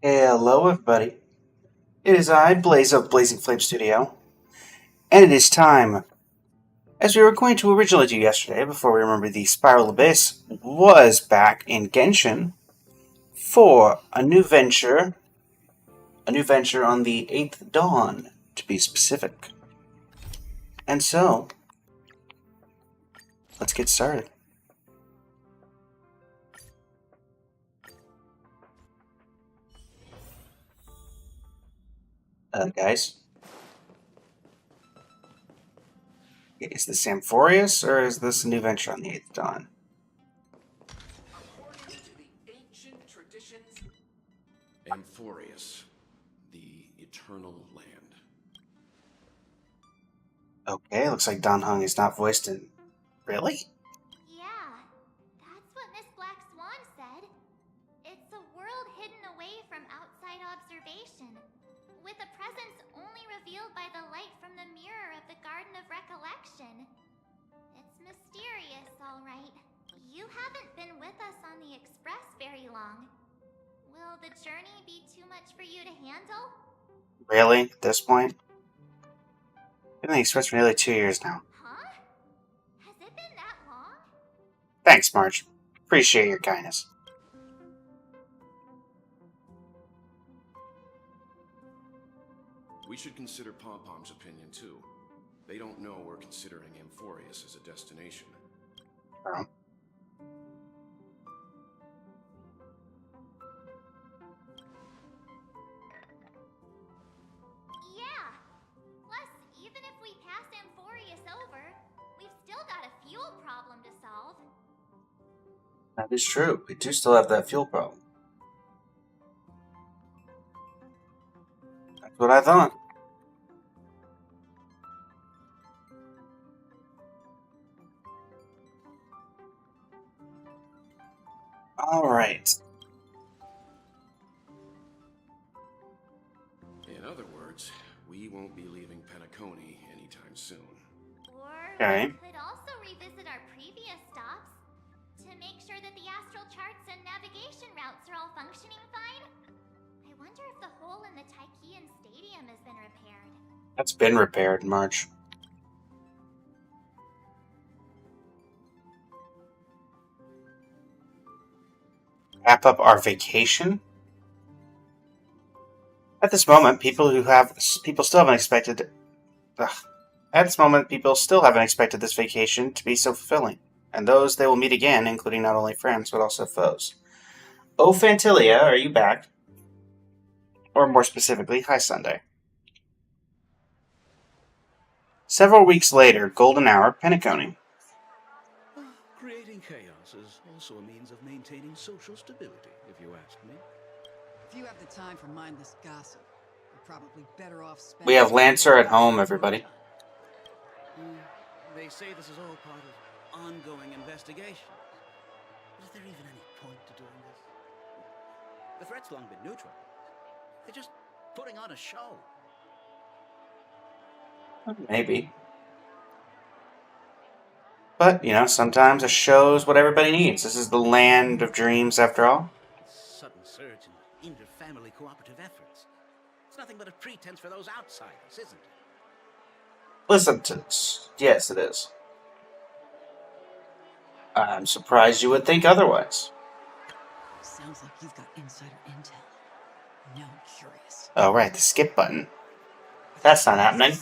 Hello, everybody. It is I, Blaze of Blazing Flame Studio, and it is time. As we were going to originally do yesterday, before we remember the Spiral Abyss was back in Genshin for a new venture on the 8th Dawn, to be specific. And so, let's get started. Guys, is this Amphorius, or is this a new venture on the 8th Dawn? According to the ancient traditions, Amphorius, the eternal land. Okay, looks like Dan Heng is not voiced in... Really? Yeah, that's what Miss Black Swan said. It's a world hidden away from outside observation, with a presence only revealed by the light from the mirror of the Garden of Recollection. It's mysterious, all right. You haven't been with us on the Express very long. Will the journey be too much for you to handle? Really? At this point? Been in the Express for nearly 2 years now. Huh? Has it been that long? Thanks, Marge. Appreciate your kindness. We should consider Pom-Pom's opinion too. They don't know we're considering Amphorius as a destination. Oh. Yeah. Plus, even if we pass Amphorius over, we've still got a fuel problem to solve. That is true. We do still have that fuel problem. That's what I thought. Alright. In other words, we won't be leaving Penacony anytime soon. Or Okay. we could also revisit our previous stops to make sure that the astral charts and navigation routes are all functioning fine. I wonder if the hole in the Tychean Stadium has been repaired. That's been repaired, March. Wrap up our vacation? At this moment, people still haven't expected... At this moment, people still haven't expected this vacation to be so fulfilling. And those they will meet again, including not only friends, but also foes. Oh, Phantilia, are you back? Or more specifically, hi, Sunday. Several weeks later, Golden Hour, Penacony. Creating chaos is also a means of maintaining social stability, if you ask me. If you have the time for mindless gossip, you're probably better off spending... We have Lancer at home, everybody. They say this is all part of ongoing investigation. But is there even any point to doing this? The threat's long been neutral. They're just putting on a show. Maybe. But, sometimes a show's what everybody needs. This is the land of dreams, after all. Sudden surge in inter-family cooperative efforts. It's nothing but a pretense for those outsiders, isn't it? Listen to this. Yes, it is. I'm surprised you would think otherwise. Sounds like you've got insider intel. Now I'm curious. Oh, right, the skip button. That's not happening.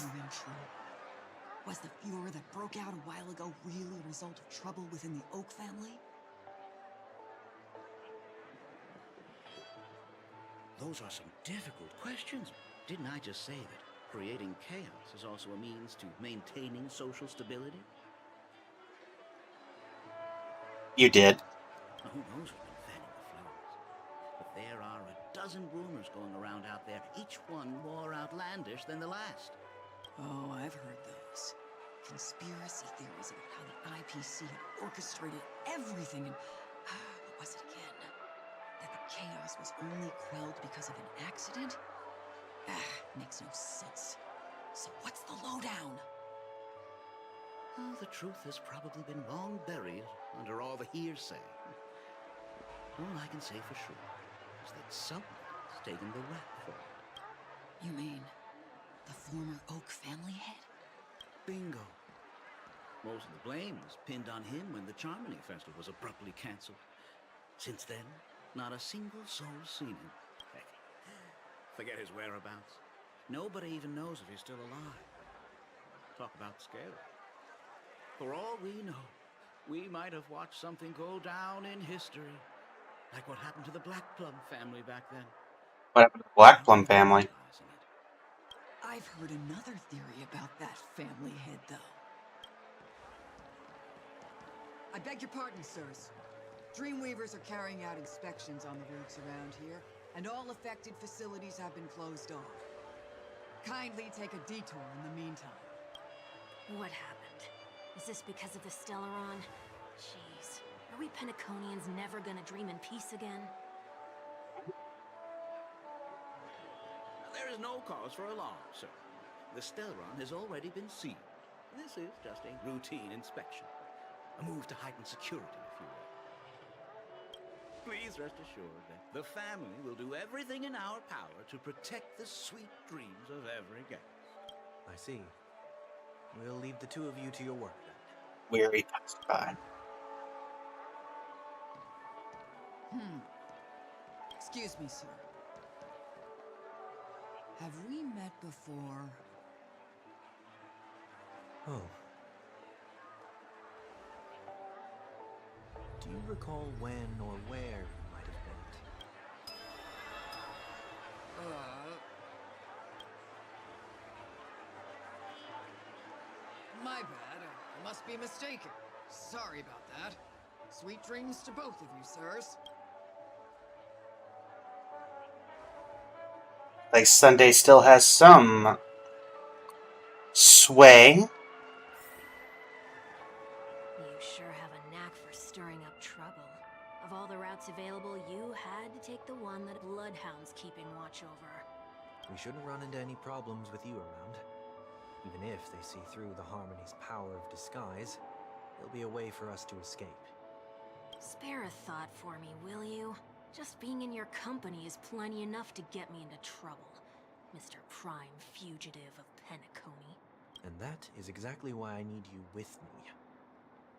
Was the furor that broke out a while ago really a result of trouble within the Oak family? Those are some difficult questions. Didn't I just say that creating chaos is also a means to maintaining social stability? You did. Who knows who's been fanning the flames? But there are a dozen rumors going around out there, each one more outlandish than the last. Oh, I've heard those. Conspiracy theories about how the IPC had orchestrated everything and... what was it again? That the chaos was only quelled because of an accident? Makes no sense. So what's the lowdown? Oh, the truth has probably been long buried under all the hearsay. All I can say for sure is that someone is taken the rap for it. You mean the former Oak family head? Bingo. Most of the blame was pinned on him when the Charmony Festival was abruptly cancelled. Since then, not a single soul's seen him. Heck, forget his whereabouts. Nobody even knows if he's still alive. Talk about scary. For all we know, we might have watched something go down in history. Like what happened to the Black Plum family back then. What happened to the Black Plum family? I've heard another theory about that family head, though. I beg your pardon, sirs. Dreamweavers are carrying out inspections on the routes around here, and all affected facilities have been closed off. Kindly take a detour in the meantime. What happened? Is this because of the Stellaron? Jeez, are we Penaconians never gonna dream in peace again? There is no cause for alarm, sir. The Stellaron has already been sealed. This is just a routine inspection. A move to heighten security, if you will. Please rest assured that the family will do everything in our power to protect the sweet dreams of every guest. I see. We'll leave the two of you to your work then. Weary passed by. Excuse me, sir. Have we met before? Oh. Do you recall when or where you might have met? My bad. I must be mistaken. Sorry about that. Sweet dreams to both of you, sirs. Like Sunday still has some sway. You sure have a knack for stirring up trouble. Of all the routes available, you had to take the one that Bloodhound's keeping watch over. We shouldn't run into any problems with you around. Even if they see through the Harmony's power of disguise, there'll be a way for us to escape. Spare a thought for me, will you? Just being in your company is plenty enough to get me into trouble, Mr. Prime Fugitive of Penacony. And that is exactly why I need you with me.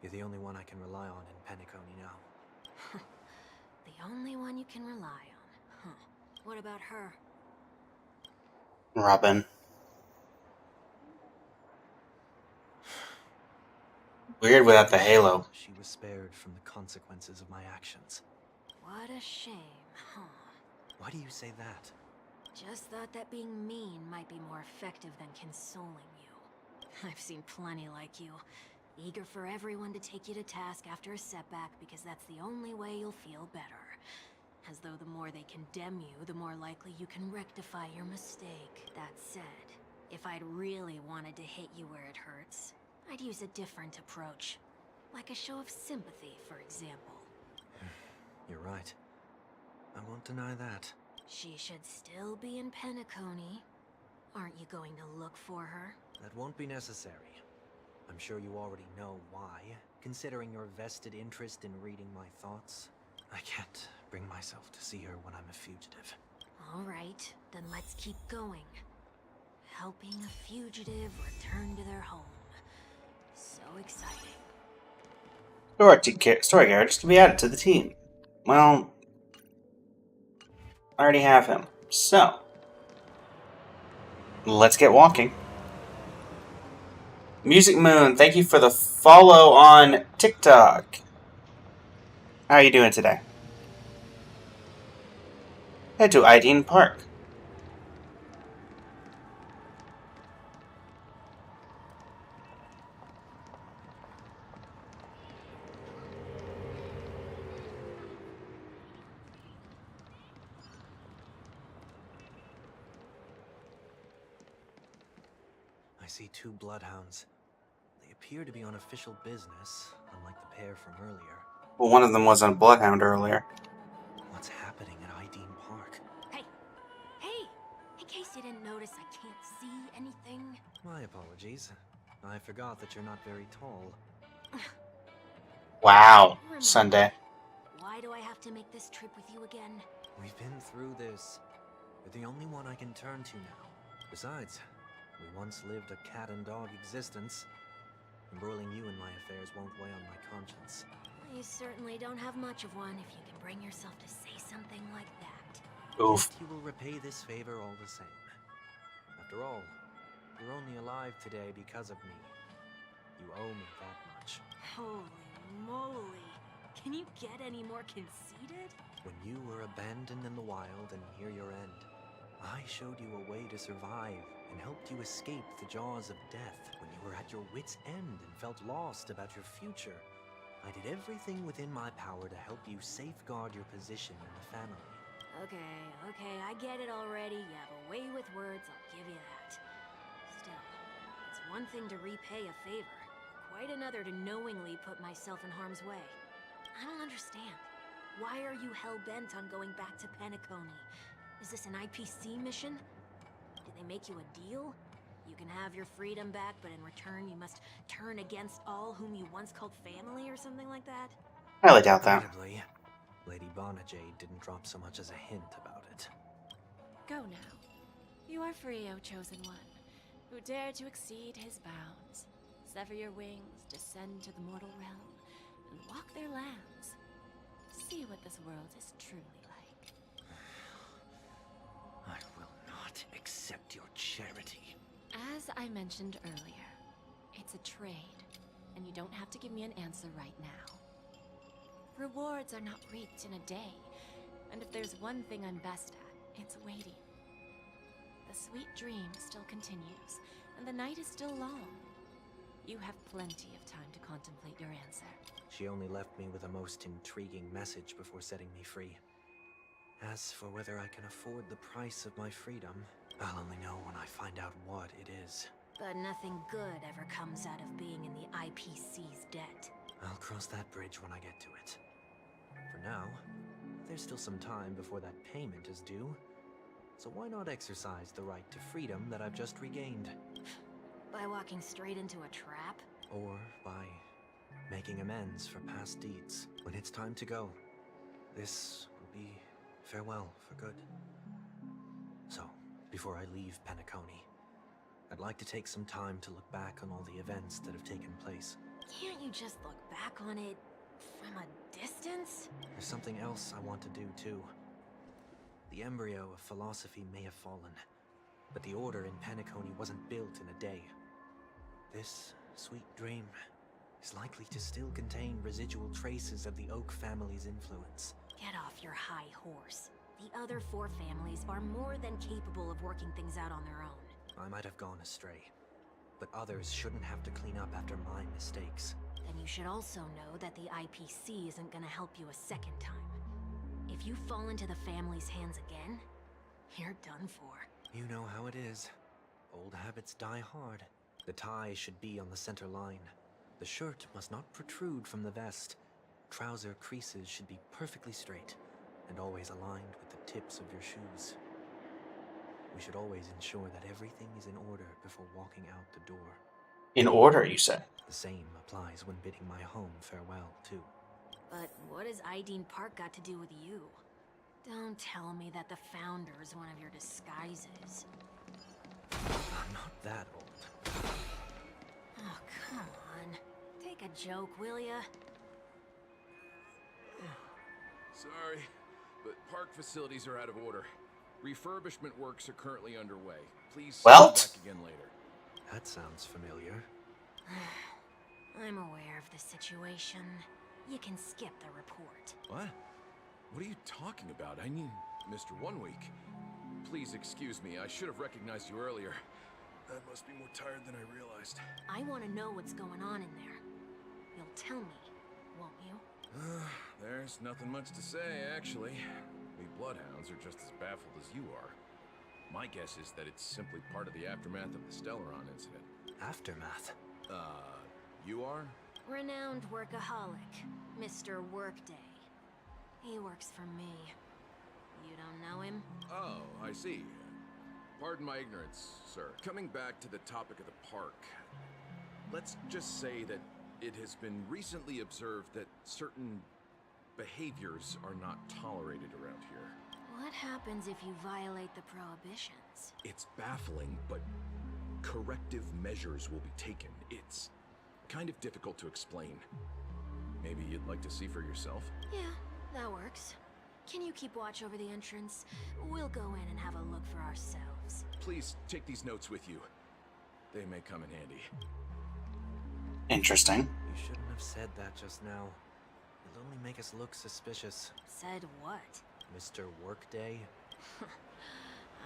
You're the only one I can rely on in Penacony now. The only one you can rely on, huh? What about her? Robin. Weird without the halo. She was spared from the consequences of my actions. What a shame, huh? Why do you say that? Just thought that being mean might be more effective than consoling you. I've seen plenty like you, eager for everyone to take you to task after a setback because that's the only way you'll feel better. As though the more they condemn you, the more likely you can rectify your mistake. That said, if I'd really wanted to hit you where it hurts, I'd use a different approach. Like a show of sympathy, for example. You're right. I won't deny that. She should still be in Penacony. Aren't you going to look for her? That won't be necessary. I'm sure you already know why, considering your vested interest in reading my thoughts. I can't bring myself to see her when I'm a fugitive. All right, then let's keep going. Helping a fugitive return to their home. So exciting. Story characters can be added to the team. Well, I already have him. So, let's get walking. Music Moon, thank you for the follow on TikTok. How are you doing today? Head to Ideen Park. I see two bloodhounds. They appear to be on official business, unlike the pair from earlier. Well, one of them was on a Bloodhound earlier. What's happening at Ideen Park? Hey! Hey! In case you didn't notice, I can't see anything. My apologies. I forgot that you're not very tall. Wow, Remind Sunday. me, why do I have to make this trip with you again? We've been through this You're the only one I can turn to now. Besides, we once lived a cat and dog existence. Embroiling you in my affairs won't weigh on my conscience. You certainly don't have much of one if you can bring yourself to say something like that. Oof. Yet you will repay this favor all the same. After all, you're only alive today because of me. You owe me that much. Holy moly. Can you get any more conceited? When you were abandoned in the wild and near your end, I showed you a way to survive and helped you escape the jaws of death when you were at your wit's end and felt lost about your future. I did everything within my power to help you safeguard your position in the family. Okay, I get it already. You have a way with words, I'll give you that. Still, it's one thing to repay a favor, quite another to knowingly put myself in harm's way. I don't understand. Why are you hell-bent on going back to Penacony? Is this an IPC mission? Did they make you a deal? You can have your freedom back, but in return you must turn against all whom you once called family or something like that? I highly doubt that. Incredibly, Lady Bonajade didn't drop so much as a hint about it. Go now. You are free, O Chosen One, who dare to exceed his bounds. Sever your wings, descend to the mortal realm, and walk their lands. See what this world is truly like. I will not accept your charity. As I mentioned earlier, it's a trade, and you don't have to give me an answer right now. Rewards are not reaped in a day, and if there's one thing I'm best at, it's waiting. The sweet dream still continues, and the night is still long. You have plenty of time to contemplate your answer. She only left me with a most intriguing message before setting me free. As for whether I can afford the price of my freedom, I'll only know when I find out what it is. But nothing good ever comes out of being in the IPC's debt. I'll cross that bridge when I get to it. For now, there's still some time before that payment is due. So why not exercise the right to freedom that I've just regained? By walking straight into a trap? Or by making amends for past deeds. When it's time to go, this will be farewell for good. So, before I leave Penacony, I'd like to take some time to look back on all the events that have taken place. Can't you just look back on it from a distance? There's something else I want to do too. The embryo of philosophy may have fallen, but the order in Penacony wasn't built in a day. This sweet dream is likely to still contain residual traces of the Oak family's influence. Get off your high horse. The other 4 families are more than capable of working things out on their own. I might have gone astray, but others shouldn't have to clean up after my mistakes. Then you should also know that the IPC isn't gonna help you a second time. If you fall into the family's hands again, you're done for. You know how it is. Old habits die hard. The tie should be on the center line. The shirt must not protrude from the vest. Trouser creases should be perfectly straight, and always aligned with the tips of your shoes. We should always ensure that everything is in order before walking out the door. In order, you say? The same applies when bidding my home farewell, too. But what has Ideen Park got to do with you? Don't tell me that the Founder is one of your disguises. I'm not that old. Oh, come on. Take a joke, will ya? Sorry, but park facilities are out of order. Refurbishment works are currently underway. Please Well? come back again later. That sounds familiar. I'm aware of the situation. You can skip the report. What? What are you talking about? I mean, Mr. One Week. Please excuse me. I should have recognized you earlier. I must be more tired than I realized. I want to know what's going on in there. You'll tell me, won't you? There's nothing much to say, actually. We Bloodhounds are just as baffled as you are. My guess is that it's simply part of the aftermath of the Stellaron incident. Aftermath? You are? Renowned workaholic, Mr. Workday. He works for me. You don't know him? Oh, I see. Pardon my ignorance, sir. Coming back to the topic of the park, let's just say that it has been recently observed that certain behaviors are not tolerated around here. What happens if you violate the prohibitions? It's baffling, but corrective measures will be taken. It's kind of difficult to explain. Maybe you'd like to see for yourself? Yeah, that works. Can you keep watch over the entrance? We'll go in and have a look for ourselves. Please take these notes with you. They may come in handy. Interesting. You shouldn't have said that just now. It'll only make us look suspicious. Said what? Mr. Workday?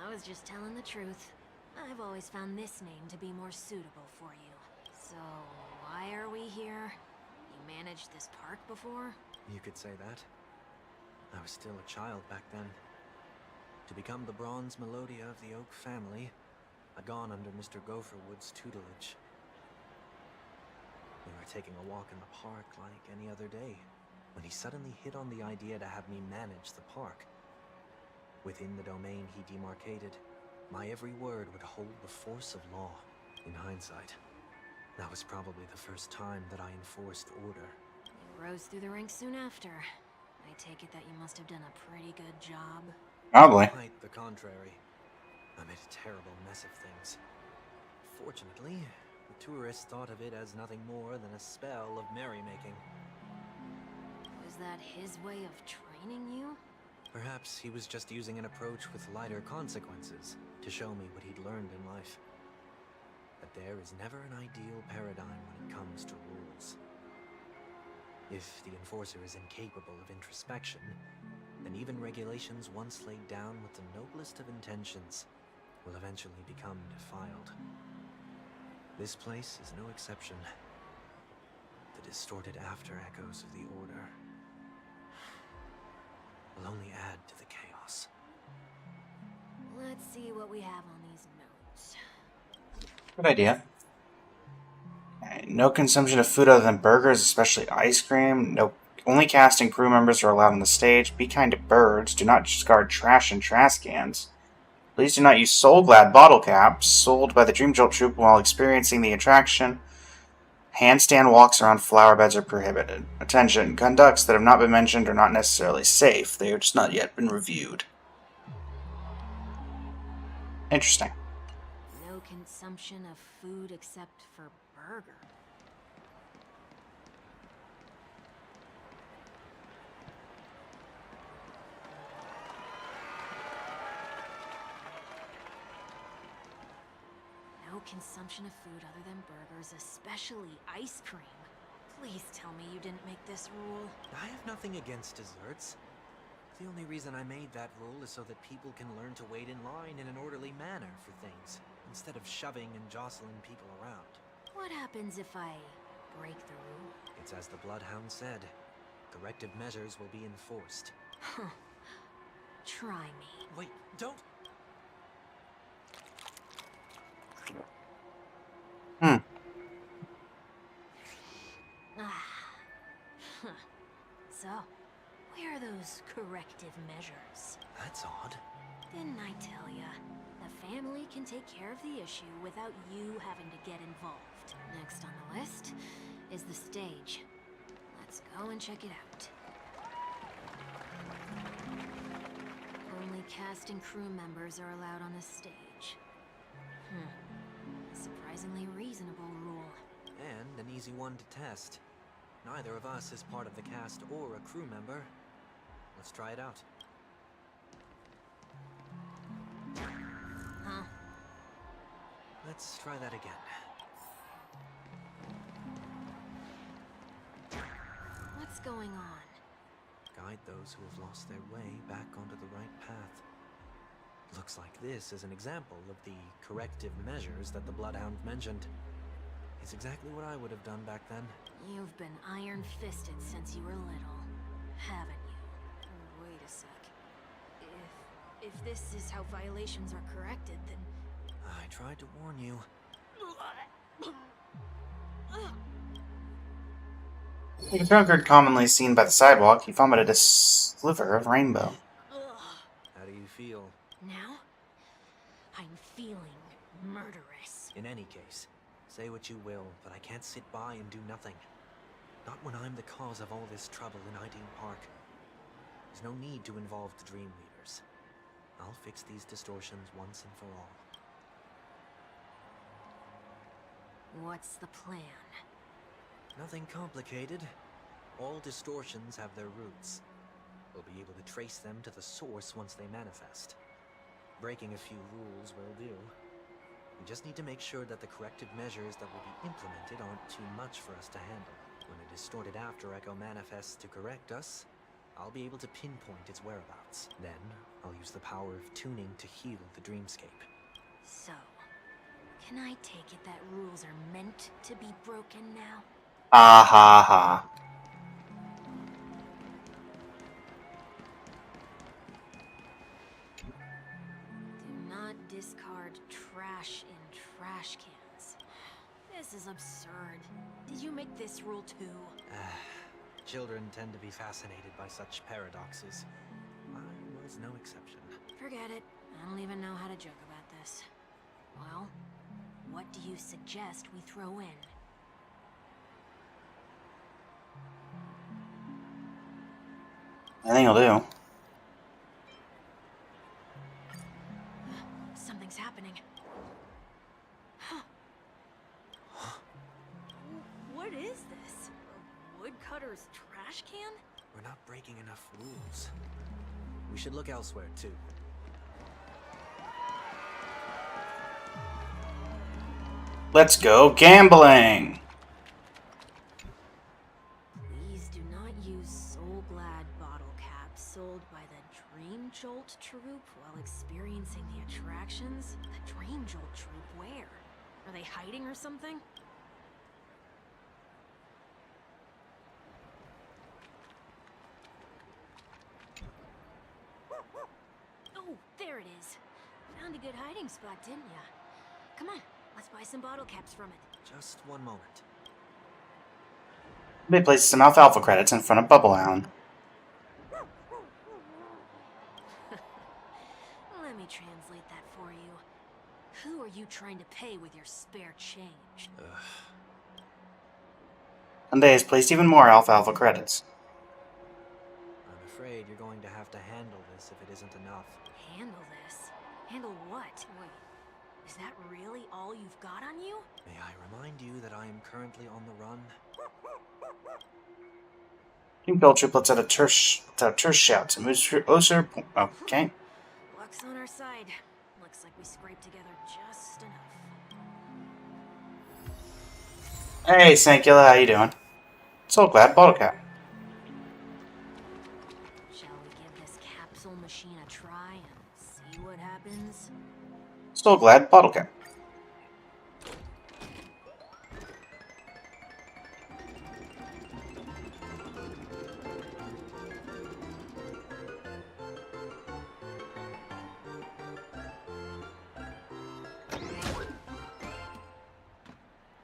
I was just telling the truth. I've always found this name to be more suitable for you. So, why are we here? You managed this park before? You could say that. I was still a child back then. To become the bronze Melodia of the Oak family, I'd gone under Mr. Gopherwood's tutelage. We were taking a walk in the park like any other day, when he suddenly hit on the idea to have me manage the park. Within the domain he demarcated, my every word would hold the force of law. In hindsight, that was probably the first time that I enforced order. You rose through the ranks soon after. I take it that you must have done a pretty good job. Probably. Quite the contrary. I made a terrible mess of things. Fortunately, the tourists thought of it as nothing more than a spell of merrymaking. Was that his way of training you? Perhaps he was just using an approach with lighter consequences to show me what he'd learned in life. That there is never an ideal paradigm when it comes to rules. If the enforcer is incapable of introspection, then even regulations once laid down with the noblest of intentions will eventually become defiled. This place is no exception. The distorted after-echoes of the Order will only add to the chaos. Let's see what we have on these notes. Good idea. No consumption of food other than burgers, especially ice cream. No, only cast and crew members are allowed on the stage. Be kind to birds. Do not discard trash in trash cans. Please do not use Soul Glad bottle caps sold by the Dream Jolt Troop while experiencing the attraction. Handstand walks around flower beds are prohibited. Attention, conducts that have not been mentioned are not necessarily safe. They have just not yet been reviewed. Interesting. No consumption of food except for burger. No consumption of food other than burgers, especially ice cream. Please tell me you didn't make this rule. I have nothing against desserts. The only reason I made that rule is so that people can learn to wait in line in an orderly manner for things, instead of shoving and jostling people around. What happens if I break the rule? It's as the Bloodhound said. Corrective measures will be enforced. Huh. Try me. Wait, don't! So, where are those corrective measures? That's odd. Didn't I tell ya? The family can take care of the issue without you having to get involved. Next on the list is the stage. Let's go and check it out. Only cast and crew members are allowed on the stage. Surprisingly reasonable rule. And an easy one to test. Neither of us is part of the cast or a crew member. Let's try it out. Huh? Let's try that again. What's going on? Guide those who have lost their way back onto the right path. Looks like this is an example of the corrective measures that the Bloodhound mentioned. It's exactly what I would have done back then. You've been iron-fisted since you were little, haven't you? Wait a sec. If this is how violations are corrected, then... I tried to warn you. A drunkard commonly seen by the sidewalk, he vomited a sliver of rainbow. How do you feel? Now, I'm feeling murderous. In any case, say what you will, but I can't sit by and do nothing. Not when I'm the cause of all this trouble in Ideal Park. There's no need to involve the Dream Weavers. I'll fix these distortions once and for all. What's the plan? Nothing complicated. All distortions have their roots. We'll be able to trace them to the source once they manifest. Breaking a few rules will do. We just need to make sure that the corrective measures that will be implemented aren't too much for us to handle. When a distorted after echo manifests to correct us, I'll be able to pinpoint its whereabouts. Then, I'll use the power of tuning to heal the dreamscape. So, can I take it that rules are meant to be broken now? Ah ha ha. Do not discard trash in trash cans. This is absurd. Did you make this rule too? Children tend to be fascinated by such paradoxes. I was no exception. Forget it. I don't even know how to joke about this. Well, what do you suggest we throw in? I think I'll do. Something's happening. Huh. What is this? A woodcutter's trash can? We're not breaking enough rules. We should look elsewhere, too. Let's go gambling! Please do not use Soul Glad bottle caps sold by the Dream Jolt troupe while experiencing the attractions. The Dream Jolt troupe, where? Are they hiding or something? Oh, there it is. Found a good hiding spot, didn't ya? Come on, let's buy some bottle caps from it. Just one moment. They place some alfalfa credits in front of Bubblehound. Let me translate that for you. Who are you trying to pay with your spare change? And they has placed even more alfalfa credits. I'm afraid you're going to have to handle this if it isn't enough. Handle this? Handle what? Wait, is that really all you've got on you? May I remind you that I am currently on the run? Team Culture lets out a terse shout and moves through Oser. Okay. Luck's on our side. Looks like we scraped together just enough. Hey, Sankula, how you doing? So glad bottle cap. Shall we give this capsule machine a try and see what happens? So glad bottle cap.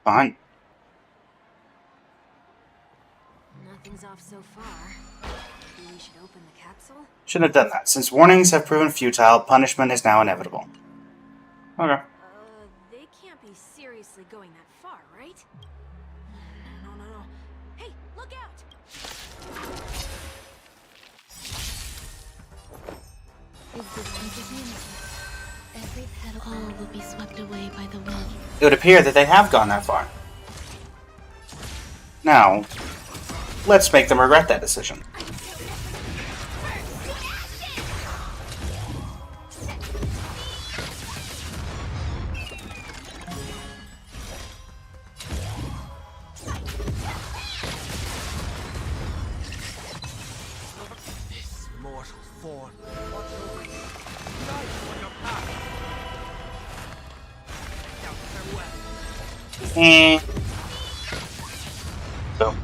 Fine. Nothing's off so far. Maybe we should open the capsule? Shouldn't have done that. Since warnings have proven futile, punishment is now inevitable. Okay. They can't be seriously going that far, right? No. Hey, look out! Every petal all will be swept away by the wind. It would appear that they have gone that far. Now, let's make them regret that decision. This mortal form. Eh. Boom.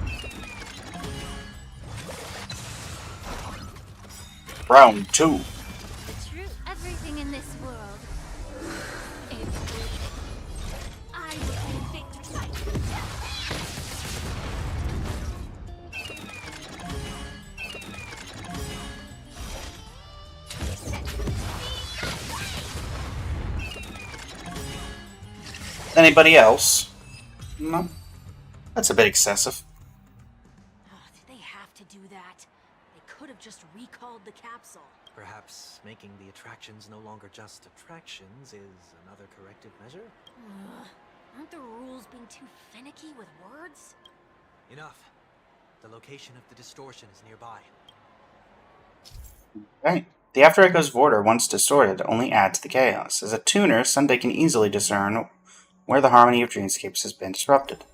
Round 2. The true everything in this world is I will be victory. Anybody else? No. That's a bit excessive. Oh, did they have to do that? They could have just recalled the capsule. Perhaps making the attractions no longer just attractions is another corrective measure? Aren't the rules being too finicky with words? Enough. The location of the distortion is nearby. Right. The After Echoes border, once distorted, only adds to the chaos. As a tuner, Sunday can easily discern where the harmony of Dreamscapes has been disrupted.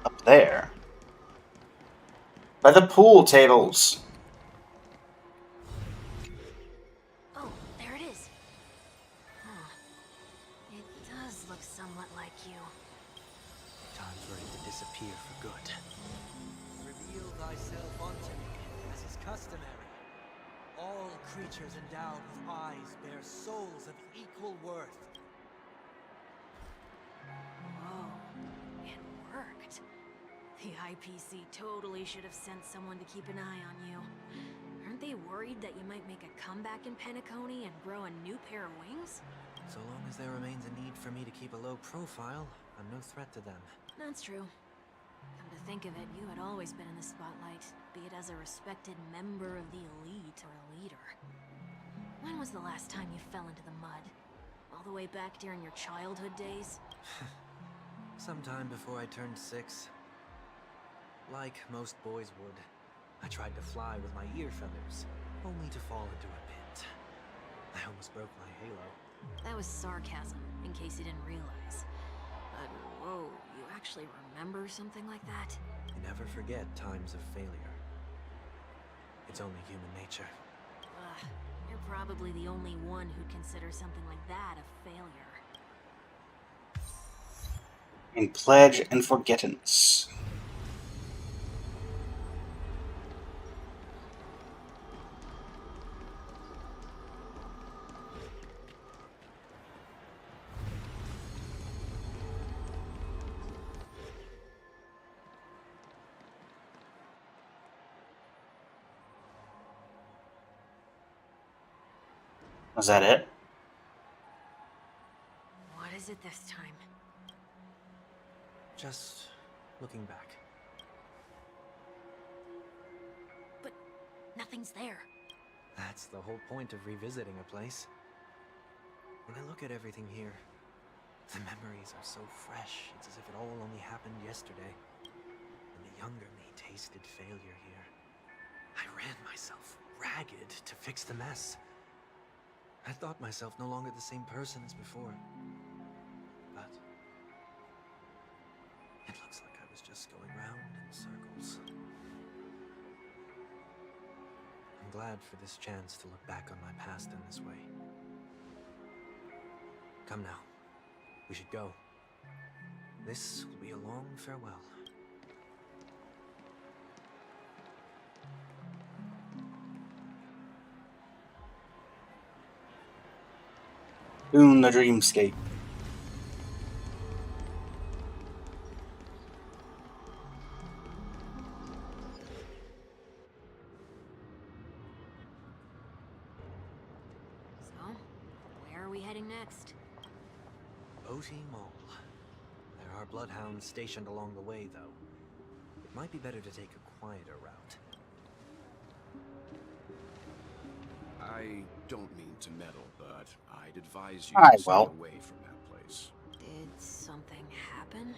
Up there. By the pool tables. Oh, there it is. Huh. It does look somewhat like you. Time's ready to disappear for good. Reveal thyself unto me, as is customary. All creatures endowed with eyes bear souls of equal worth. Whoa, it worked. The IPC totally should have sent someone to keep an eye on you. Aren't they worried that you might make a comeback in Penacony and grow a new pair of wings? So long as there remains a need for me to keep a low profile, I'm no threat to them. That's true. Come to think of it, you had always been in the spotlight, be it as a respected member of the elite or a leader. When was the last time you fell into the mud? All the way back during your childhood days? Sometime before I turned 6. Like most boys would, I tried to fly with my ear feathers, only to fall into a pit. I almost broke my halo. That was sarcasm, in case you didn't realize. But whoa, you actually remember something like that? You never forget times of failure. It's only human nature. You're probably the only one who'd consider something like that a failure. In Pledge and Forgettance. Was that it? What is it this time? Just looking back. But nothing's there. That's the whole point of revisiting a place. When I look at everything here, the memories are so fresh, it's as if it all only happened yesterday. And the younger me tasted failure here. I ran myself ragged to fix the mess. I thought myself no longer the same person as before. But it looks like I was just going round in circles. I'm glad for this chance to look back on my past in this way. Come now. We should go. This will be a long farewell. Boon the Dreamscape. So, where are we heading next? Oti Mall. There are bloodhounds stationed along the way, though. It might be better to take a quieter route. I don't mean to meddle, but I'd advise you Aye, to stay well. away from that place. Did something happen?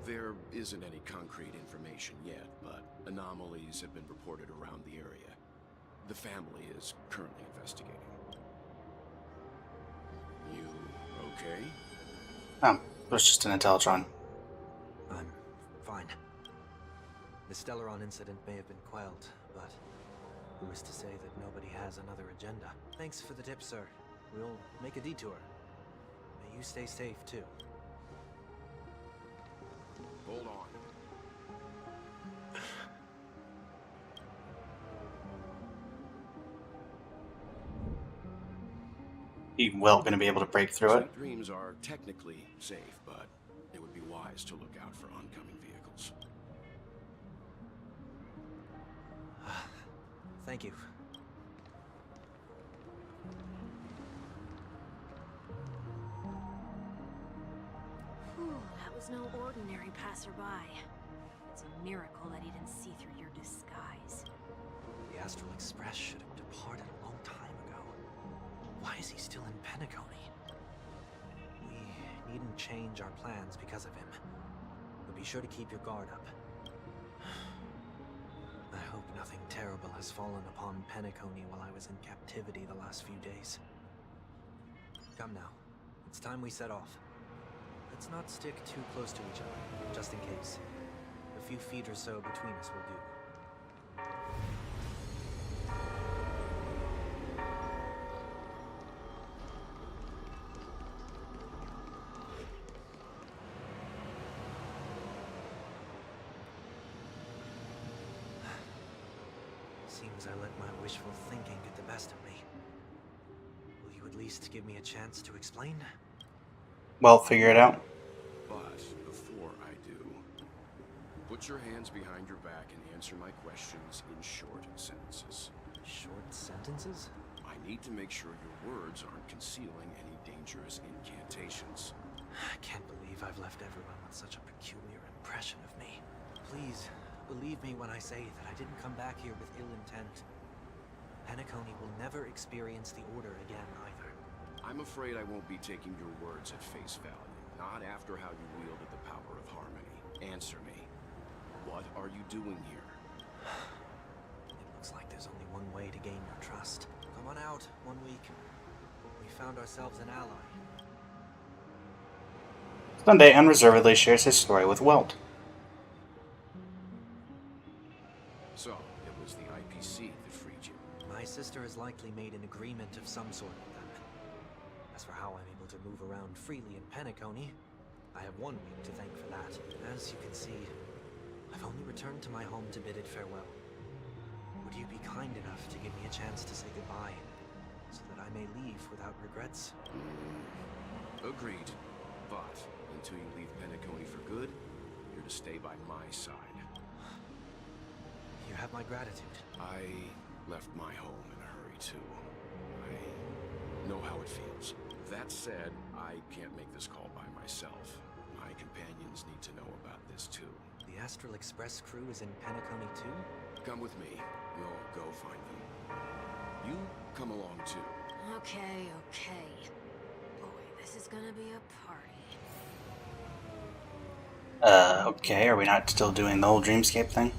There isn't any concrete information yet, but anomalies have been reported around the area. The family is currently investigating. You okay? It was just an Intellatron. I'm fine. The Stellaron incident may have been quelled, but who is to say that nobody has another agenda? Thanks for the tip, sir. We'll make a detour. May you stay safe, too. Hold on. You well going to be able to break through it? St. Dreams are technically safe, but it would be wise to look out for oncoming vehicles. Thank you. was no ordinary passerby. It's a miracle that he didn't see through your disguise. The Astral Express should have departed a long time ago. Why is he still in Penacony? We needn't change our plans because of him. But be sure to keep your guard up. I hope nothing terrible has fallen upon Penacony while I was in captivity the last few days. Come now. It's time we set off. Let's not stick too close to each other, just in case. A few feet or so between us will do. Seems I let my wishful thinking get the best of me. Will you at least give me a chance to explain? Well, figure it out. But before I do, put your hands behind your back and answer my questions in short sentences. Short sentences? I need to make sure your words aren't concealing any dangerous incantations. I can't believe I've left everyone with such a peculiar impression of me. Please, believe me when I say that I didn't come back here with ill intent. Penacony will never experience the Order again, either. I'm afraid I won't be taking your words at face value. Not after how you wielded the power of harmony. Answer me. What are you doing here? It looks like there's only one way to gain your trust. Come on out, 1 week. We found ourselves an ally. Sunday unreservedly shares his story with Welt. So, it was the IPC that freed you. My sister has likely made an agreement of some sort with them. As for how I'm able to move around freely in Penacony, I have 1 week to thank for that. As you can see, I've only returned to my home to bid it farewell. Would you be kind enough to give me a chance to say goodbye, so that I may leave without regrets? Agreed. But, until you leave Penacony for good, you're to stay by my side. You have my gratitude. I left my home in a hurry, too. I know how it feels. That said, I can't make this call by myself. My companions need to know about this, too. The Astral Express crew is in Penacony, too? Come with me. We'll go find them. You come along, too. Okay, okay. Boy, this is gonna be a party. Okay, are we not still doing the whole dreamscape thing?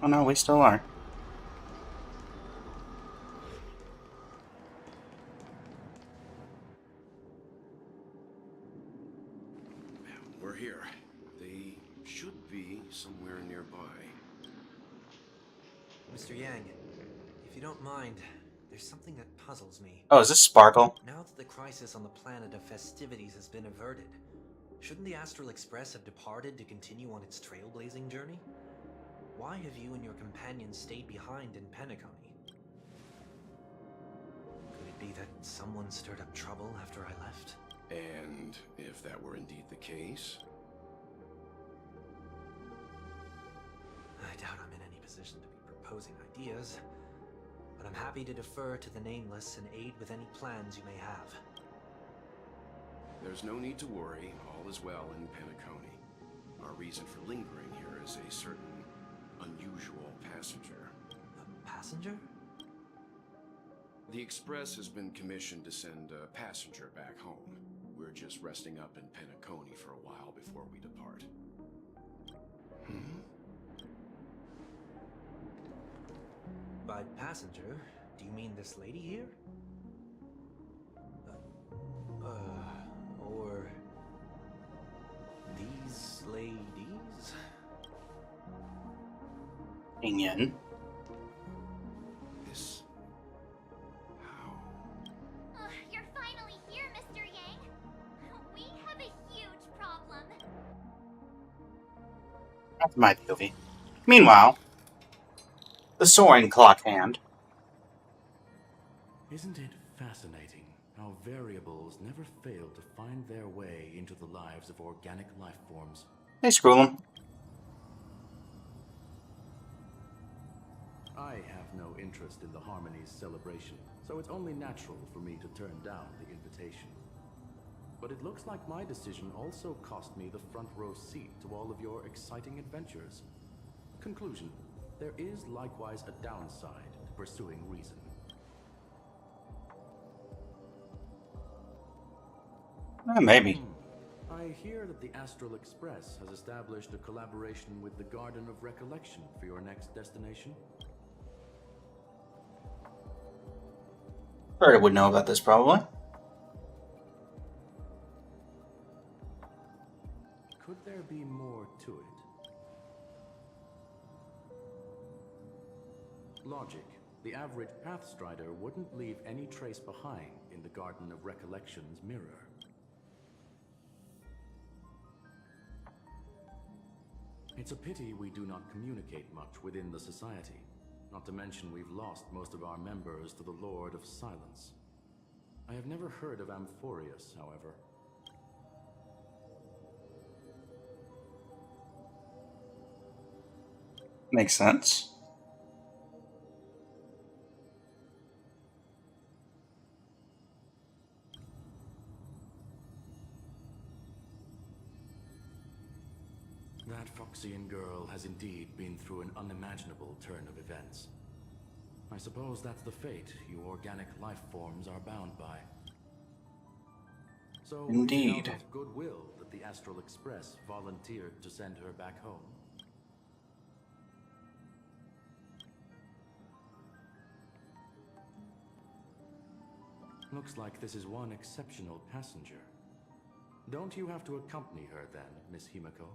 Oh no, we still are. We're here. They should be somewhere nearby. Mr. Yang, if you don't mind, there's something that puzzles me. Oh, is this Sparkle? Now that the crisis on the planet of festivities has been averted, shouldn't the Astral Express have departed to continue on its trailblazing journey? Why have you and your companions stayed behind in Penacony? Could it be that someone stirred up trouble after I left? And if that were indeed the case? I doubt I'm in any position to be proposing ideas, but I'm happy to defer to the Nameless and aid with any plans you may have. There's no need to worry. All is well in Penacony. Our reason for lingering here is a certain unusual passenger. A passenger? The Express has been commissioned to send a passenger back home. We're just resting up in Penacony for a while before we depart. By passenger, do you mean this lady here? Or these ladies? Yin. This... how? You're finally here, Mr. Yang. We have a huge problem. That's my POV. Meanwhile, the soaring clock hand. Isn't it fascinating how variables never fail to find their way into the lives of organic life forms? Hey, Scrollum. I have no interest in the Harmony's celebration, so it's only natural for me to turn down the invitation. but it looks like my decision also cost me the front row seat to all of your exciting adventures. Conclusion: there is likewise a downside to pursuing reason. Maybe. I hear that the Astral Express has established a collaboration with the Garden of Recollection for your next destination. Berta would know about this, probably. Could there be more to it? Logic. The average Pathstrider wouldn't leave any trace behind in the Garden of Recollection's mirror. It's a pity we do not communicate much within the society. Not to mention we've lost most of our members to the Lord of Silence. I have never heard of Amphorius, however. Makes sense. That Foxian girl has indeed been through an unimaginable turn of events. I suppose that's the fate you organic life forms are bound by. So, Indeed. it's out of goodwill that the Astral Express volunteered to send her back home. Looks like this is one exceptional passenger. Don't you have to accompany her then, Miss Himiko?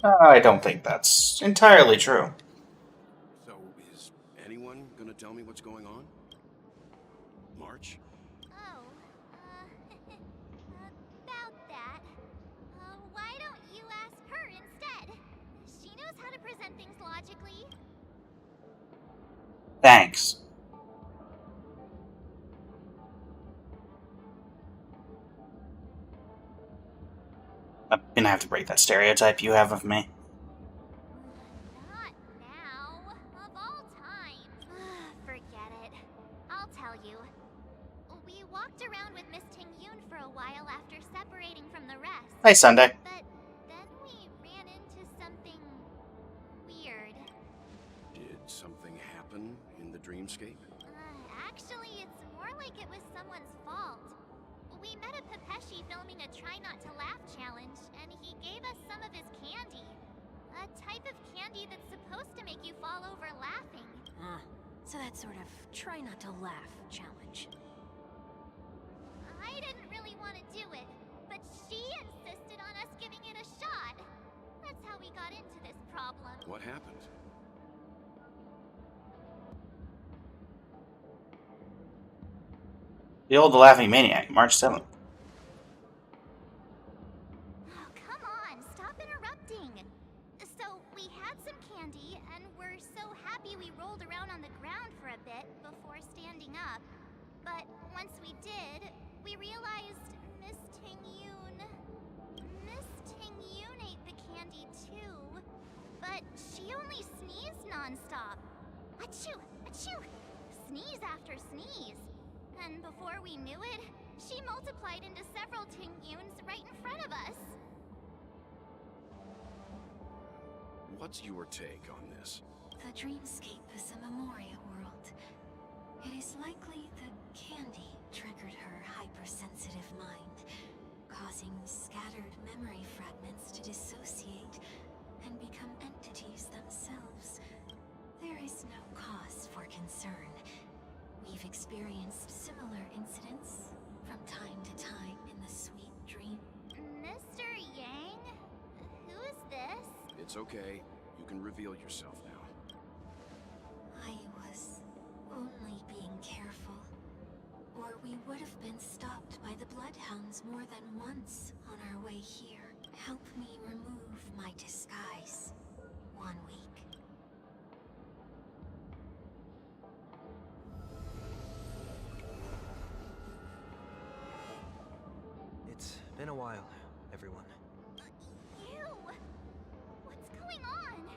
I don't think that's entirely true. So, is anyone gonna tell me what's going on? March? Oh, about that. Why don't you ask her instead? She knows how to present things logically. Thanks. I'm gonna have to break that stereotype you have of me. Not now. Of all times. Forget it. I'll tell you. We walked around with Miss Ting-Yun for a while after separating from the rest. Hey, Sunday. But then we ran into something weird. Did something happen in the dreamscape? Actually, it's more like it was someone's fault. We met a Pepeshi filming a Try Not to Laugh challenge, and he gave us some of his candy. A type of candy that's supposed to make you fall over laughing. So that sort of try not to laugh challenge. I didn't really want to do it, but she insisted on us giving it a shot. That's how we got into this problem. What happened? The Old Laughing Maniac, March 7th. Oh, come on, stop interrupting. So, we had some candy, and we're so happy we rolled around on the ground for a bit before standing up. But once we did, we realized Miss Ting-Yun ate the candy too. But she only sneezed nonstop. Achoo! Achoo! Sneeze after sneeze. And before we knew it, she multiplied into several Ting-Yuns right in front of us. What's your take on this? The dreamscape is a Memoria world. It is likely the candy triggered her hypersensitive mind, causing scattered memory fragments to dissociate and become entities themselves. There is no cause for concern. We've experienced similar incidents from time to time in the sweet dream. Mr. Yang? Who is this? It's okay. You can reveal yourself now. I was only being careful, or we would have been stopped by the Bloodhounds more than once on our way here. Help me remove my disguise. 1 week. It's been a while, everyone. You! What's going on?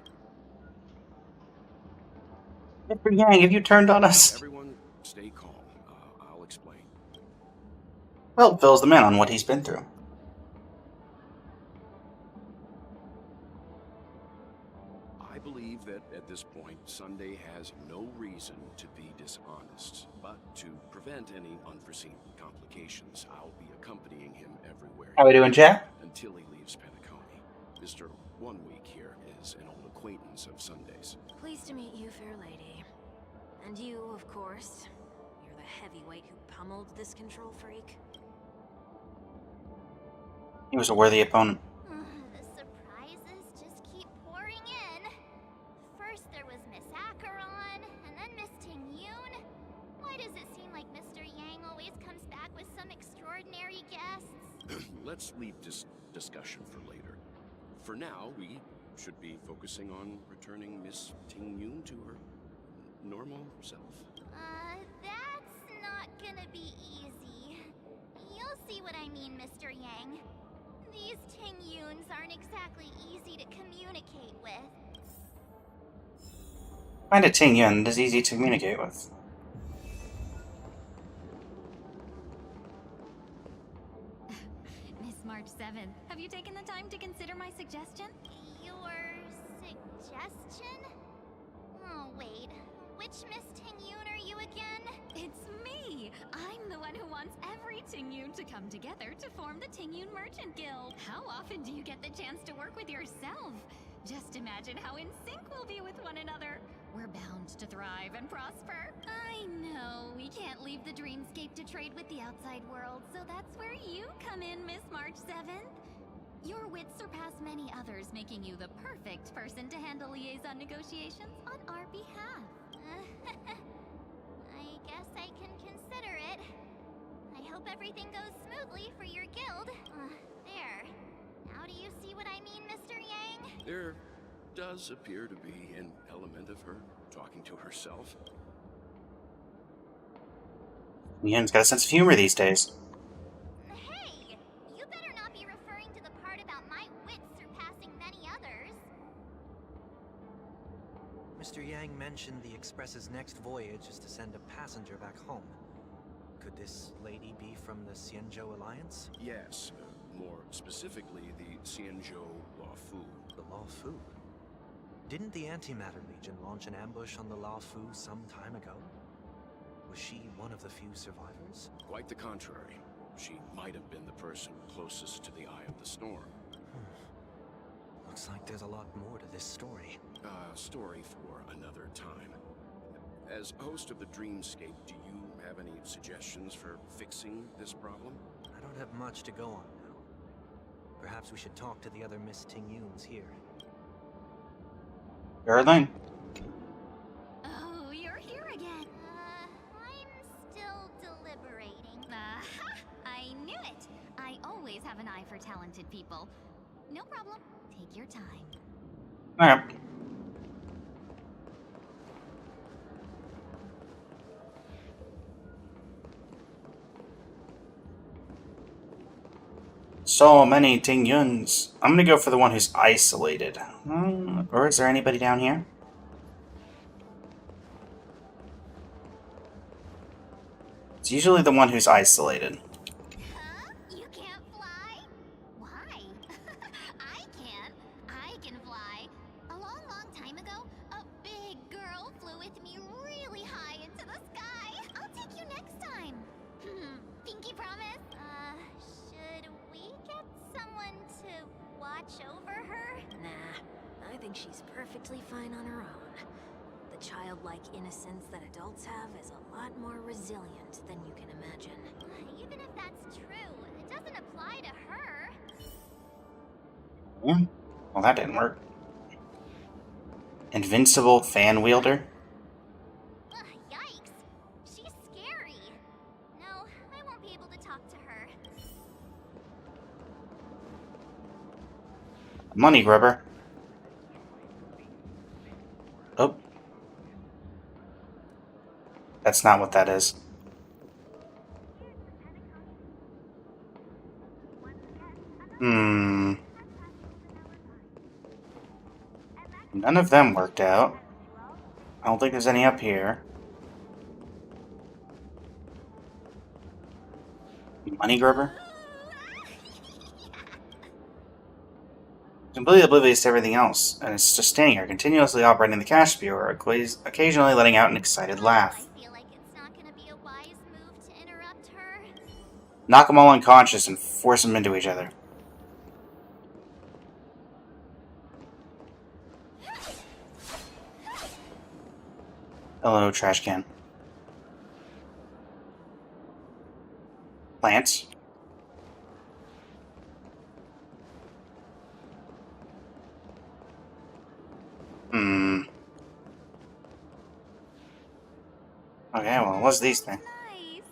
Mr. Yang, have you turned on us? Everyone, stay calm. I'll explain. Well, fills the man on what he's been through. I believe that at this point, Sunday has no reason to be dishonest. But to prevent any unforeseen complications, I'll be accompanying him everywhere How we doing, chat? until he leaves Penacony. Mr. 1 Week here is an old acquaintance of Sunday's. Pleased to meet you, fair lady. And you, of course. You're the heavyweight who pummeled this control freak. He was a worthy opponent. The surprises just keep pouring in. First there was Miss Acheron, and then Miss Ting-Yun. Why does it seem like Mr. Yang always comes back with some extraordinary guests? Let's leave this discussion for later. For now, we should be focusing on returning Miss Ting-Yun to her normal self. That's not gonna be easy. You'll see what I mean, Mr. Yang. These Ting-Yuns aren't exactly easy to communicate with. Find a Ting-Yun that is easy to communicate with. Miss March 7th, have you taken the time to consider my suggestion? Your suggestion? Oh, wait. Which Miss Ting-Yun are you again? It's me! I'm the one who wants every Ting-Yun to come together to form the Ting-Yun Merchant Guild. How often do you get the chance to work with yourself? Just imagine how in sync we'll be with one another. We're bound to thrive and prosper. I know, we can't leave the dreamscape to trade with the outside world, so that's where you come in, Miss March 7th. Your wits surpass many others, making you the perfect person to handle liaison negotiations on our behalf. I guess I can consider it. I hope everything goes smoothly for your guild. There. Now do you see what I mean, Mr. Yang? There does appear to be an element of her talking to herself. Yun's got a sense of humor these days. Hey! You better not be referring to the part about my wits surpassing many others. Mr. Yang mentioned the Express's next voyage is to send a passenger back home. Could this lady be from the Xianzhou Alliance? Yes, more specifically the Xianzhou Luofu. The Luofu? Didn't the Antimatter Legion launch an ambush on the Luofu some time ago? Was she one of the few survivors? Quite the contrary. She might have been the person closest to the Eye of the Storm. Looks like there's a lot more to this story. Story for another time. As host of the Dreamscape, do you have any suggestions for fixing this problem? I don't have much to go on now. Perhaps we should talk to the other Miss Ting-Yuns here. Caroline? Oh, you're here again. I'm still deliberating. I knew it. I always have an eye for talented people. No problem. Take your time. Alright. So many Ting-Yuns. I'm gonna go for the one who's isolated. Or is there anybody down here? It's usually the one who's isolated. Huh? You can't fly? Why? I can. I can fly. A long, long time ago, a big girl flew with me really high into the sky. I'll take you next time. Pinky promise? Should we get someone to watch over her? Nah, I think she's perfectly fine on her own. The childlike innocence that adults have is a lot more resilient than you can imagine. Even if that's true, it doesn't apply to her. Yeah. Well, that didn't work. Invincible fan wielder? Yikes. She's scary. No, I won't be able to talk to her. Money grubber. Oh. That's not what that is. None of them worked out. I don't think there's any up here. Money grubber? Completely oblivious to everything else, and it's just standing here, continuously operating the cash spewer, occasionally letting out an excited laugh. I feel like it's not gonna be a wise move to interrupt her. Knock them all unconscious and force them into each other. Hello, trash can. Plants. Okay, well, what's these things? Nice.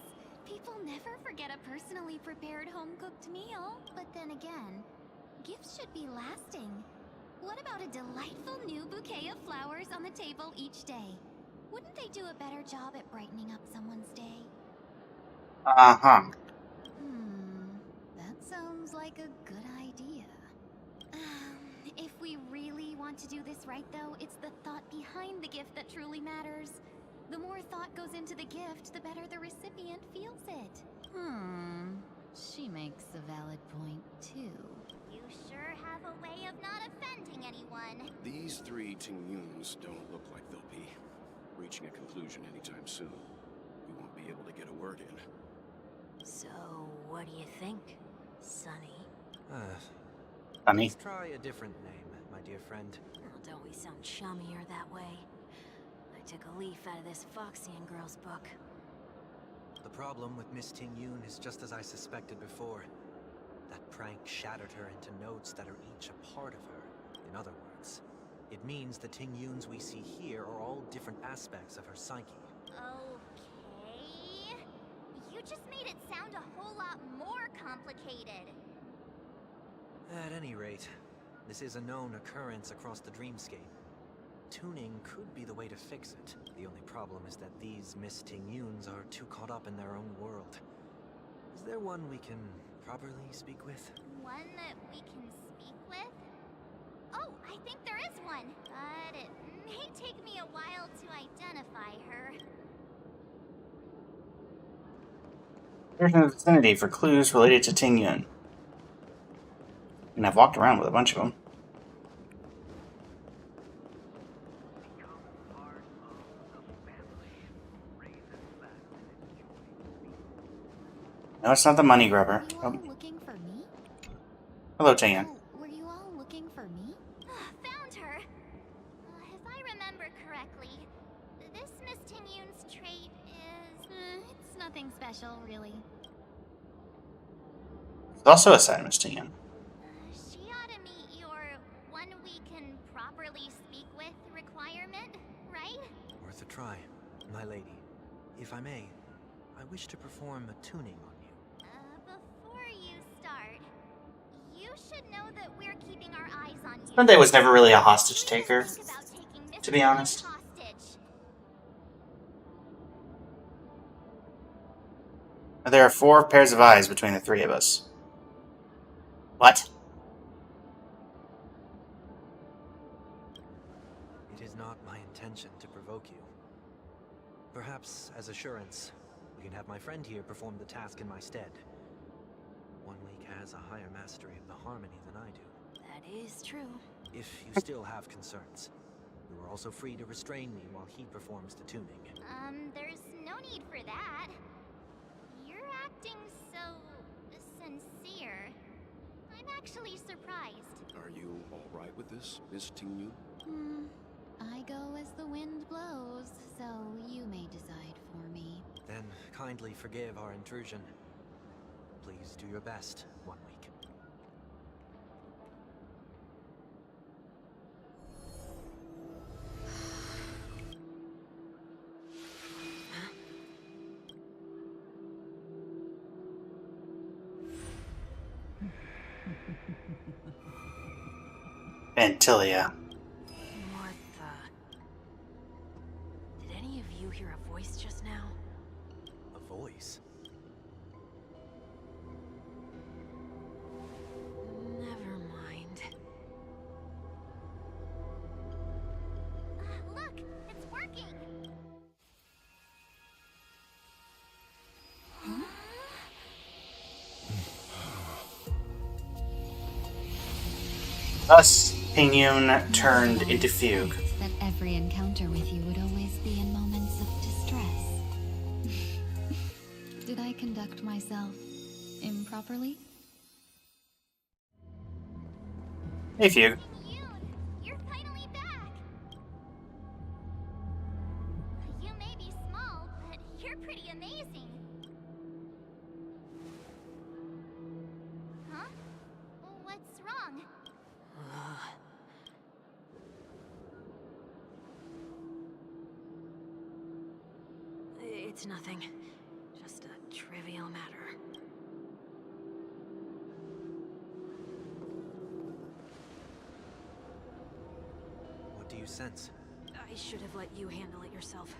People never forget a personally prepared home-cooked meal. But then again, gifts should be lasting. What about a delightful new bouquet of flowers on the table each day? Wouldn't they do a better job at brightening up someone's day? Uh-huh. That sounds like a good idea. If we really want to do this right, though, it's the thought behind the gift that truly matters. The more thought goes into the gift, the better the recipient feels it. She makes a valid point, too. You sure have a way of not offending anyone. These three Ting-Yuns don't look like they'll be reaching a conclusion anytime soon. We won't be able to get a word in. So, what do you think, Sonny? Honey. Let's try a different name, my dear friend. Oh, don't we sound chummier that way? I took a leaf out of this Foxian girl's book. The problem with Miss Ting-Yun is just as I suspected before. That prank shattered her into notes that are each a part of her. In other words, it means the Ting-Yuns we see here are all different aspects of her psyche. Okay. You just made it sound a whole lot more complicated. At any rate, this is a known occurrence across the dreamscape. Tuning could be the way to fix it. The only problem is that these Miss Ting-Yuns are too caught up in their own world. Is there one we can properly speak with? One that we can speak with? Oh, I think there is one. But it may take me a while to identify her. There's an vicinity for clues related to Ting-Yun. And I've walked around with a bunch of them. No, it's not the money grubber. Were you all looking for me? Hello, Ting-Yun. Were you all looking for me? Found her. If I remember correctly, this Miss Ting-Yun's trait is... It's nothing special, really. It's also a side Miss Ting-Yun. She ought to meet your one we can properly speak with requirement, right? Worth a try, my lady. If I may, I wish to perform a tuning on you. Before you start, you should know that we're keeping our eyes on you. Sunday was never really a hostage taker, Think about taking Miss to be honest. hostage. There are 4 pairs of eyes between the 3 of us. What? It is not my intention to provoke you. Perhaps, as assurance, we can have my friend here perform the task in my stead. One week has a higher mastery of the harmony than I do. That is true. If you still have concerns, you are also free to restrain me while he performs the tuning. There's no need for that. You're acting so... sincere. I'm actually surprised. Are you alright with this, Miss Ting-Yun? I go as the wind blows, so you may decide for me. Then kindly forgive our intrusion. Please do your best, One Week. Antilia. What the... Did any of you hear a voice just now? A voice? Never mind. Look, it's working! Thus, Pingyun turned into Fugue. That every encounter with you would always be in moments of distress. Did I conduct myself improperly? Hey, Fugue. You're finally back! You may be small, but you're pretty amazing. Huh? What's wrong? It's nothing. Just a trivial matter. What do you sense? I should have let you handle it yourself.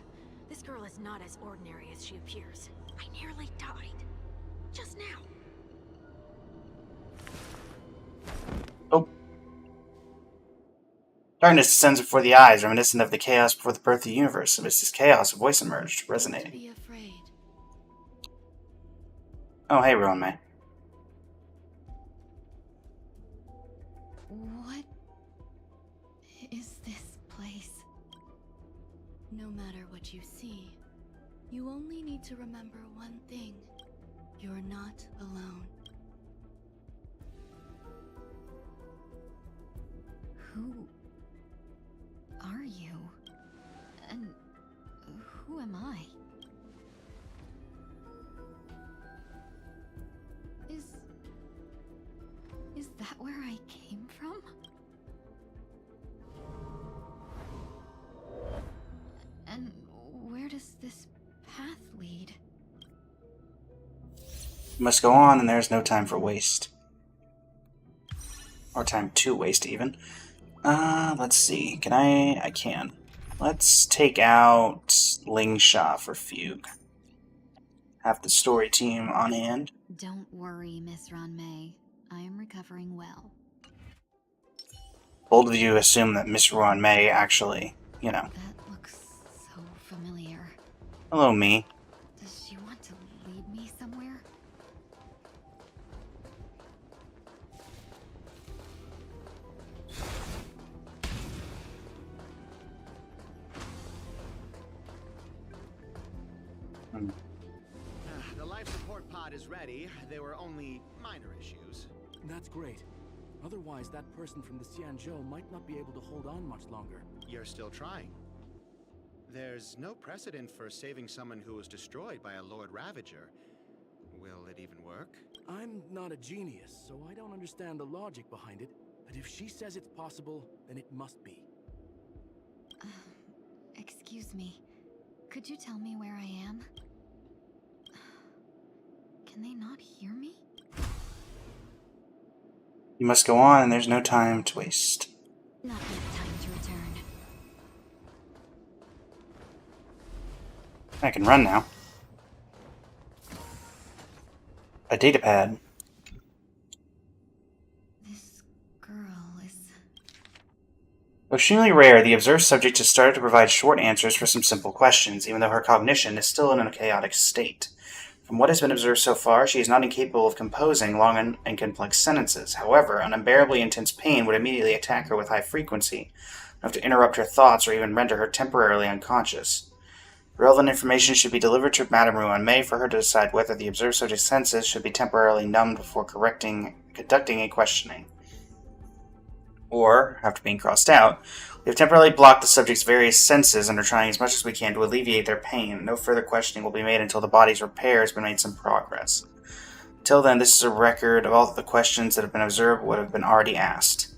This girl is not as ordinary as she appears. I nearly died. Just now. Oh. Darkness descends before the eyes, reminiscent of the chaos before the birth of the universe. Amidst this chaos, a voice emerged, resonating. Be afraid. Oh, hey, Rowan May. What is this place? No matter what you see, you only need to remember one thing. You're not alone. Who are you? And who am I? Is that where I came from? And where does this path lead? You must go on, and there is no time for waste. Or time to waste, even. Let's see. Can I can. Let's take out Lingsha for Fugue. Have the story team on hand. Don't worry, Miss Ronmei. I am recovering well. Bold of you assume that Miss Rowan May actually, you know. That looks so familiar. Hello, me. Does she want to lead me somewhere? The life support pod is ready. There were only minor issues. That's great. Otherwise, that person from the Xianzhou might not be able to hold on much longer. You're still trying. There's no precedent for saving someone who was destroyed by a Lord Ravager. Will it even work? I'm not a genius, so I don't understand the logic behind it. But if she says it's possible, then it must be. Excuse me. Could you tell me where I am? Can they not hear me? You must go on, and there's no time to waste. Not yet time to return. I can run now. A datapad. This girl is... Extremely rare, the observed subject has started to provide short answers for some simple questions, even though her cognition is still in a chaotic state. From what has been observed so far, she is not incapable of composing long and complex sentences. However, an unbearably intense pain would immediately attack her with high frequency, enough to interrupt her thoughts or even render her temporarily unconscious. Relevant information should be delivered to Madame Rowan May for her to decide whether the observed subject's senses should be temporarily numbed before conducting a questioning. Or, after being crossed out, we have temporarily blocked the subject's various senses and are trying as much as we can to alleviate their pain. No further questioning will be made until the body's repair has been made some progress. Until then, this is a record of all of the questions that have been observed would have been already asked.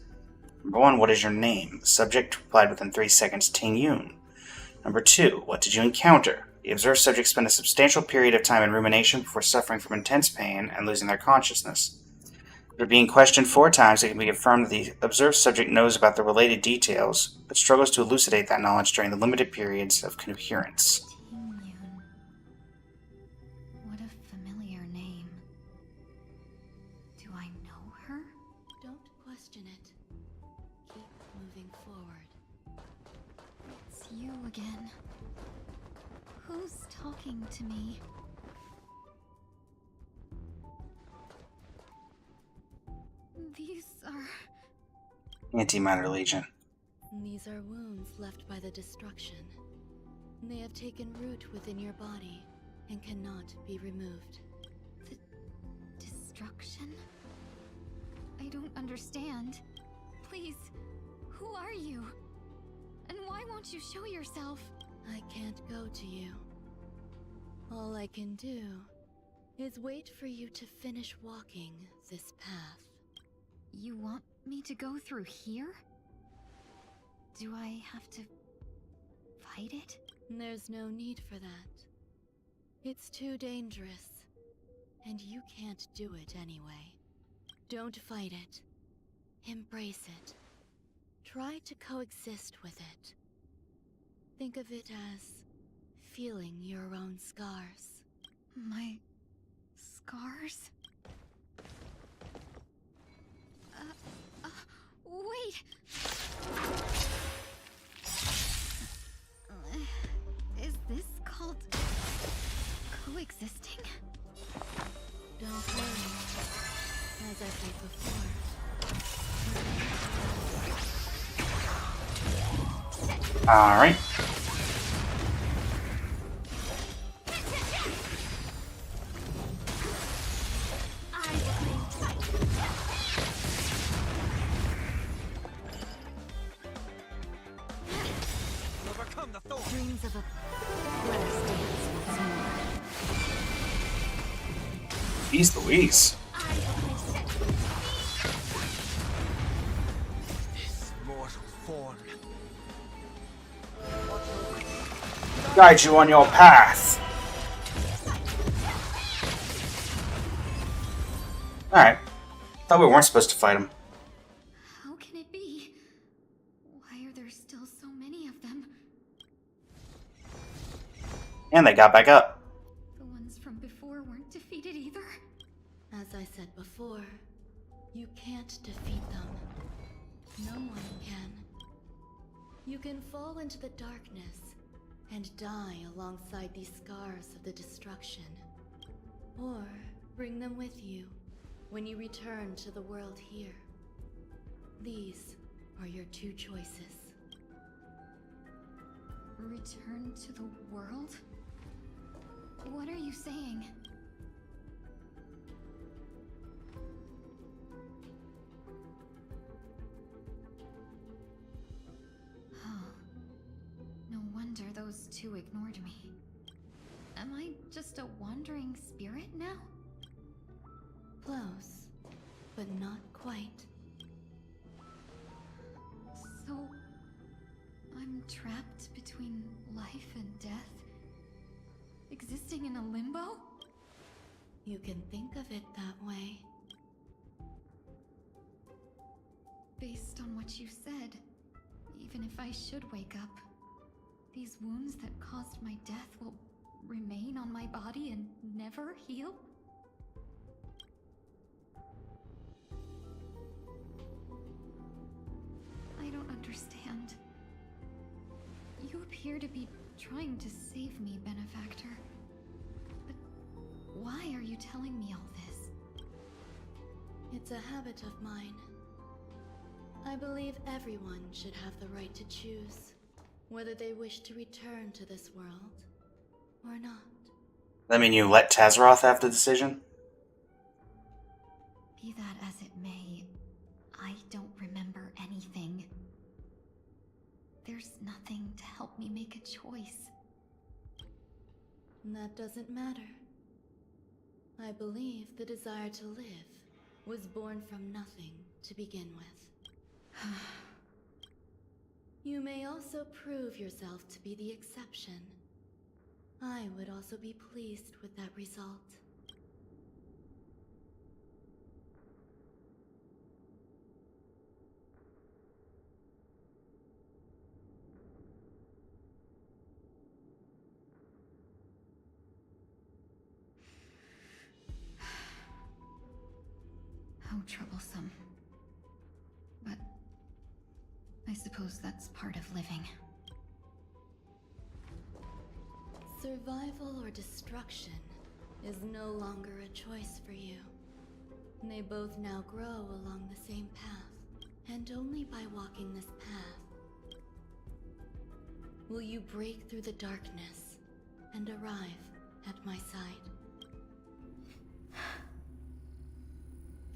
Number 1, what is your name? The subject replied within 3 seconds, Ting Yun. Number 2, what did you encounter? The observed subject spent a substantial period of time in rumination before suffering from intense pain and losing their consciousness. After being questioned 4 times, it can be confirmed that the observed subject knows about the related details, but struggles to elucidate that knowledge during the limited periods of coherence. Ting Yun. What a familiar name. Do I know her? Don't question it. Keep moving forward. It's You again. Who's talking to me? These are... Antimatter Legion. These are wounds left by the destruction. They have taken root within your body and cannot be removed. The destruction? I don't understand. Please, who are you? And why won't you show yourself? I can't go to you. All I can do is wait for you to finish walking this path. You want me to go through here? Do I have to fight it? There's no need for that. It's too dangerous, and you can't do it anyway. Don't fight it. Embrace it. Try to coexist with it. Think of it as feeling your own scars. My scars? Wait! Is this called coexisting? Don't worry. As I said before. Alright. Dreams of a last dance once more. Jeez Louise. This mortal form. Guide you on your path. Alright. Thought we weren't supposed to fight him. How can it be? Why are there still so many of them? And they got back up. The ones from before weren't defeated either? As I said before, you can't defeat them. No one can. You can fall into the darkness and die alongside these scars of the destruction. Or bring them with you when you return to the world here. These are your two choices. Return to the world? What are you saying? Oh. No wonder those two ignored me. Am I just a wandering spirit now? Close, but not quite. So, I'm trapped between life and death? Existing in a limbo? You can think of it that way. Based on what you said, even if I should wake up, these wounds that caused my death will remain on my body and never heal? I don't understand. You appear to be trying to save me, Benefactor. But why are you telling me all this? It's a habit of mine. I believe everyone should have the right to choose whether they wish to return to this world or not. That mean you let Tazaroth have the decision? Be that as it may, I don't remember anything. There's nothing to help me make a choice. That doesn't matter. I believe the desire to live was born from nothing to begin with. You may also prove yourself to be the exception. I would also be pleased with that result. How troublesome. But I suppose that's part of living. Survival or destruction is no longer a choice for you. They both now grow along the same path, and only by walking this path will you break through the darkness and arrive at my side.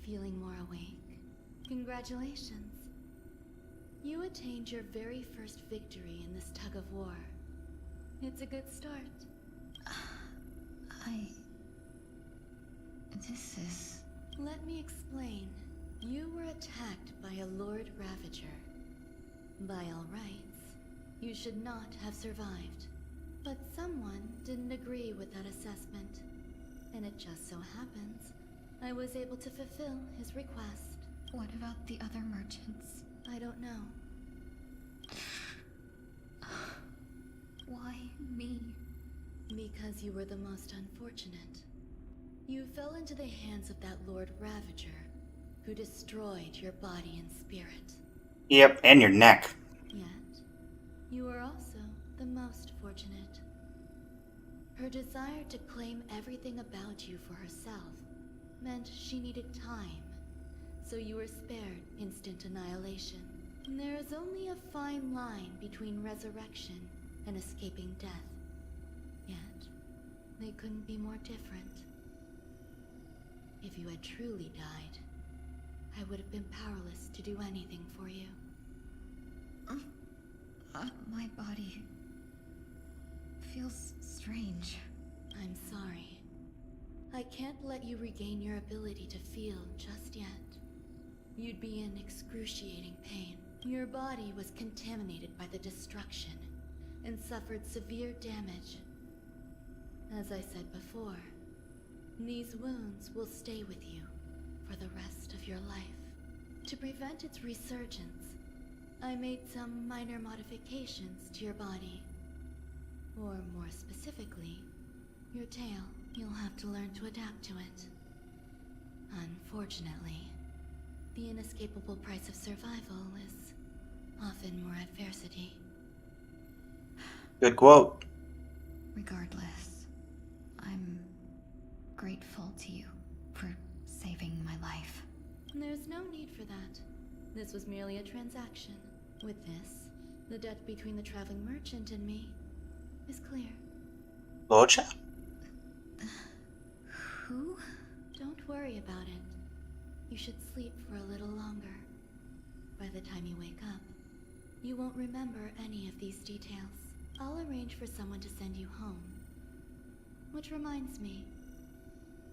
Feeling more awake? Congratulations. You attained your very first victory in this tug of war. It's a good start. This is... Let me explain. You were attacked by a Lord Ravager. By all rights, you should not have survived. But someone didn't agree with that assessment. And it just so happens, I was able to fulfill his request. What about the other merchants? I don't know. Why me? Because you were the most unfortunate. You fell into the hands of that Lord Ravager, who destroyed your body and spirit. Yep, and your neck. Yet, you were also the most fortunate. Her desire to claim everything about you for herself meant she needed time, so you were spared instant annihilation. There is only a fine line between resurrection and escaping death. Yet, they couldn't be more different. If you had truly died, I would have been powerless to do anything for you. My body feels strange. I'm sorry. I can't let you regain your ability to feel just yet. You'd be in excruciating pain. Your body was contaminated by the destruction and suffered severe damage. As I said before, these wounds will stay with you for the rest of your life. To prevent its resurgence, I made some minor modifications to your body. Or more specifically, your tail. You'll have to learn to adapt to it. Unfortunately, the inescapable price of survival is often more adversity. Good quote. Regardless, I'm grateful to you for saving my life. There's no need for that. This was merely a transaction. With this, the debt between the traveling merchant and me is clear. Locha? Who? Don't worry about it. You should sleep for a little longer. By the time you wake up, you won't remember any of these details. I'll arrange for someone to send you home. Which reminds me,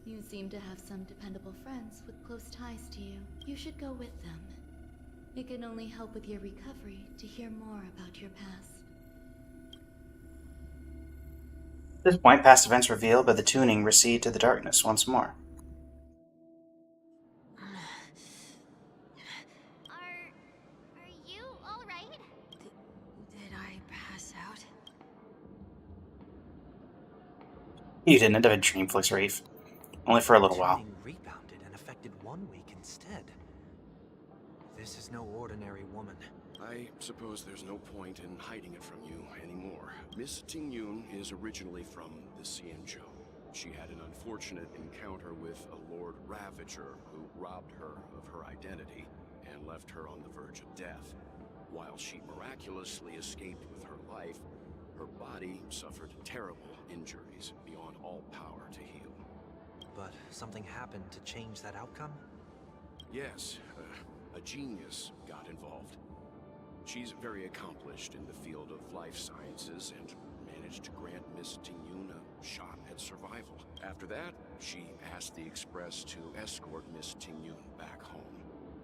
you seem to have some dependable friends with close ties to you. You should go with them. It can only help with your recovery to hear more about your past. At this point, past events revealed, but the tuning recede to the darkness once more. Are you alright? Did I pass out? You didn't end up in Dreamflix Reef. Only for a little while. Tuning rebounded and affected 1 week instead. This is no ordinary woman. I suppose there's no point in hiding it from you anymore. Miss Tingyun is originally from the Xianzhou. She had an unfortunate encounter with a Lord Ravager who robbed her of her identity and left her on the verge of death. While she miraculously escaped with her life, her body suffered terrible injuries beyond all power to heal. But something happened to change that outcome? Yes, a genius got involved. She's very accomplished in the field of life sciences and managed to grant Miss Tingyun a shot at survival. After that, she asked the Express to escort Miss Tingyun back home.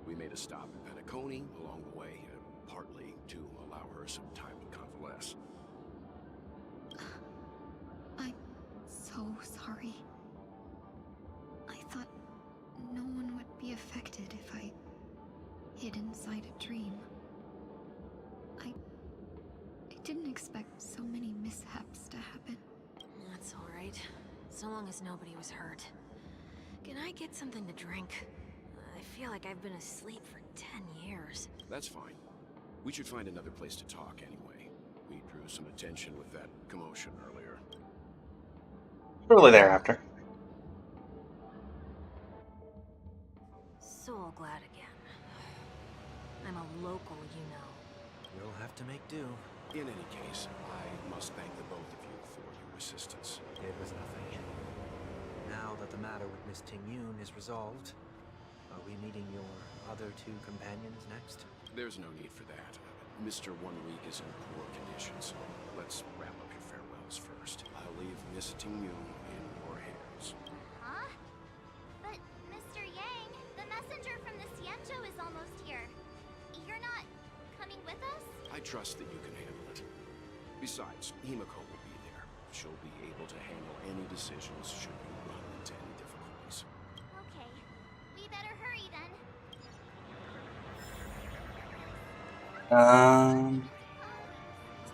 We made a stop in Penacony along the way, partly to allow her some time to convalesce. I'm so sorry. I thought no one would be affected if I hid inside a dream. I didn't expect so many mishaps to happen. That's alright. So long as nobody was hurt. Can I get something to drink? I feel like I've been asleep for 10 years. That's fine. We should find another place to talk anyway. We drew some attention with that commotion earlier. shortly thereafter. So glad again. I'm a local, you know. You'll have to make do. In any case, I must thank the both of you for your assistance. It was nothing. Now that the matter with Miss Ting-Yun is resolved, are we meeting your other two companions next? There's no need for that. Mr. 1 Week is in poor condition, so let's wrap up your farewells first. I'll leave Miss Ting-Yun in your hands. Huh? But, Mr. Yang, the messenger from the Ciento is almost here. You're not coming with us? I trust that you can handle it. Besides, Himiko will be there. She'll be able to handle any decisions should you run into any difficulties. Okay. We better hurry then.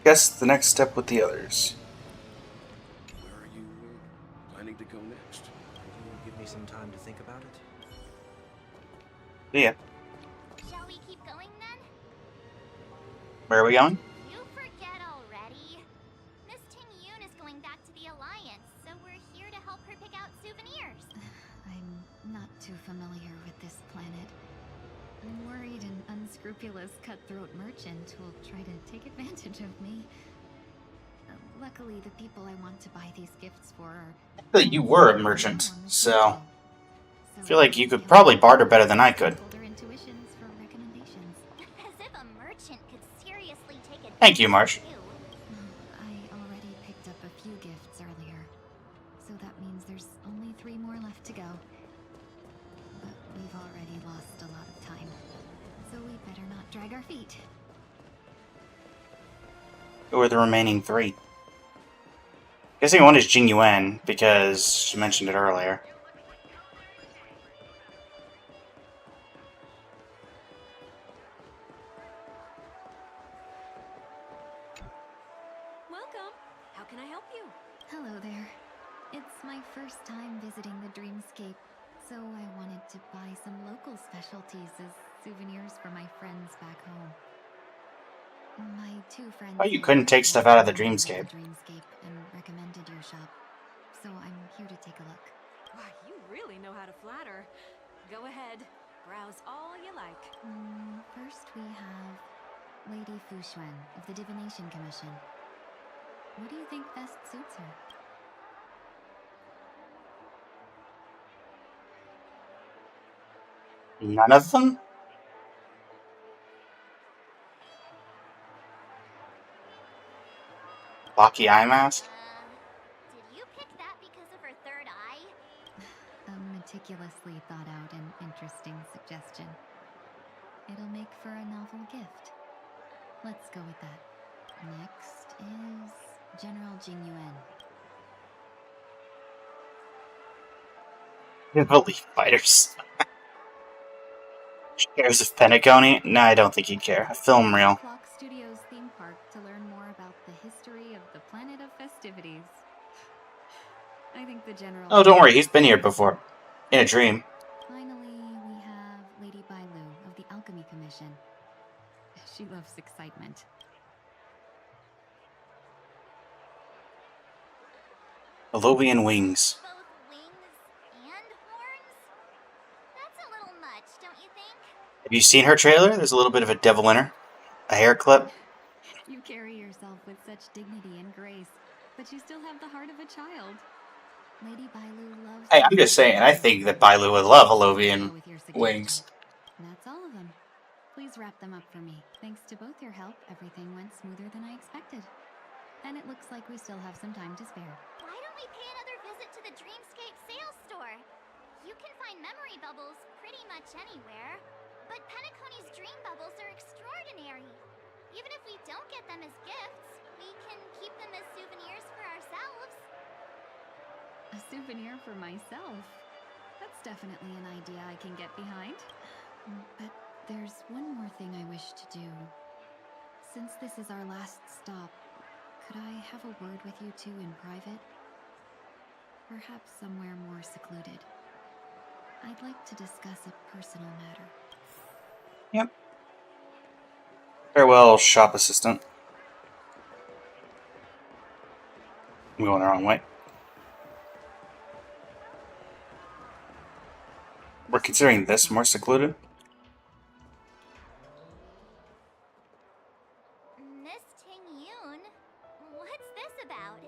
Guess the next step with the others. Where are you planning to go next? Can you give me some time to think about it? Yeah. Shall we keep going then? Where are we going? You forget already. Miss Ting-Yun is going back to the Alliance, so we're here to help her pick out souvenirs. I'm not too familiar with this planet. I'm worried an unscrupulous cutthroat merchant will try to take advantage of me. Luckily, the people I want to buy these gifts for are... I feel like you were a merchant, so I feel like you could probably barter better than I could. Their intuitions for recommendations. As if a merchant could seriously take advantage Thank you, Marsh. of you. I already picked up a few gifts earlier, so that means there's only 3 more left to go. But we've already lost a lot of time, so we better not drag our feet. Who are the remaining 3? Guessing one is Jing Yuan, because she mentioned it earlier. Welcome. How can I help you? Hello there. It's my first time visiting the Dreamscape, so I wanted to buy some local specialties as souvenirs for my friends back home. My 2 friends... Oh, you couldn't take stuff out of the Dreamscape. And recommended your shop, so I'm here to take a look. Why, you really know how to flatter. Go ahead. Browse all you like. First we have Lady Fu Xuan of the Divination Commission. What do you think best suits her? None of them? Blocky eye mask? Did you pick that because of her third eye? A meticulously thought out and interesting suggestion. It'll make for a novel gift. Let's go with that. Next is General Jing Yuan. Belief fighters. Shares of Pentaconi? No, I don't think he'd care. A film reel. Clock Studios theme park to learn more about the history of the planet of festivities. I think the general... Oh, don't worry, he's been here before. In a dream. Finally, we have Lady Bailu of the Alchemy Commission. She loves excitement. Alovian wings. Both wings and horns? That's a little much, don't you think? Have you seen her trailer? There's a little bit of a devil in her. A hair clip. You carry yourself with such dignity and grace, but you still have the heart of a child. Lady Bailu loves... Hey, I'm just saying, I think that Bailu would love Alovian wings. That's all of them. Please wrap them up for me. Thanks to both your help, everything went smoother than I expected. And it looks like we still have some time to spare. Why don't we pay another visit to the Dreamscape sales store? You can find memory bubbles pretty much anywhere. But Pentaconi's dream bubbles are extraordinary. Even if we don't get them as gifts, we can keep them as souvenirs for ourselves. A souvenir for myself? That's definitely an idea I can get behind. But there's one more thing I wish to do. Since this is our last stop, could I have a word with you two in private? Perhaps somewhere more secluded. I'd like to discuss a personal matter. Yep. Farewell, shop assistant. I'm going the wrong way. We're considering this more secluded? Miss Ting-Yun, what's this about?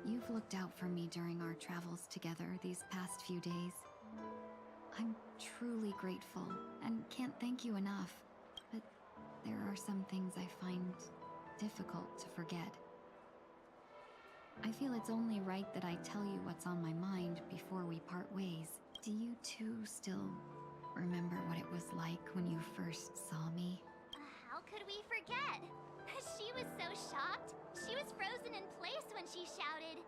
You've looked out for me during our travels together these past few days. I'm truly grateful and can't thank you enough. But there are some things I find difficult to forget. I feel it's only right that I tell you what's on my mind before we part ways. Do you two still remember what it was like when you first saw me? How could we forget? She was so shocked. She was frozen in place when she shouted.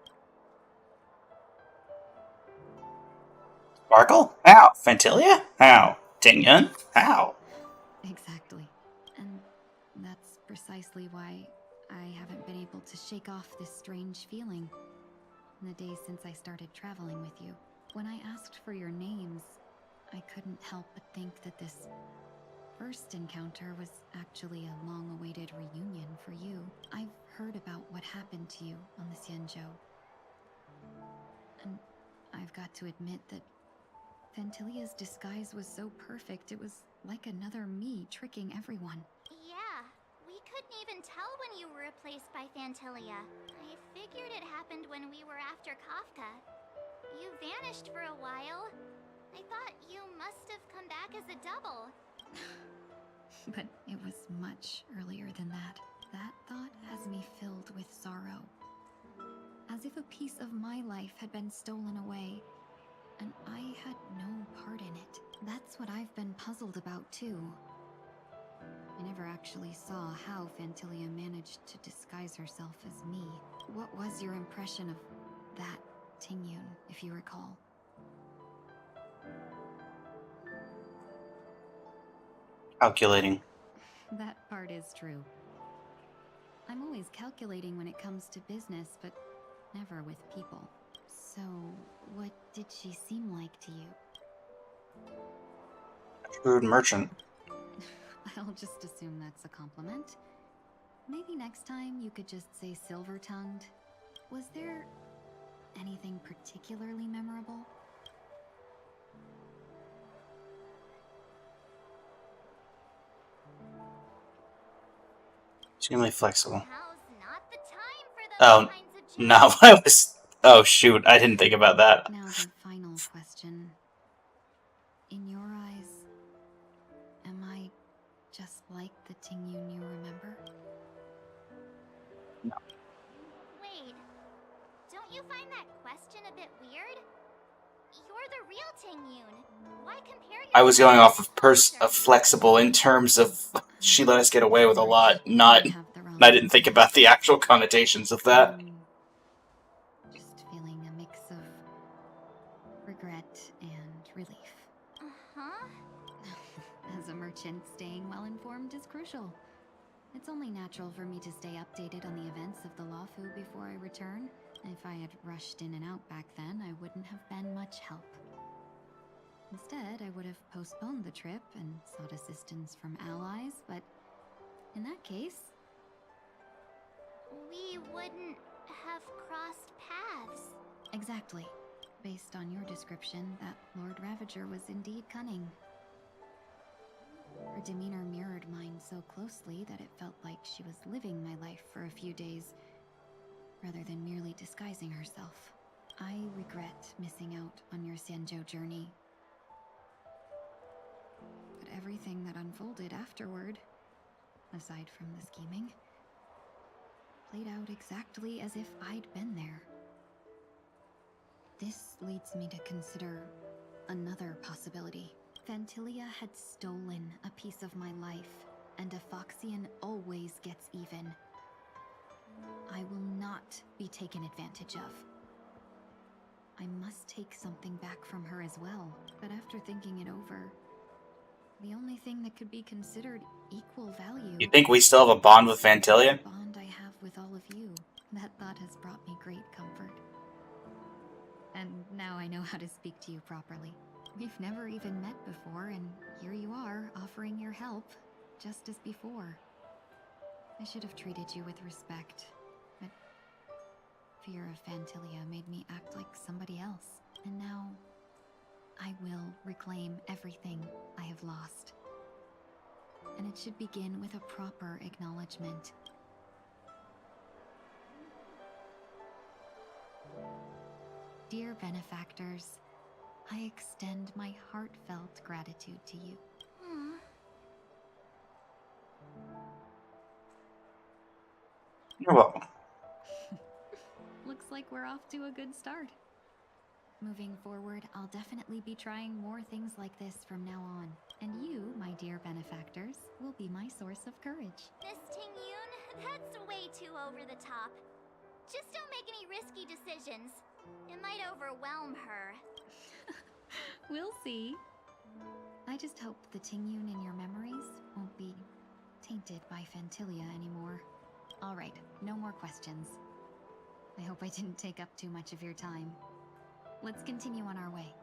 Sparkle? How? Phantilia? How? Ting-Yun? How? Exactly. And that's precisely why I haven't been able to shake off this strange feeling in the days since I started traveling with you. When I asked for your names, I couldn't help but think that this first encounter was actually a long-awaited reunion for you. I've heard about what happened to you on the Xianzhou. And I've got to admit that Phantilia's disguise was so perfect, it was like another me tricking everyone. Yeah, we couldn't even tell when you were replaced by Phantilia. I figured it happened when we were after Kafka. You vanished for a while. I thought you must have come back as a double. But it was much earlier than that. That thought has me filled with sorrow. As if a piece of my life had been stolen away, and I had no part in it. That's what I've been puzzled about, too. I never actually saw how Phantilia managed to disguise herself as me. What was your impression of that Ting-Yun, if you recall? Calculating. That part is true. I'm always calculating when it comes to business, but never with people. So, what did she seem like to you? A shrewd merchant. I'll just assume that's a compliment. Maybe next time you could just say silver-tongued. Was there anything particularly memorable? Extremely flexible. Now's not the time for Oh, those kinds of no, I was... Oh, shoot, I didn't think about that. Now the final question. In your eyes, am I just like the Ting-Yun you remember? No. Wait, don't you find that question a bit weird? You're the real Ting-Yun. Why compare I was going off of flexible in terms of she let us get away with a lot, not... I didn't think about the actual connotations of that. Just feeling a mix of regret and relief. Uh-huh. As a merchant, staying well informed is crucial. It's only natural for me to stay updated on the events of the Luofu before I return. If I had rushed in and out back then, I wouldn't have been much help. Instead, I would have postponed the trip and sought assistance from allies, but in that case... We wouldn't have crossed paths. Exactly. Based on your description, that Lord Ravager was indeed cunning. Her demeanor mirrored mine so closely that it felt like she was living my life for a few days, rather than merely disguising herself. I regret missing out on your Xianzhou journey. But everything that unfolded afterward, aside from the scheming, played out exactly as if I'd been there. This leads me to consider another possibility. Phantilia had stolen a piece of my life, and a Foxian always gets even. I will not be taken advantage of. I must take something back from her as well, but after thinking it over, the only thing that could be considered equal value... You think we still have a bond with Phantilia? ...the bond I have with all of you. That thought has brought me great comfort. And now I know how to speak to you properly. We've never even met before, and here you are, offering your help, just as before. I should have treated you with respect, but Fear of Phantilia made me act like somebody else, and now I will reclaim everything I have lost. And it should begin with a proper acknowledgement. Dear benefactors, I extend my heartfelt gratitude to you. You're welcome. Looks like we're off to a good start. Moving forward, I'll definitely be trying more things like this from now on. And you, my dear benefactors, will be my source of courage. Miss Ting-Yun, that's way too over the top. Just don't make any risky decisions. It might overwhelm her. We'll see. I just hope the Ting-Yun in your memories won't be tainted by Phantilia anymore. All right, no more questions. I hope I didn't take up too much of your time. Let's continue on our way.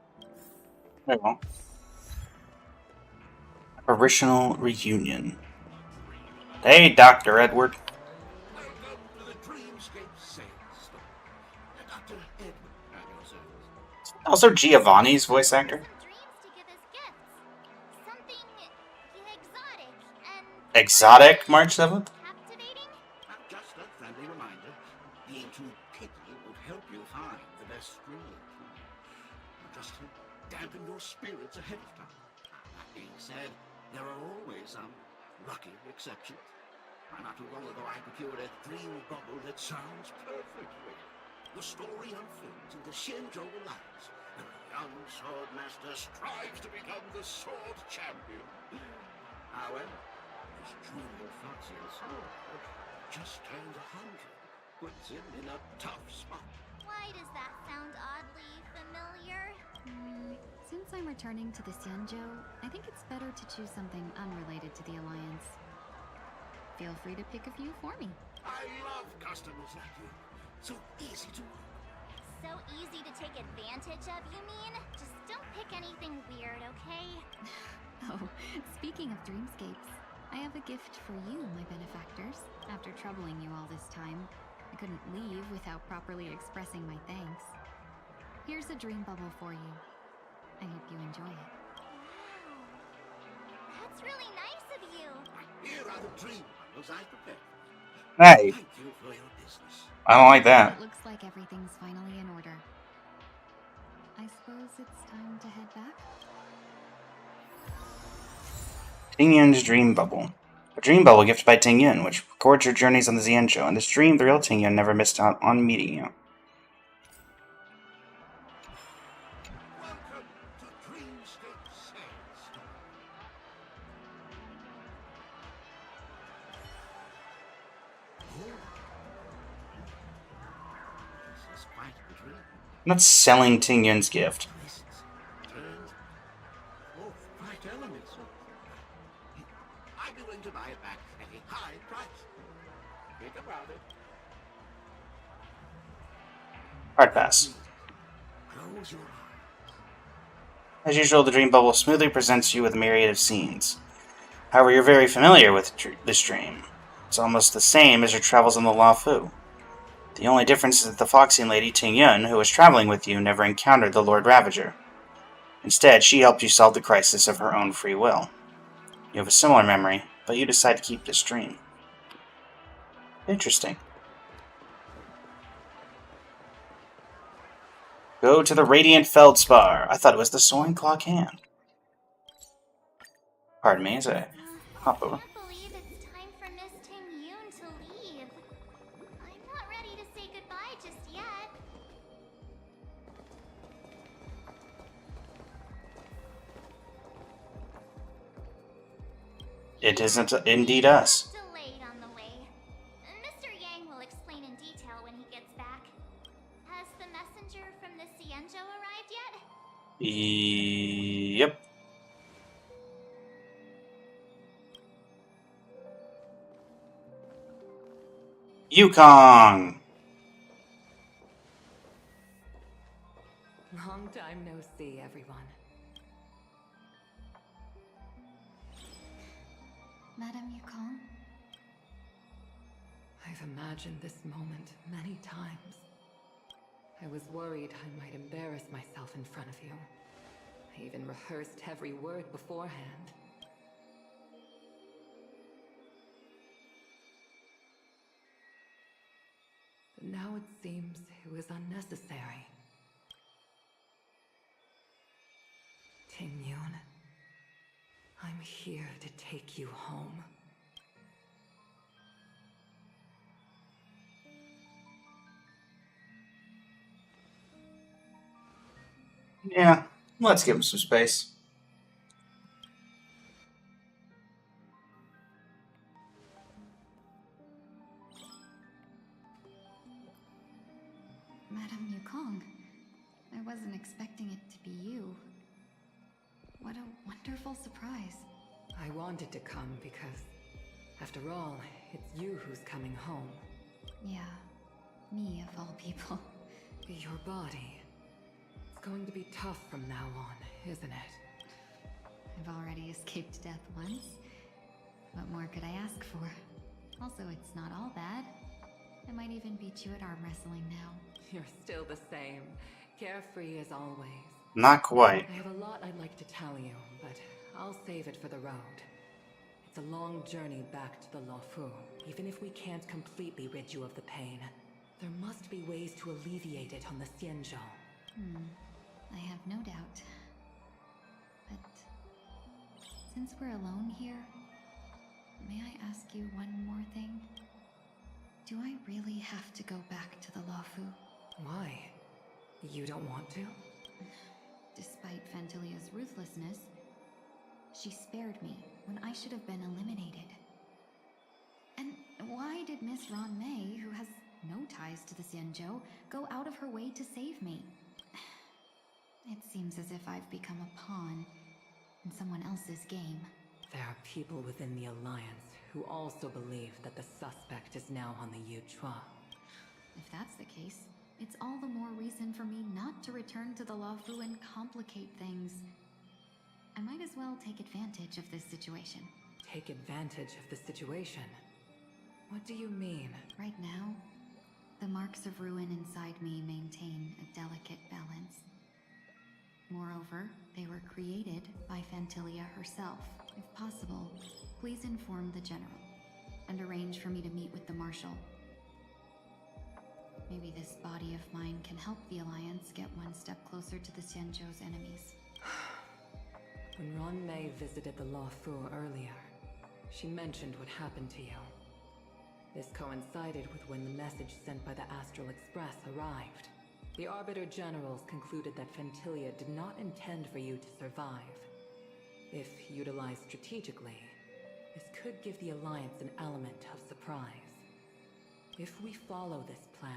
Very well. Apparitional reunion. Hey, Dr. Edward. Welcome to the Dreamscape Sales Store. Dr. Edward at your service. Also, Giovanni's voice actor. Dreams to give as gifts. Something exotic and Exotic, March 7th? captivating. Just a friendly reminder. Being too picky would help you find the best screen. Just to dampen your spirits ahead of time. That being said, there are always some lucky exceptions. Not too long ago, I procured a dream bubble that sounds perfect. The story unfolds in the Shinjo Alliance. A young sword master strives to become the sword champion. However, his junior Fatio sword just turned 100, puts him in a tough spot. Why does that sound oddly familiar? Since I'm returning to the Xianzhou, I think it's better to choose something unrelated to the Alliance. Feel free to pick a few for me. I love customers like you. So easy to work. So easy to take advantage of, you mean? Just don't pick anything weird, okay? Oh, speaking of dreamscapes, I have a gift for you, my benefactors. After troubling you all this time, I couldn't leave without properly expressing my thanks. Here's a dream bubble for you. I hope you enjoy it. Wow. That's really nice of you. Here are the dream bundles I prepared. Hey, Thank you for your business. I don't like that. It looks like everything's finally in order. I suppose it's time to head back? Ting-Yun's Dream Bubble. A dream bubble gifted by Ting-Yun, which records your journeys on the Xianzhou. In this dream, the real Ting-Yun never missed out on meeting you. Welcome to Dreamscape Sales Store. This is quite a dream. I'm not selling Ting-Yun's gift. Twists, turns, both quite elements. I'm willing to buy it back at a high price. Think about it. Hard pass. Close your eyes. As usual, the dream bubble smoothly presents you with a myriad of scenes. However, you're very familiar with this dream. It's almost the same as your travels on the Luofu. The only difference is that the Foxing Lady Ting-Yun, who was traveling with you, never encountered the Lord Ravager. Instead, she helped you solve the crisis of her own free will. You have a similar memory, but you decide to keep this dream. Interesting. Go to the Radiant Feldspar. I thought it was the Soaring Clock Hand. Pardon me as I hop over. I can't believe it's time for Miss Ting-Yun to leave. I'm not ready to say goodbye just yet. It isn't indeed us. Delayed on the way. Mr. Yang will explain in detail when he gets back. Has the messenger from the Xianzhou arrived yet? Yep. Yukong! Long time no see, everyone. Madame Yukong? I've imagined this moment many times. I was worried I might embarrass myself in front of you. I even rehearsed every word beforehand. But now it seems it was unnecessary. Ting Yun, I'm here to take you home. Yeah, let's give him some space. Madame Yukong, I wasn't expecting it to be you. What a wonderful surprise. I wanted to come because, after all, it's you who's coming home. Yeah, me of all people. Your body. It's going to be tough from now on, isn't it? I've already escaped death once. What more could I ask for? Also, it's not all bad. I might even beat you at arm wrestling now. You're still the same. Carefree as always. Not quite. I have a lot I'd like to tell you, but I'll save it for the road. It's a long journey back to the Luofu, even if we can't completely rid you of the pain. There must be ways to alleviate it on the Xianzhou. I have no doubt. But since we're alone here, may I ask you one more thing? Do I really have to go back to the Luofu? Why? You don't want to? Despite Fantilia's ruthlessness, she spared me when I should have been eliminated. And why did Miss Ron Mei, who has no ties to the Xianzhou, go out of her way to save me? It seems as if I've become a pawn in someone else's game. There are people within the Alliance who also believe that the suspect is now on the Yuchua. If that's the case, it's all the more reason for me not to return to the Luofu and complicate things. I might as well take advantage of this situation. Take advantage of the situation? What do you mean? Right now, the marks of ruin inside me maintain a delicate balance. Moreover, they were created by Fantilia herself. If possible, please inform the General and arrange for me to meet with the Marshal. Maybe this body of mine can help the Alliance get one step closer to the Xianzhou's enemies. When Ron Mei visited the Luofu earlier, she mentioned what happened to you. This coincided with when the message sent by the Astral Express arrived. The Arbiter Generals concluded that Fantilia did not intend for you to survive. If utilized strategically, this could give the Alliance an element of surprise. If we follow this plan,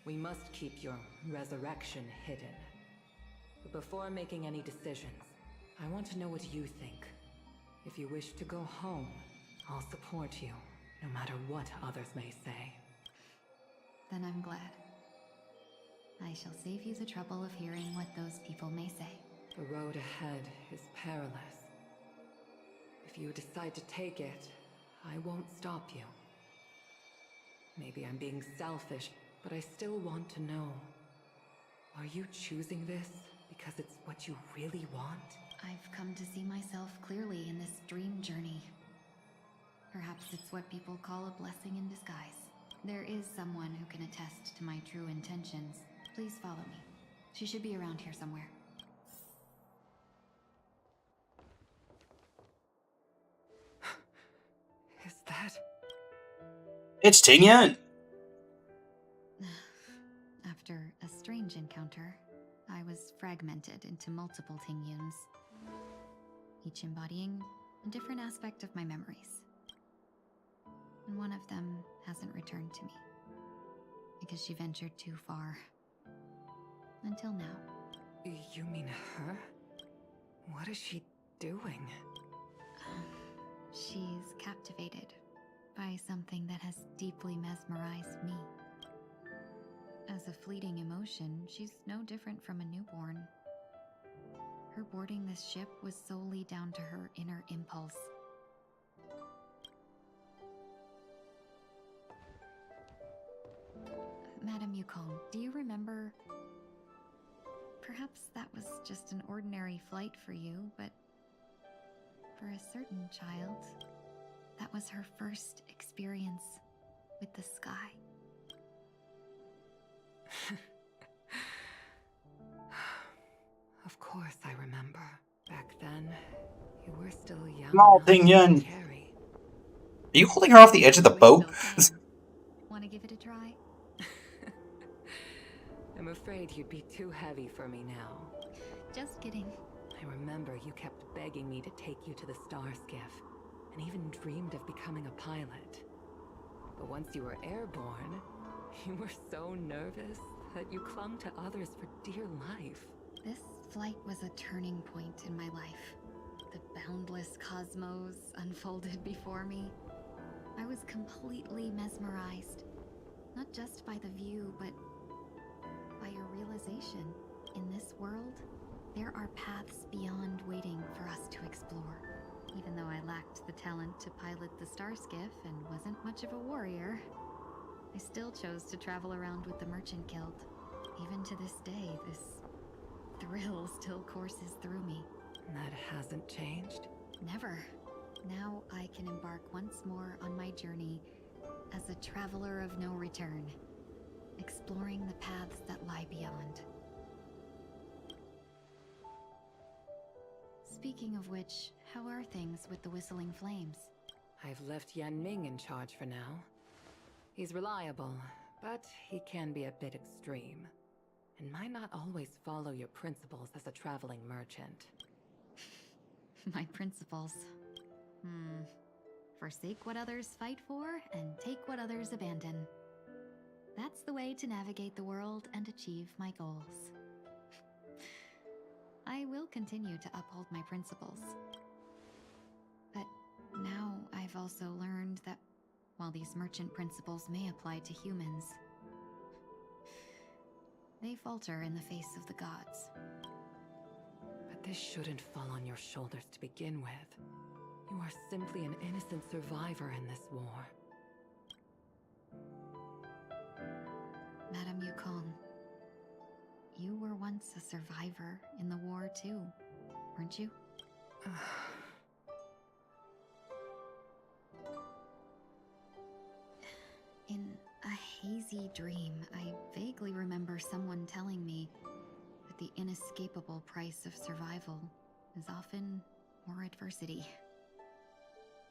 we must keep your resurrection hidden. But before making any decisions, I want to know what you think. If you wish to go home, I'll support you, no matter what others may say. Then I'm glad. I shall save you the trouble of hearing what those people may say. The road ahead is perilous. If you decide to take it, I won't stop you. Maybe I'm being selfish, but I still want to know. Are you choosing this because it's what you really want? I've come to see myself clearly in this dream journey. Perhaps it's what people call a blessing in disguise. There is someone who can attest to my true intentions. Please follow me. She should be around here somewhere. Is that... It's Ting Yun! After a strange encounter, I was fragmented into multiple Ting Yuns, each embodying a different aspect of my memories. And one of them hasn't returned to me, because she ventured too far. Until now. You mean her? What is she doing? She's captivated by something that has deeply mesmerized me. As a fleeting emotion, she's no different from a newborn. Her boarding this ship was solely down to her inner impulse. Madame Yukong, do you remember? Perhaps that was just an ordinary flight for you, but for a certain child, that was her first experience with the sky. Of course I remember. Back then, you were still young. Small enough to Ping-yun. carry. Are you holding her off the edge of the boat? Want to give it a try? I'm afraid you'd be too heavy for me now. Just kidding. I remember you kept begging me to take you to the Star Skiff, and even dreamed of becoming a pilot. But once you were airborne, you were so nervous that you clung to others for dear life. This flight was a turning point in my life. The boundless cosmos unfolded before me. I was completely mesmerized, not just by the view, but by a realization. In this world, there are paths beyond waiting for us to explore. Even though I lacked the talent to pilot the Star Skiff and wasn't much of a warrior, I still chose to travel around with the Merchant Guild. Even to this day, this thrill still courses through me. That hasn't changed? Never. Now I can embark once more on my journey as a traveler of no return, exploring the paths that lie beyond. Speaking of which, how are things with the Whistling Flames? I've left Yan Ming in charge for now. He's reliable, but he can be a bit extreme, and might not always follow your principles as a traveling merchant. My principles. Forsake what others fight for, and take what others abandon. That's the way to navigate the world and achieve my goals. I will continue to uphold my principles. But now I've also learned that while these merchant principles may apply to humans, they falter in the face of the gods. But this shouldn't fall on your shoulders to begin with. You are simply an innocent survivor in this war. Madame Yukong, you were once a survivor in the war too, weren't you? In a hazy dream, I vaguely remember someone telling me that the inescapable price of survival is often more adversity.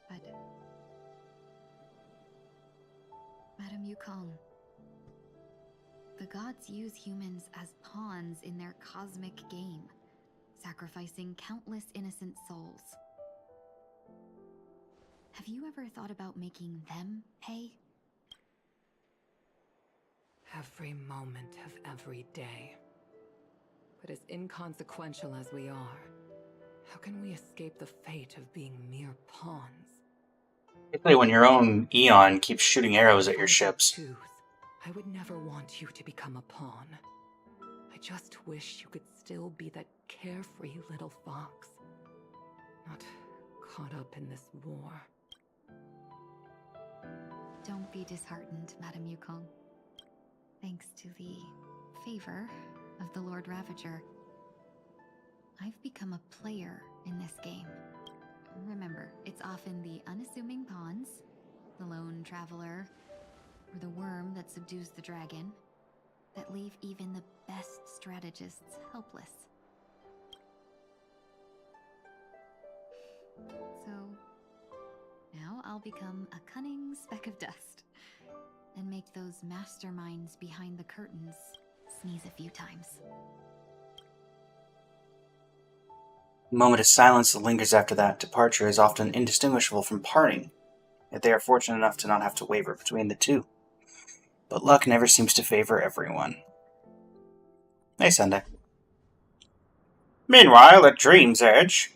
But Madame Yukong, the gods use humans as pawns in their cosmic game, sacrificing countless innocent souls. Have you ever thought about making them pay? Every moment of every day. But as inconsequential as we are, how can we escape the fate of being mere pawns? Particularly when your own Eon keeps shooting arrows at your ships. I would never want you to become a pawn. I just wish you could still be that carefree little fox, not caught up in this war. Don't be disheartened, Madame Yukong. Thanks to the favor of the Lord Ravager, I've become a player in this game. Remember, it's often the unassuming pawns, the lone traveler, or the worm that subdues the dragon, that leave even the best strategists helpless. So, now I'll become a cunning speck of dust, and make those masterminds behind the curtains sneeze a few times. A moment of silence that lingers after that departure is often indistinguishable from parting, yet they are fortunate enough to not have to waver between the two. But luck never seems to favor everyone. Hey, Sunday. Meanwhile, at Dream's Edge.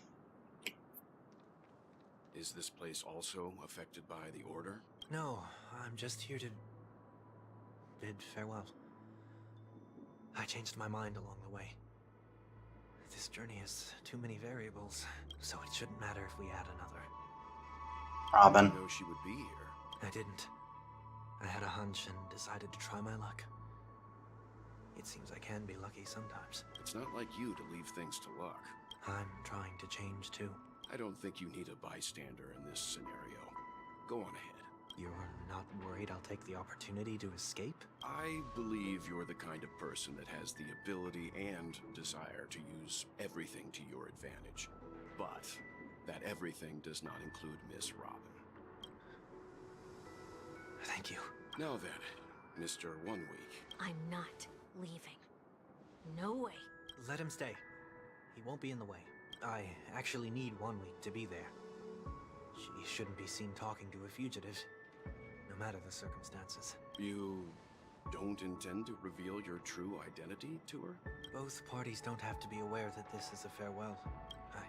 Is this place also affected by the Order? No, I'm just here to bid farewell. I changed my mind along the way. This journey has too many variables, so it shouldn't matter if we add another. I Robin. didn't know she would be here. I didn't. I had a hunch and decided to try my luck. It seems I can be lucky sometimes. It's not like you to leave things to luck. I'm trying to change too. I don't think you need a bystander in this scenario. Go on ahead. You're not worried I'll take the opportunity to escape? I believe you're the kind of person that has the ability and desire to use everything to your advantage. But that everything does not include Miss Robin. Thank you. Now then, Mr. 1 Week. I'm not leaving. No way. Let him stay. He won't be in the way. I actually need 1 week to be there. She shouldn't be seen talking to a fugitive, no matter the circumstances. You don't intend to reveal your true identity to her? Both parties don't have to be aware that this is a farewell. I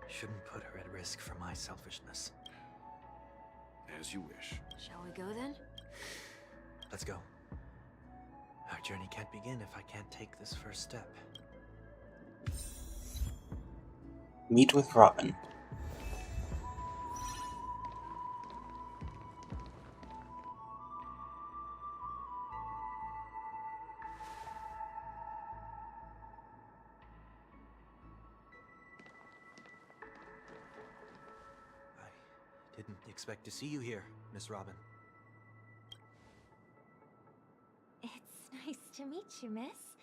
shouldn't put her at risk for my selfishness. As you wish. Shall we go then? Let's go. Our journey can't begin if I can't take this first step. Meet with Robin. I didn't expect to see you here, Miss Robin. It's nice to meet you, miss.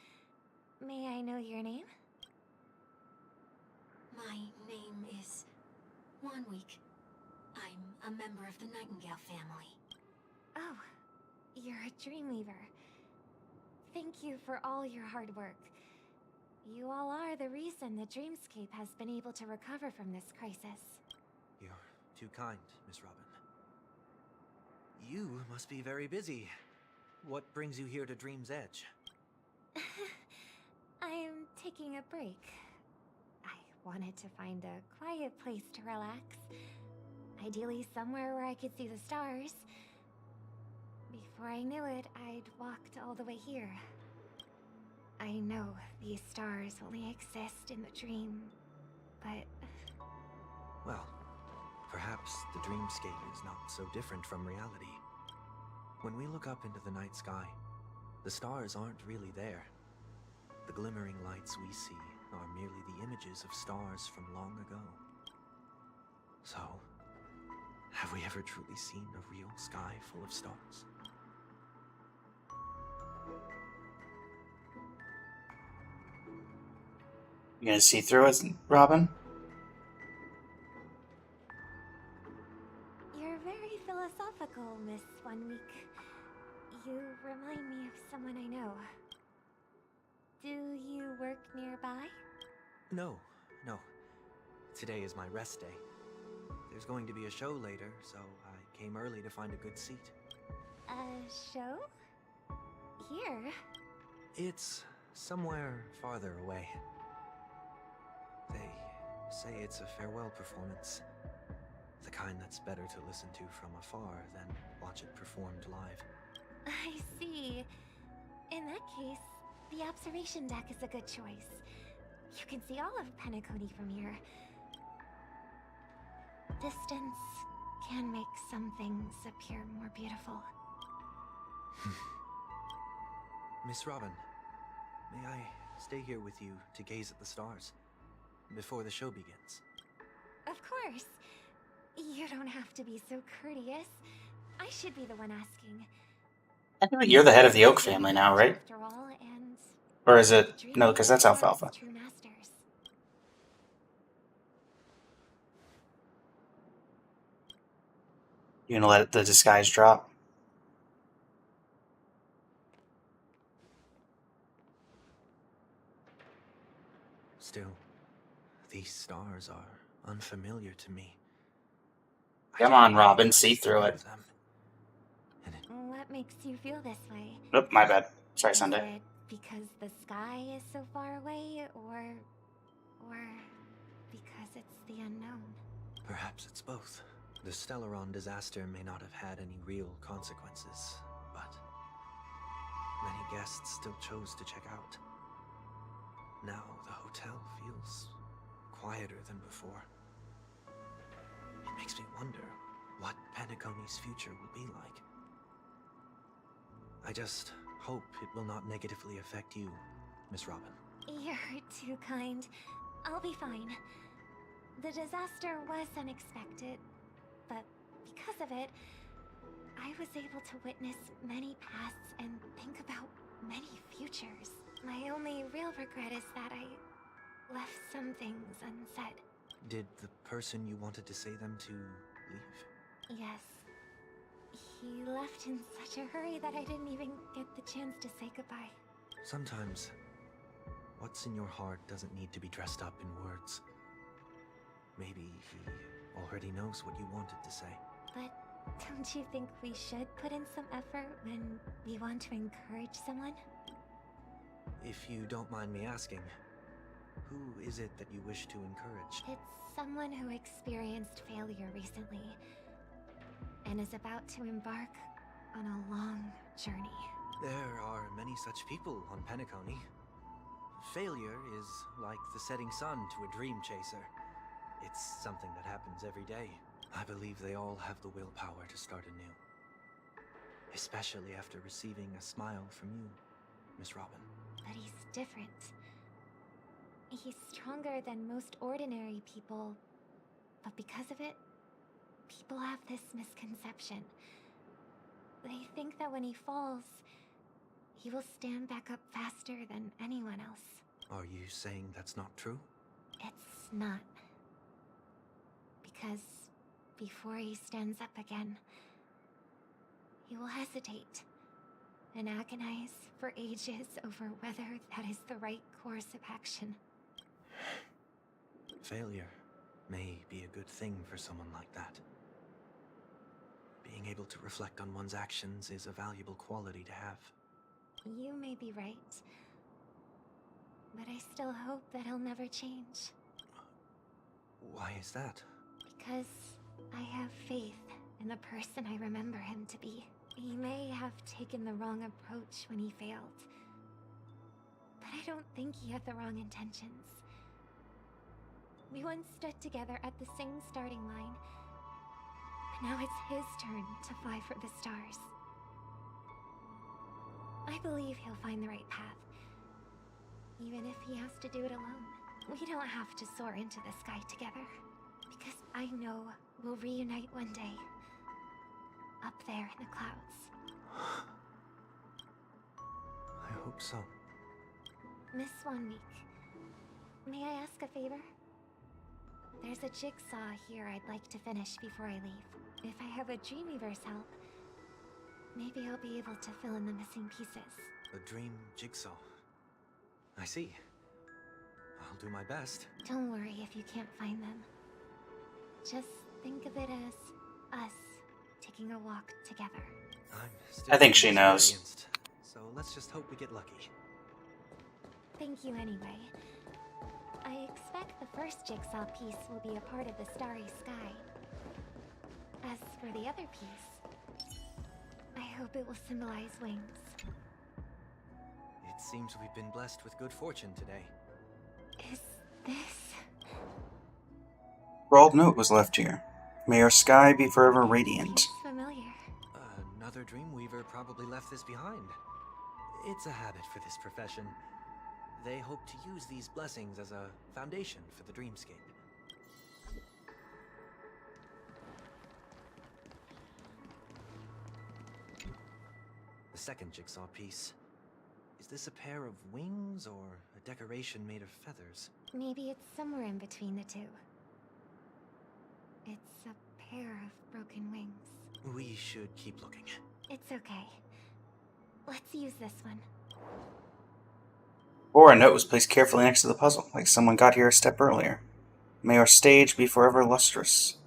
May I know your name? My name is 1 Week. I'm a member of the Nightingale family. Oh, you're a Dreamweaver. Thank you for all your hard work. You all are the reason the Dreamscape has been able to recover from this crisis. You're too kind, Miss Robin. You must be very busy. What brings you here to Dream's Edge? I'm taking a break. I wanted to find a quiet place to relax. Ideally somewhere where I could see the stars. Before I knew it, I'd walked all the way here. I know these stars only exist in the dream, but... Well, perhaps the dreamscape is not so different from reality. When we look up into the night sky, the stars aren't really there. The glimmering lights we see are merely the images of stars from long ago. So, have we ever truly seen a real sky full of stars? You gonna see through it, Robin? You're very philosophical, Miss 1 Week. You remind me of someone I know. Do you work nearby? No. Today is my rest day. There's going to be a show later, so I came early to find a good seat. A show? Here? It's somewhere farther away. They say it's a farewell performance. The kind that's better to listen to from afar than watch it performed live. I see. In that case, the observation deck is a good choice. You can see all of Penacony from here. Distance can make some things appear more beautiful. Miss Robin, may I stay here with you to gaze at the stars before the show begins? Of course. You don't have to be so courteous. I should be the one asking. I feel like you're the head of the Oak family now, right? After all, and Or is it... No, because that's Alfalfa. true masters. You gonna let the disguise drop? Still, these stars are unfamiliar to me. Come on, Robin, see through it. What makes you feel this way? Oop, my bad. Sorry, Is Sunday. it because the sky is so far away, or because it's the unknown? Perhaps it's both. The Stellaron disaster may not have had any real consequences, but many guests still chose to check out. Now the hotel feels quieter than before. It makes me wonder what Penacony's future will be like. I just hope it will not negatively affect you, Miss Robin. You're too kind. I'll be fine. The disaster was unexpected, but because of it, I was able to witness many pasts and think about many futures. My only real regret is that I left some things unsaid. Did the person you wanted to say them to leave? Yes. He left in such a hurry that I didn't even get the chance to say goodbye. Sometimes, what's in your heart doesn't need to be dressed up in words. Maybe he already knows what you wanted to say. But don't you think we should put in some effort when we want to encourage someone? If you don't mind me asking, who is it that you wish to encourage? It's someone who experienced failure recently and is about to embark on a long journey. There are many such people on Penacony. Failure is like the setting sun to a dream chaser. It's something that happens every day. I believe they all have the willpower to start anew. Especially after receiving a smile from you, Miss Robin. But he's different. He's stronger than most ordinary people, but because of it, people have this misconception. They think that when he falls, he will stand back up faster than anyone else. Are you saying that's not true? It's not. Because before he stands up again, he will hesitate and agonize for ages over whether that is the right course of action. Failure may be a good thing for someone like that. Being able to reflect on one's actions is a valuable quality to have. You may be right, but I still hope that he'll never change. Why is that? Because I have faith in the person I remember him to be. He may have taken the wrong approach when he failed, but I don't think he had the wrong intentions. We once stood together at the same starting line, but now it's his turn to fly for the stars. I believe he'll find the right path, even if he has to do it alone. We don't have to soar into the sky together, because I know we'll reunite one day, up there in the clouds. I hope so. Miss Swanweek, may I ask a favor? There's a jigsaw here I'd like to finish before I leave. If I have a Dreamweaver's help, maybe I'll be able to fill in the missing pieces. A dream jigsaw. I see. I'll do my best. Don't worry if you can't find them. Just think of it as us taking a walk together. I think she knows. So let's just hope we get lucky. Thank you anyway. I expect the first jigsaw piece will be a part of the starry sky. As for the other piece, I hope it will symbolize wings. It seems we've been blessed with good fortune today. Is this... Scrawled note was left here. May our sky be forever radiant. It's familiar. Another Dreamweaver probably left this behind. It's a habit for this profession. They hope to use these blessings as a foundation for the dreamscape. The second jigsaw piece. Is this a pair of wings or a decoration made of feathers? Maybe it's somewhere in between the two. It's a pair of broken wings. We should keep looking. It's okay. Let's use this one. Or a note was placed carefully next to the puzzle, like someone got here a step earlier. May our stage be forever lustrous.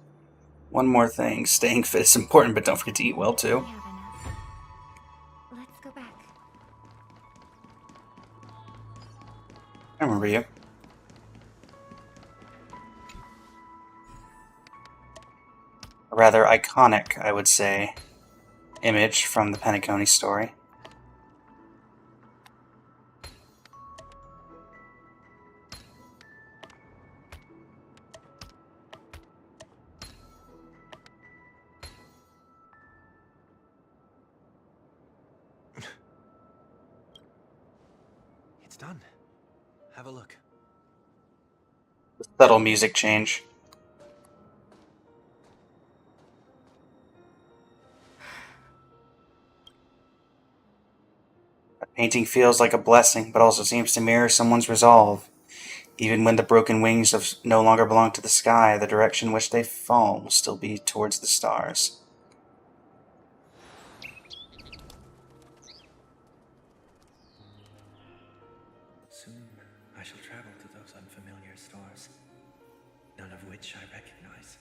One more thing, staying fit is important, but don't forget to eat well too. We have enough. Let's go back. I remember you. A rather iconic, I would say, image from the Penacony story. It's done. Have a look. Subtle music change. A painting feels like a blessing, but also seems to mirror someone's resolve. Even when the broken wings no longer belong to the sky, the direction in which they fall will still be towards the stars. Soon I shall travel to those unfamiliar stars, none of which I recognize.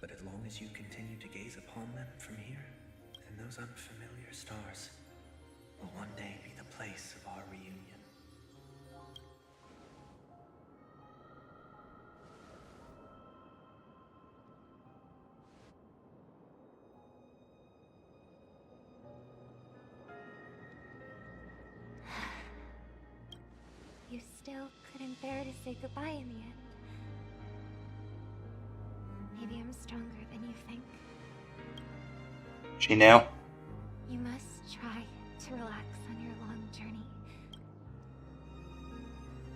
But as long as you continue to gaze upon them from here, then those unfamiliar stars will one day be the place of our reunion. You still couldn't bear to say goodbye in the end. Maybe I'm stronger than you think. She knew. You must try to relax on your long journey.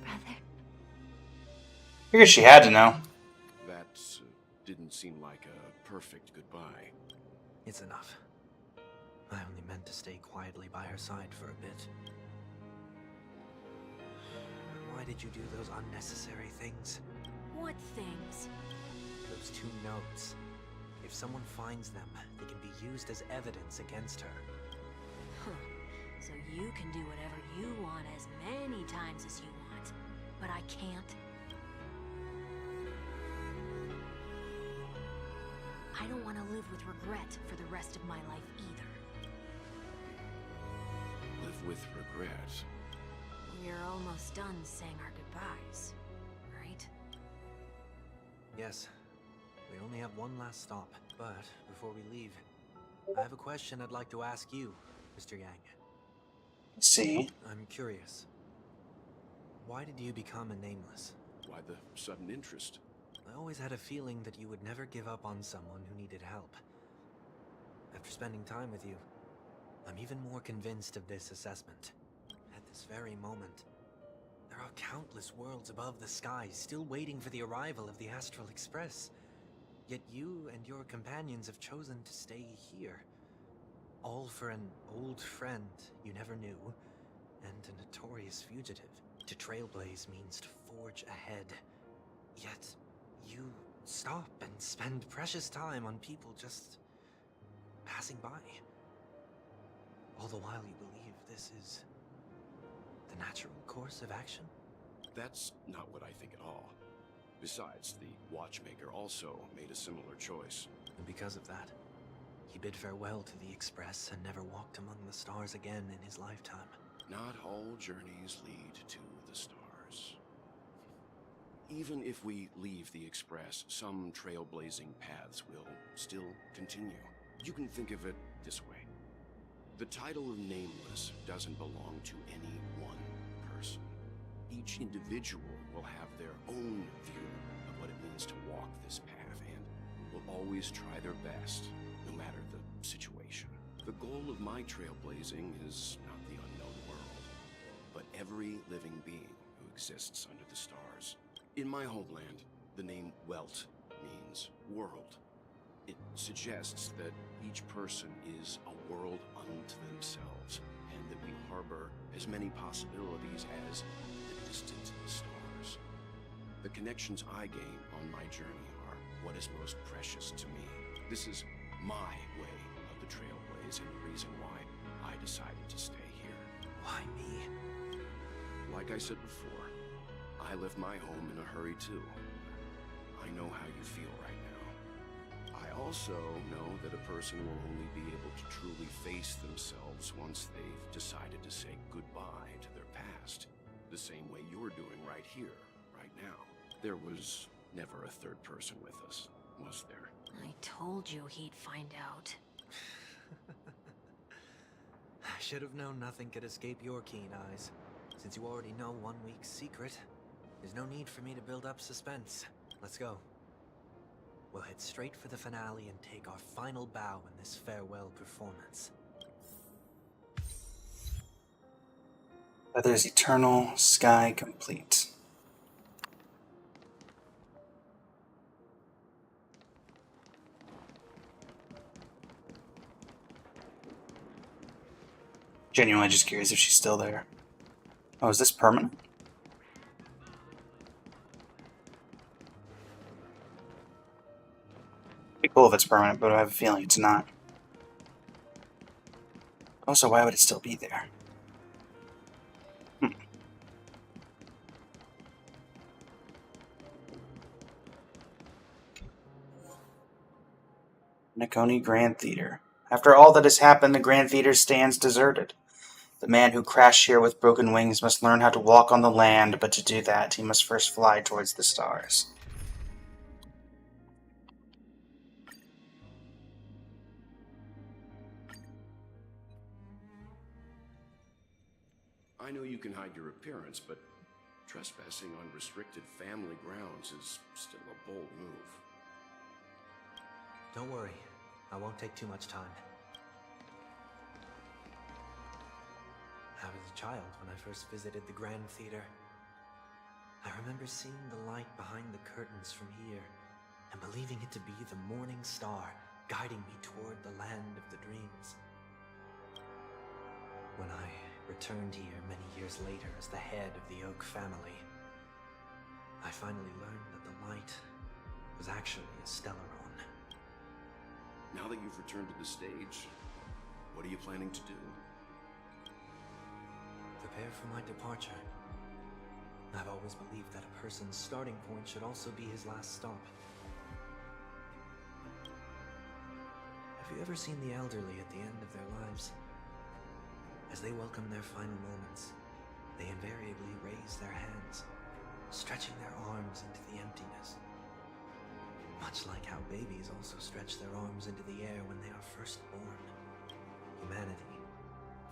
Brother. Figured she had to know. That didn't seem like a perfect goodbye. It's enough. I only meant to stay quietly by her side for a bit. Why did you do those unnecessary things? What things? Those 2 notes. If someone finds them, they can be used as evidence against her. Huh. So you can do whatever you want as many times as you want, but I can't? I don't want to live with regret for the rest of my life either. Live with regret? We're almost done saying our goodbyes, right? Yes. We only have one last stop. But before we leave, I have a question I'd like to ask you, Mr. Yang. See? I'm curious. Why did you become a Nameless? Why the sudden interest? I always had a feeling that you would never give up on someone who needed help. After spending time with you, I'm even more convinced of this assessment. At this very moment, there are countless worlds above the sky still waiting for the arrival of the Astral Express. Yet you and your companions have chosen to stay here. All for an old friend you never knew, and a notorious fugitive. To trailblaze means to forge ahead. Yet, you stop and spend precious time on people just passing by. All the while you believe this is the natural course of action? That's not what I think at all. Besides, the Watchmaker also made a similar choice. And because of that, he bid farewell to the Express and never walked among the stars again in his lifetime. Not all journeys lead to the stars. Even if we leave the Express, some trailblazing paths will still continue. You can think of it this way. The title of Nameless doesn't belong to any one person. Each individual will have their own view of what it means to walk this path and will always try their best, no matter the situation. The goal of my trailblazing is not the unknown world, but every living being who exists under the stars. In my homeland, the name Welt means world. It suggests that each person is a world unto themselves, and that we harbor as many possibilities as the distant stars. The connections I gain on my journey are what is most precious to me. This is my way of the trailblaze, and the reason why I decided to stay here. Why me? Like I said before, I left my home in a hurry too. I know how you feel right now. I also know that a person will only be able to truly face themselves once they've decided to say goodbye to their past. The same way you're doing right here, right now. There was never a third person with us, was there? I told you he'd find out. I should have known nothing could escape your keen eyes. Since you already know 1 week's secret, there's no need for me to build up suspense. Let's go. We'll head straight for the finale and take our final bow in this farewell performance. Weather is eternal, sky complete. Genuinely just curious if she's still there. Oh, is this permanent? Be cool if it's permanent, but I have a feeling it's not. Also, why would it still be there? Nikoni Grand Theater. After all that has happened, the Grand Theater stands deserted. The man who crashed here with broken wings must learn how to walk on the land, but to do that, he must first fly towards the stars. I know you can hide your appearance, but trespassing on restricted family grounds is still a bold move. Don't worry. I won't take too much time. I was a child when I first visited the Grand Theater. I remember seeing the light behind the curtains from here and believing it to be the morning star guiding me toward the land of the dreams. When I returned here many years later as the head of the Oak family, I finally learned that the light was actually a Stellaron. Now that you've returned to the stage, what are you planning to do? Prepare for my departure. I've always believed that a person's starting point should also be his last stop. Have you ever seen the elderly at the end of their lives? As they welcome their final moments, they invariably raise their hands, stretching their arms into the emptiness. Much like how babies also stretch their arms into the air when they are first born. Humanity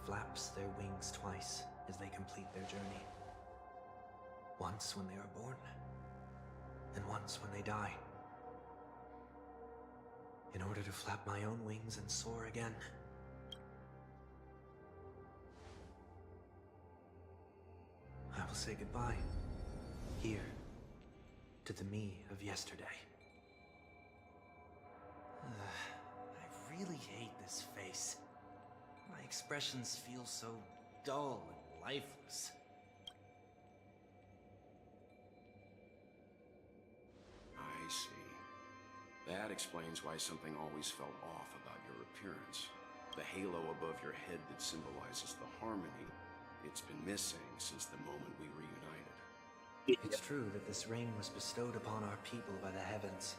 flaps their wings twice as they complete their journey. Once when they are born, and once when they die. In order to flap my own wings and soar again. I will say goodbye, here, to the me of yesterday. I really hate this face. My expressions feel so dull and lifeless. I see. That explains why something always felt off about your appearance. The halo above your head that symbolizes the harmony, it's been missing since the moment we reunited. It's true that this ring was bestowed upon our people by the heavens.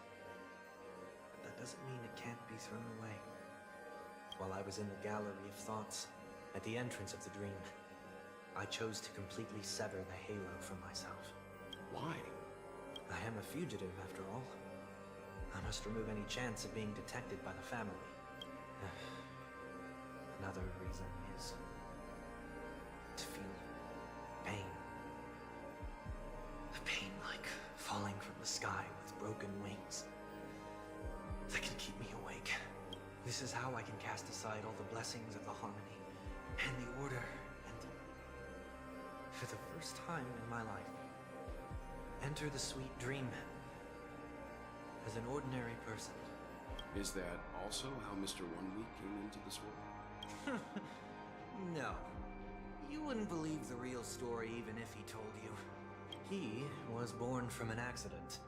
But that doesn't mean it can't be thrown away. While I was in the gallery of thoughts, at the entrance of the dream, I chose to completely sever the halo from myself. Why? I am a fugitive, after all. I must remove any chance of being detected by the family. Another reason is to feel pain. A pain like falling from the sky with broken wings. That can keep me awake. This is how I can cast aside all the blessings of the harmony and the order and, for the first time in my life, enter the sweet dream as an ordinary person. Is that also how Mr. One Week came into this world? No. You wouldn't believe the real story even if he told you. He was born from an accident.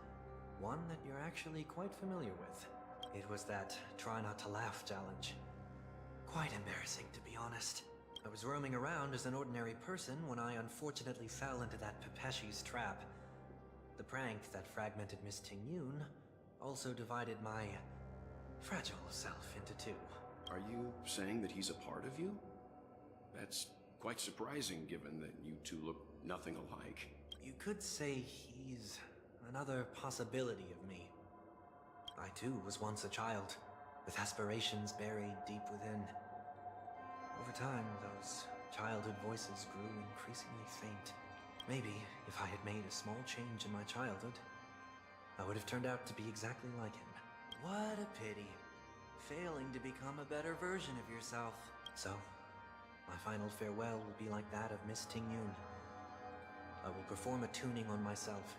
One that you're actually quite familiar with. It was that try not to laugh challenge. Quite embarrassing, to be honest. I was roaming around as an ordinary person when I unfortunately fell into that Pepeshi's trap. The prank that fragmented Miss Ting-Yun also divided my fragile self into two. Are you saying that he's a part of you? That's quite surprising given that you two look nothing alike. You could say he's another possibility of me. I too was once a child, with aspirations buried deep within. Over time, those childhood voices grew increasingly faint. Maybe, if I had made a small change in my childhood, I would have turned out to be exactly like him. What a pity. Failing to become a better version of yourself. So, My final farewell will be like that of Miss Tingyun. I will perform a tuning on myself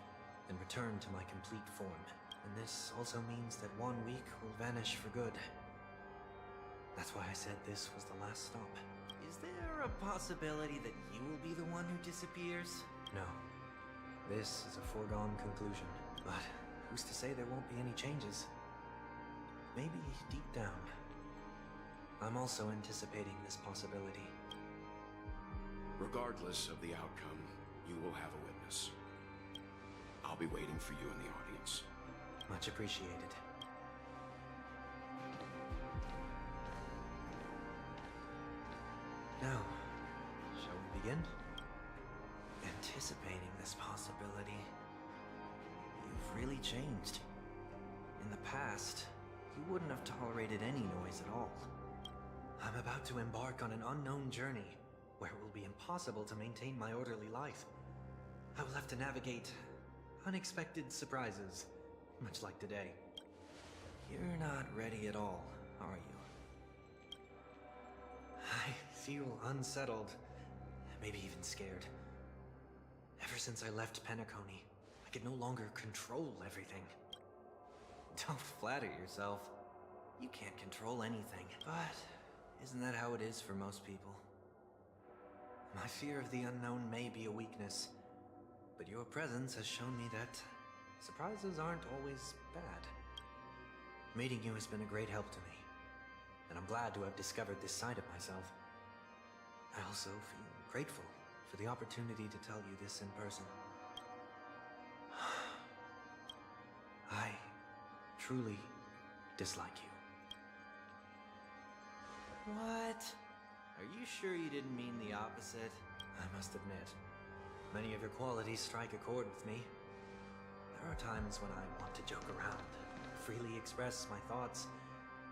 and return to my complete form. And this also means that 1 week will vanish for good. That's why I said this was the last stop. Is there a possibility that you will be the one who disappears? No. This is a foregone conclusion. But who's to say there won't be any changes? Maybe deep down, I'm also anticipating this possibility. Regardless of the outcome, you will have a witness. I'll be waiting for you in the audience. Much appreciated. Now, shall we begin? Anticipating this possibility. You've really changed. In the past, you wouldn't have tolerated any noise at all. I'm about to embark on an unknown journey where it will be impossible to maintain my orderly life. I will have to navigate unexpected surprises, much like today. You're not ready at all, are you? I feel unsettled, maybe even scared. Ever since I left Penacony, I could no longer control everything. Don't flatter yourself. You can't control anything. But isn't that how it is for most people? My fear of the unknown may be a weakness, but your presence has shown me that surprises aren't always bad. Meeting you has been a great help to me, and I'm glad to have discovered this side of myself. I also feel grateful for the opportunity to tell you this in person. I truly dislike you. What? Are you sure you didn't mean the opposite? I must admit, many of your qualities strike a chord with me. There are times when I want to joke around, freely express my thoughts,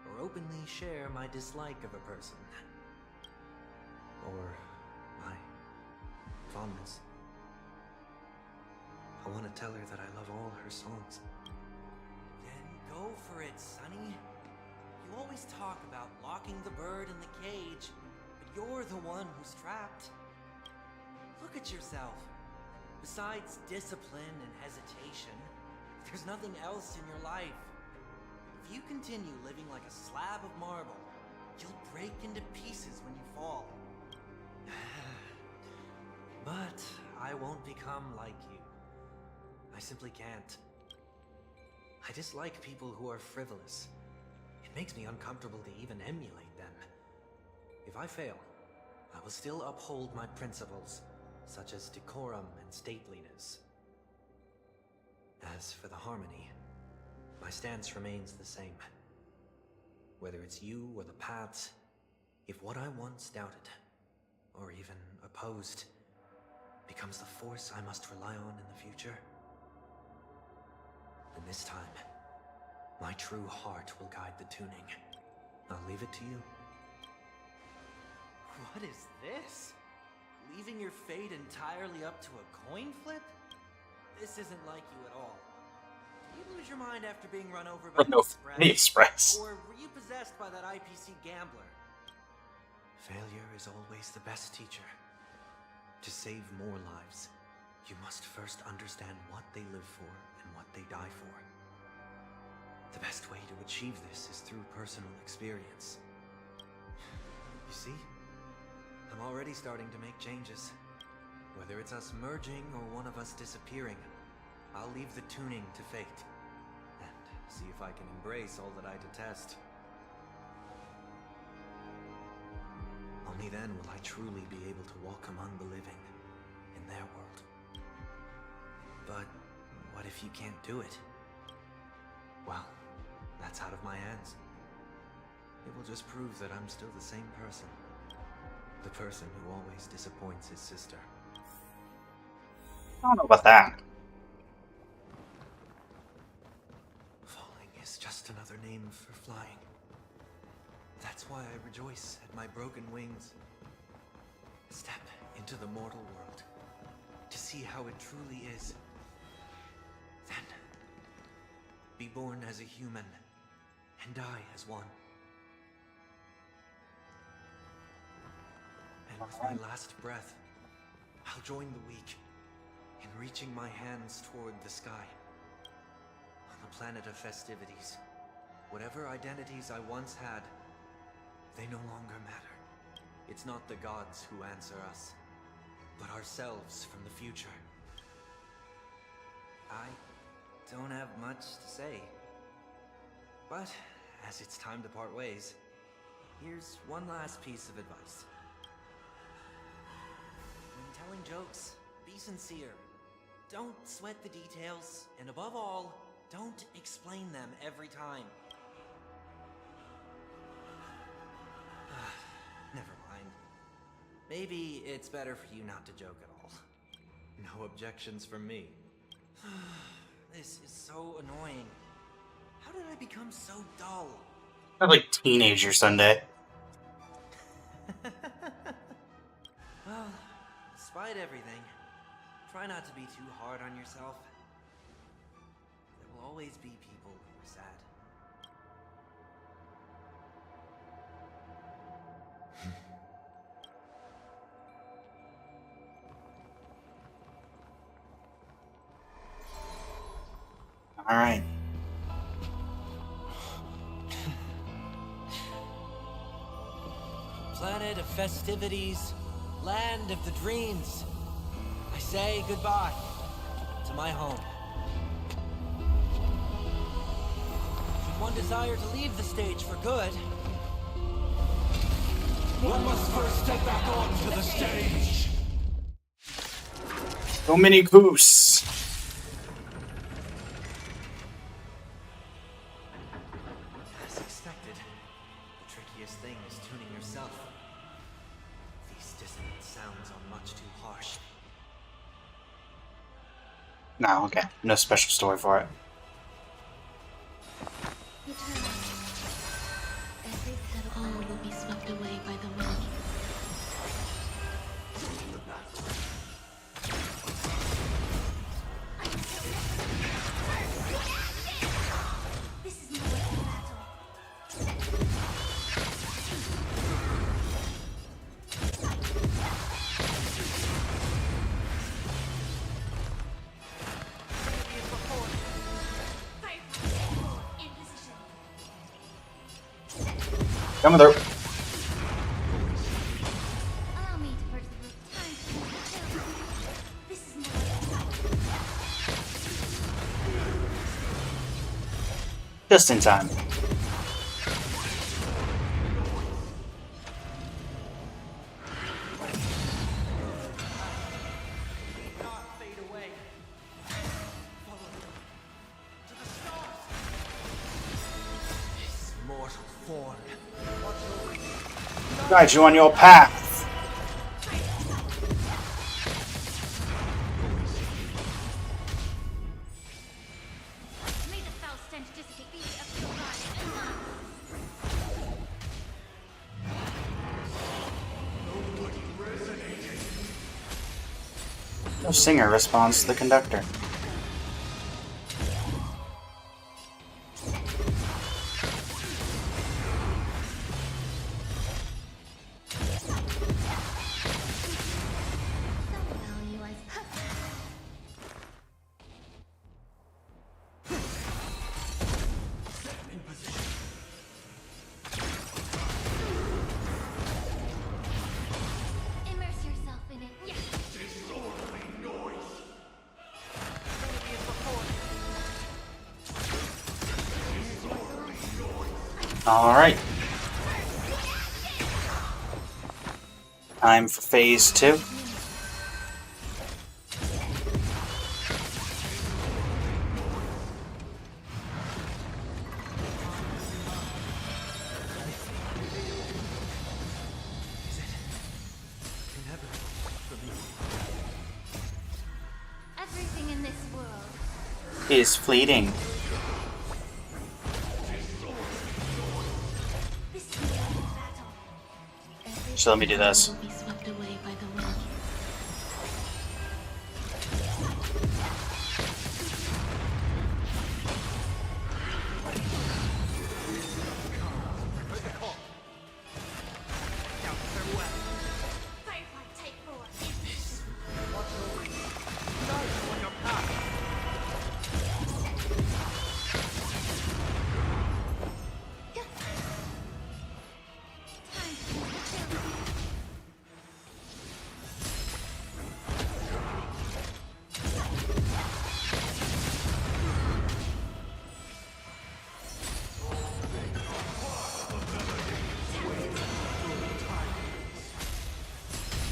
or openly share my dislike of a person. Or my fondness. I want to tell her that I love all her songs. Then go for it, Sonny. You always talk about locking the bird in the cage, but you're the one who's trapped. Look at yourself. Besides discipline and hesitation, there's nothing else in your life. If you continue living like a slab of marble, you'll break into pieces when you fall. But I won't become like you. I simply can't. I dislike people who are frivolous. It makes me uncomfortable to even emulate them. If I fail, I will still uphold my principles, such as decorum and stateliness. As for the harmony, my stance remains the same. Whether it's you or the paths, if what I once doubted, or even opposed, becomes the force I must rely on in the future, then this time, my true heart will guide the tuning. I'll leave it to you. What is this? Leaving your fate entirely up to a coin flip? This isn't like you at all. Did you lose your mind after being run over by the Express? Or were you possessed by that IPC gambler? Failure is always the best teacher. To save more lives, you must first understand what they live for and what they die for. The best way to achieve this is through personal experience. You see? I'm already starting to make changes. Whether it's us merging or one of us disappearing, I'll leave the tuning to fate. And see if I can embrace all that I detest. Only then will I truly be able to walk among the living in their world. But what if you can't do it? Well, that's out of my hands. It will just prove that I'm still the same person. The person who always disappoints his sister. I don't know about that. Falling is just another name for flying. That's why I rejoice at my broken wings. Step into the mortal world to see how it truly is. Then, be born as a human and die as one. With my last breath, I'll join the weak in reaching my hands toward the sky. On the planet of festivities, whatever identities I once had, they no longer matter. It's not the gods who answer us, but ourselves from the future. I don't have much to say, but as it's time to part ways, here's one last piece of advice. When telling jokes, be sincere. Don't sweat the details, and above all, don't explain them every time. Never mind. Maybe it's better for you not to joke at all. No objections from me. This is so annoying. How did I become so dull? Not like Teenager Sunday. Well, despite everything, try not to be too hard on yourself. There will always be people who are sad. All right. Planet of festivities, land of the dreams. I say goodbye to my home. Should one desire to leave the stage for good, One must first step back onto the stage. Dominic Goose. As expected, the trickiest thing is tuning yourself. These dissonant sounds are much too harsh. No, okay. No special story for it. Every petal will be swept away by the wind. This is no way to battle. In position. Come through. Allow me to purge the root. Time to kill. This is no way to battle. Just in time. not fade away. Follow me to the stars. This mortal form. Guide you on your path. May the foul stench dissipate the of your body. No singer responds to the conductor. Value as immerse yourself in it. Yes. All right. Time for phase 2. Everything in this world. Is fleeting. This is no way to battle. So let me do this. Will be swept away by the wind. Fight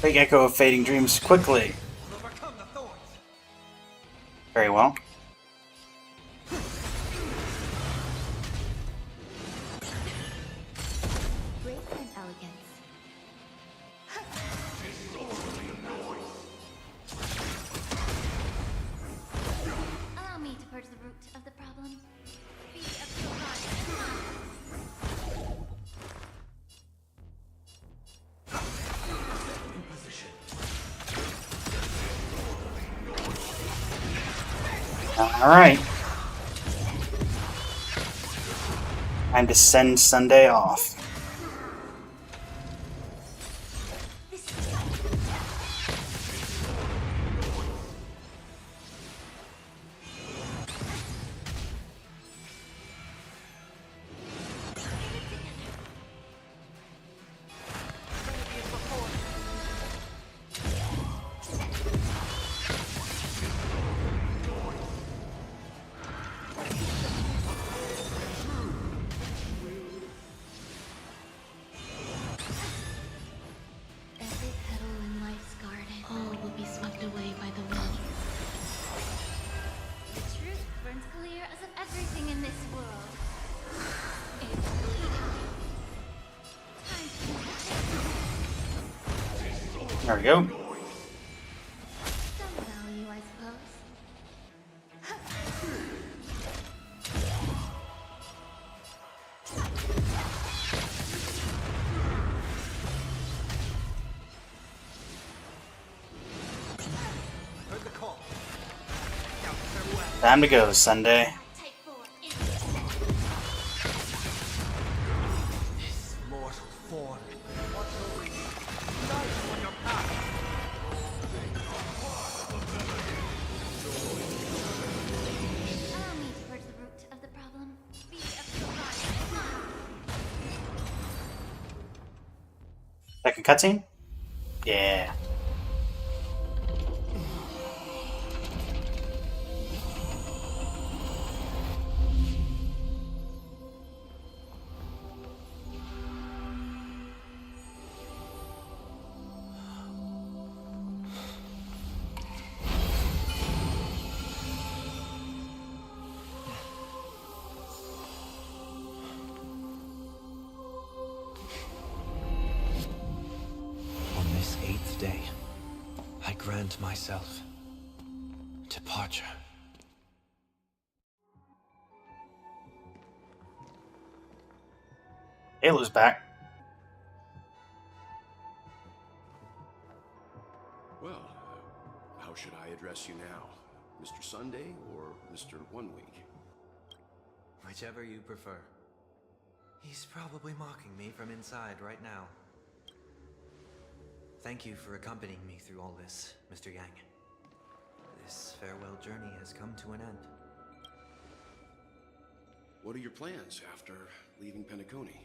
Big echo of fading dreams quickly. Overcome the thorns. Very well. Grace and elegance. Allow me to purge the root of the problem. Be a Alright. Time to send Sunday off. Every petal in life's garden, all will be swept away by the wind. The truth burns clear as of everything in this world. It's time There we go. some value, I suppose. Heard the call. Time to go, Sunday. This mortal form. What will we nice on your path? Allow me to purge the root of the problem. Be a Second cutscene? Yeah. On this 8th day, I grant myself departure. Ayla's back. Well, how should I address you now? Mr. Sunday or Mr. 1 Week? Whichever you prefer. He's probably mocking me from inside right now. Thank you for accompanying me through all this, Mr. Yang. This farewell journey has come to an end. What are your plans after leaving Penacony?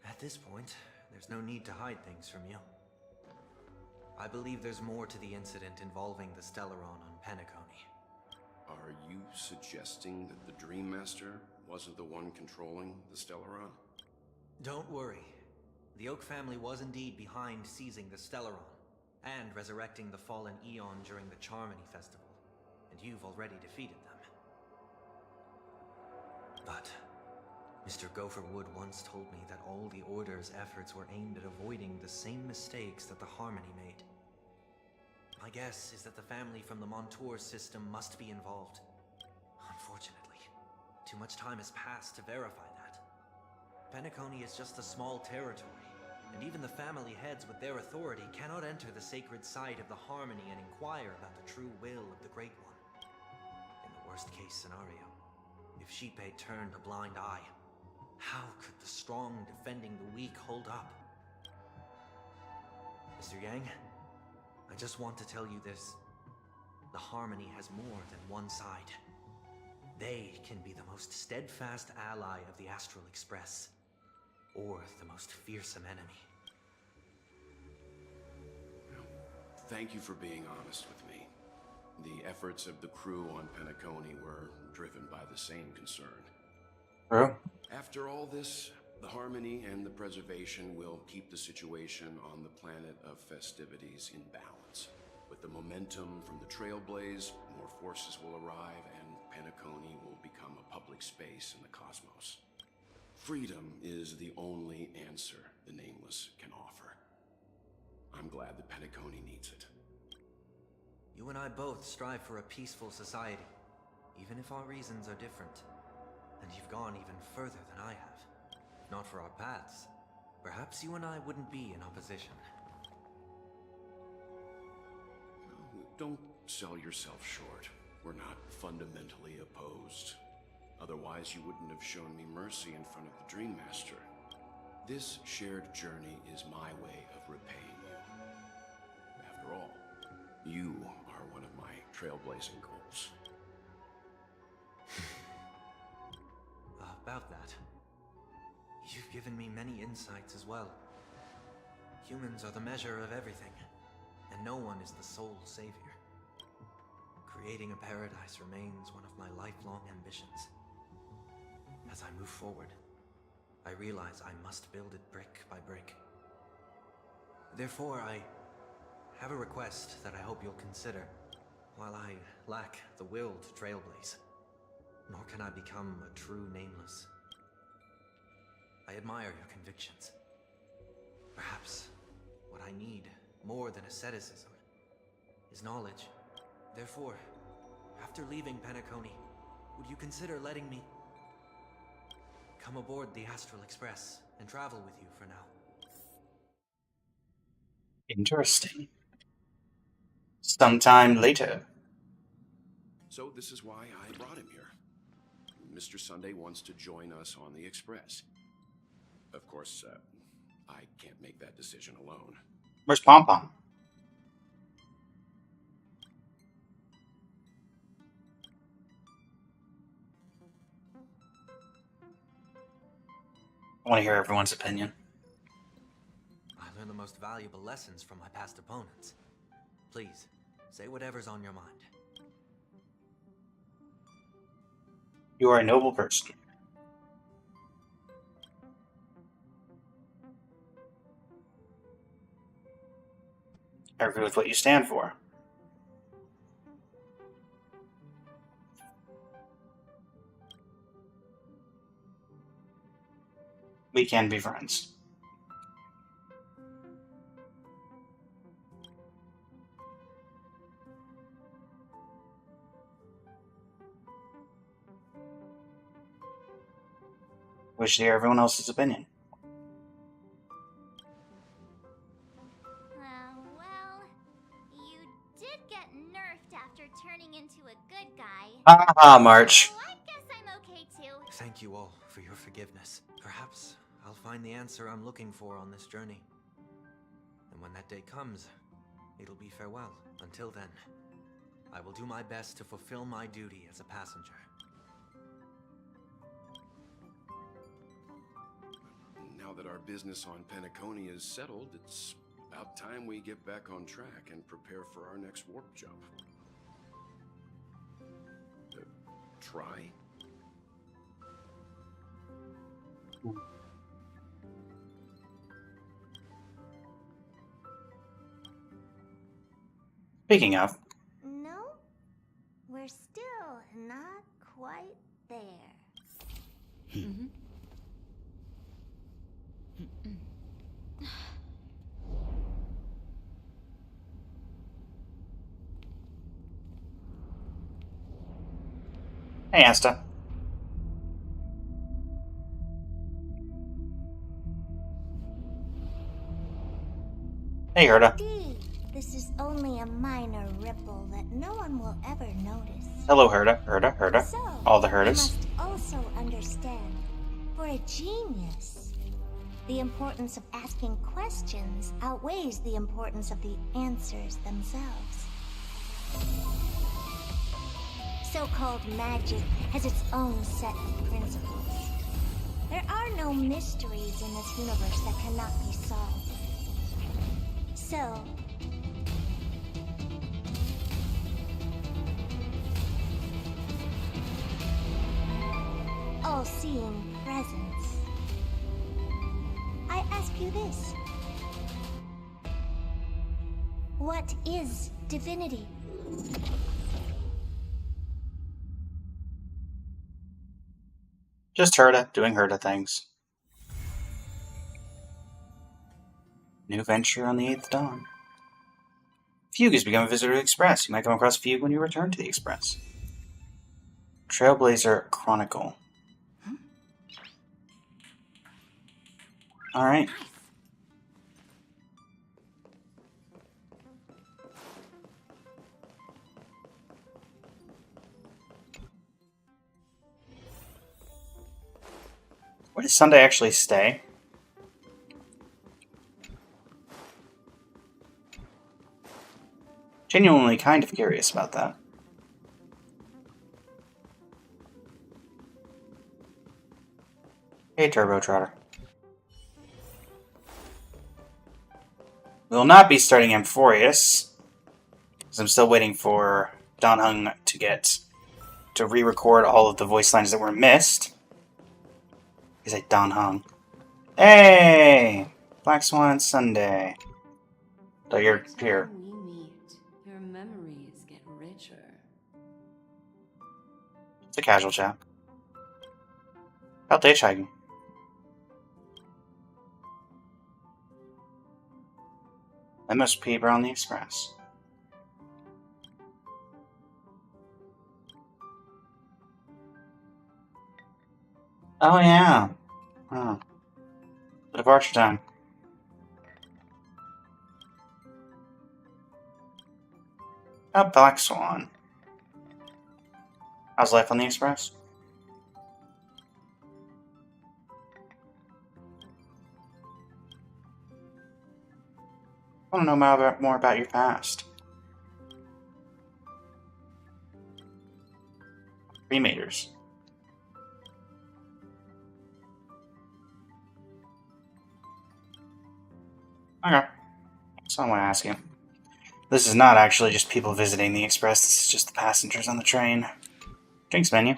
At this point, there's no need to hide things from you. I believe there's more to the incident involving the Stellaron on Penacony. Are you suggesting that the Dream Master wasn't the one controlling the Stellaron? Don't worry. The Oak family was indeed behind seizing the Stellaron and resurrecting the fallen Eon during the Charmony Festival, and you've already defeated them. But Mr. Gopherwood once told me that all the Order's efforts were aimed at avoiding the same mistakes that the Harmony made. My guess is that the family from the Montour system must be involved. Unfortunately, too much time has passed to verify that. Penacony is just a small territory, and even the family heads with their authority cannot enter the sacred site of the Harmony and inquire about the true will of the Great One. In the worst-case scenario, if Xipe turned a blind eye, how could the strong defending the weak hold up? Mr. Yang, I just want to tell you this. The Harmony has more than one side. They can be the most steadfast ally of the Astral Express, or the most fearsome enemy. Thank you for being honest with me. The efforts of the crew on Penacony were driven by the same concern. True. After all this, The harmony and the preservation will keep the situation on the planet of festivities in balance. With the momentum from the Trailblaze, more forces will arrive and Penacony will become a public space in the cosmos. Freedom is the only answer the Nameless can offer. I'm glad that Penacony needs it. You and I both strive for a peaceful society, even if our reasons are different. And you've gone even further than I have. If not for our paths, perhaps you and I wouldn't be in opposition. Don't sell yourself short. We're not fundamentally opposed. Otherwise, you wouldn't have shown me mercy in front of the Dream Master. This shared journey is my way of repaying you. After all, you are one of my trailblazing goals. About that, you've given me many insights as well. Humans are the measure of everything, and no one is the sole savior. Creating a paradise remains one of my lifelong ambitions. As I move forward, I realize I must build it brick by brick. Therefore, I have a request that I hope you'll consider. While I lack the will to trailblaze, nor can I become a true Nameless, I admire your convictions. Perhaps what I need, more than asceticism, is knowledge. Therefore, after leaving Penacony, would you consider letting me come aboard the Astral Express and travel with you for now? Interesting. Sometime later. So this is why I brought him here. Mr. Sunday wants to join us on the Express. Of course, I can't make that decision alone. Where's Pom Pom? I want to hear everyone's opinion. I learned the most valuable lessons from my past opponents. Please, say whatever's on your mind. You are a noble person. I agree with what you stand for. We can be friends. Wish to hear everyone else's opinion. Well, you did get nerfed after turning into a good guy. Ah, March. So I guess I'm okay too. Thank you all for your forgiveness. Perhaps I'll find the answer I'm looking for on this journey. And when that day comes, it'll be farewell. Until then, I will do my best to fulfill my duty as a passenger. Now that our business on Penacony is settled, it's about time we get back on track and prepare for our next warp jump. Try? Speaking of, No, we're still not quite there. hey Asta. Hey Herta. Indeed, this is only a minor ripple that no one will ever notice. Hello Herta. So, All the you Hertas. must also understand, for a genius, the importance of asking questions outweighs the importance of the answers themselves. So-called magic has its own set of principles. There are no mysteries in this universe that cannot be solved. So, all-seeing presence I ask you this. What is divinity? Just Herta doing Herta things. New venture on the 8th dawn. Fugue has become a visitor to the Express. You might come across Fugue when you return to the Express. Trailblazer Chronicle. Alright. Where does Sunday actually stay? Genuinely kind of curious about that. Hey, Turbo Trotter. We will not be starting Amphorius, because I'm still waiting for Dan Heng to re-record all of the voice lines that were missed. He's like Dan Heng. Hey! Black Swan Sunday. So you're here. We meet, your memories get richer. It's a casual chat. About hitchhiking. MSP Brown the Express. Oh yeah. Oh. Departure time. Black Swan. How's life on the Express? I want to know more about your past. Rematers. Okay. So I want to ask you. This is not actually just people visiting the Express, this is just the passengers on the train. Drinks menu.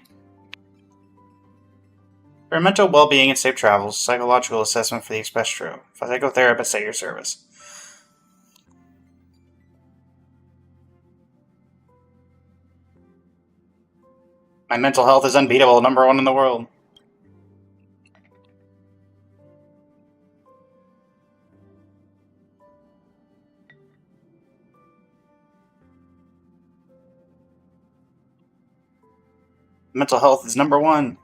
For mental well-being and safe travels, psychological assessment for the Express crew. Psychotherapist at your service. My mental health is unbeatable, #1 in the world. Mental health is #1.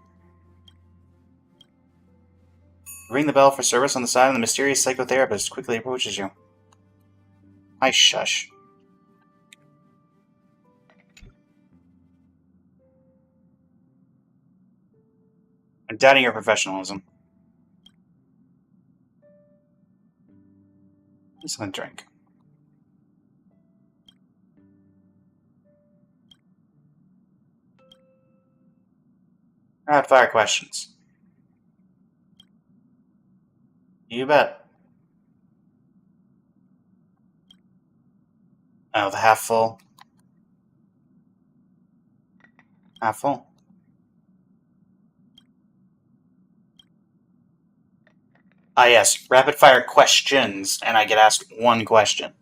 Ring the bell for service on the side, and the mysterious psychotherapist quickly approaches you. I shush. I'm doubting your professionalism. I'm just gonna drink. Rapid fire questions. You bet. Oh, the half full. Half full. Ah, yes. Rapid fire questions, and I get asked one question.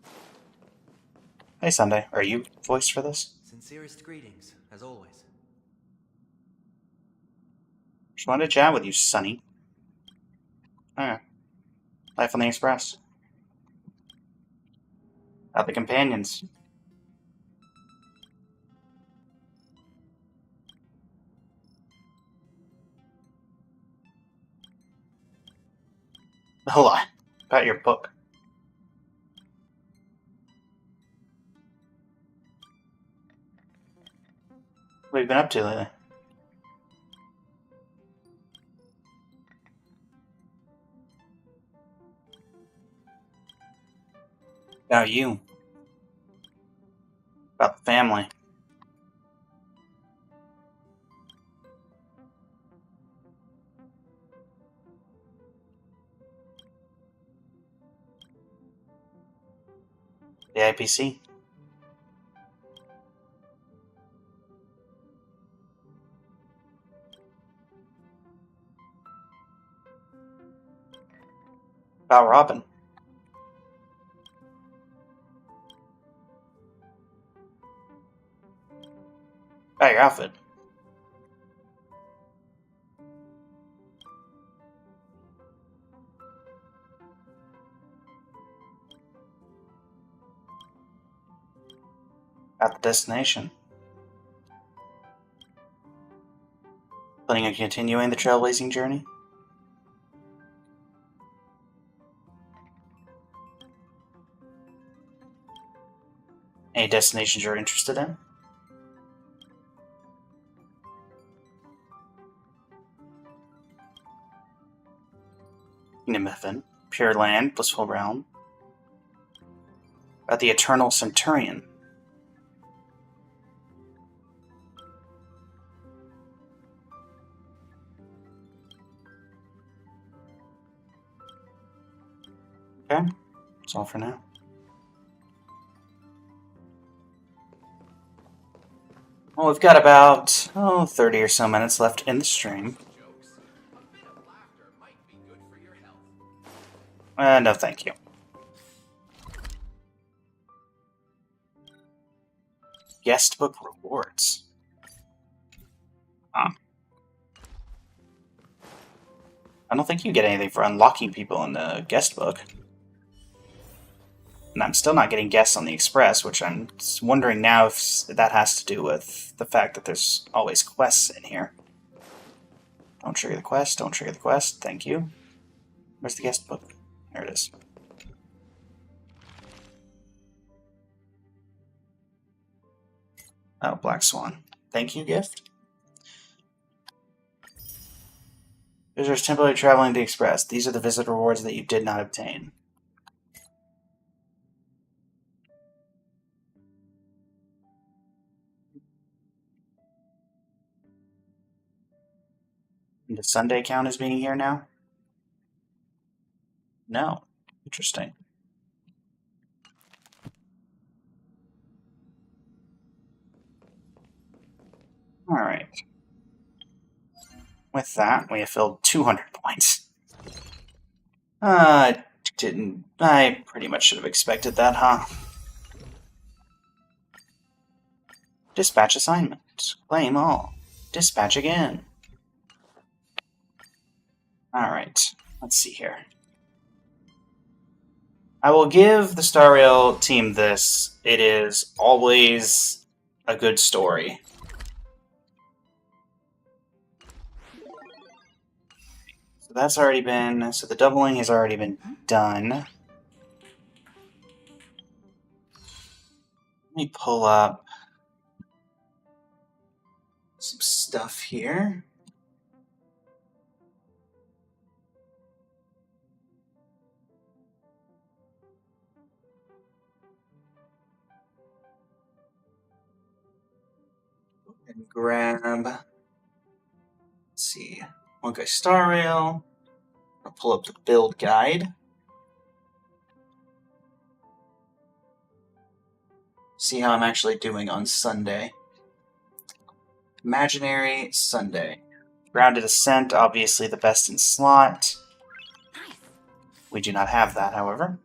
Hey, Sunday. Are you voiced for this? Sincerest greetings, as always. Just wanted to chat with you, Sonny. Alright. Life on the Express. About the companions. A lot. About your book. What have you been up to lately? About you. About the family. The IPC. About Robin. About your outfit. About the destination. Planning on continuing the trailblazing journey? Any destinations you're interested in? Kingdom of Heaven, Pure Land, Blissful Realm. About the Eternal Centurion. Okay, that's all for now. Well, we've got about 30 or so minutes left in the stream. No, thank you. Guest book rewards. I don't think you get anything for unlocking people in the guest book. And I'm still not getting guests on the Express, which I'm wondering now if that has to do with the fact that there's always quests in here. Don't trigger the quest, don't trigger the quest, thank you. Where's the guest book? There it is. Oh, Black Swan. Thank you, gift. Visitors temporarily traveling the Express. These are the visit rewards that you did not obtain. Does Sunday count as being here now? No. Interesting. Alright. With that, we have filled 200 points. I pretty much should have expected that, huh? Dispatch assignment. Claim all. Dispatch again. Alright, let's see here. I will give the Star Rail team this. It is always a good story. So that's already been... So the doubling has already been done. Let me pull up some stuff here. And grab, let's see, Honkai Star Rail. I'll pull up the build guide. See how I'm actually doing on Sunday. Imaginary Sunday. Grounded Ascent, obviously the best in slot. We do not have that, however.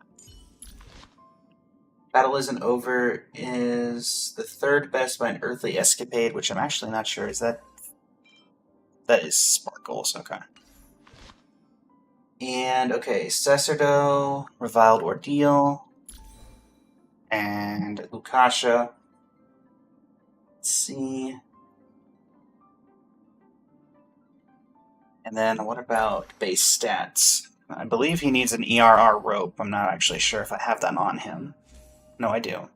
Battle Isn't Over is the third best by an Earthly Escapade, which I'm actually not sure. Is that... That is Sparkles, okay. And, okay, Cesardo, Reviled Ordeal, and Lukasha. Let's see. And then what about base stats? I believe he needs an ERR rope. I'm not actually sure if I have that on him. No, I do.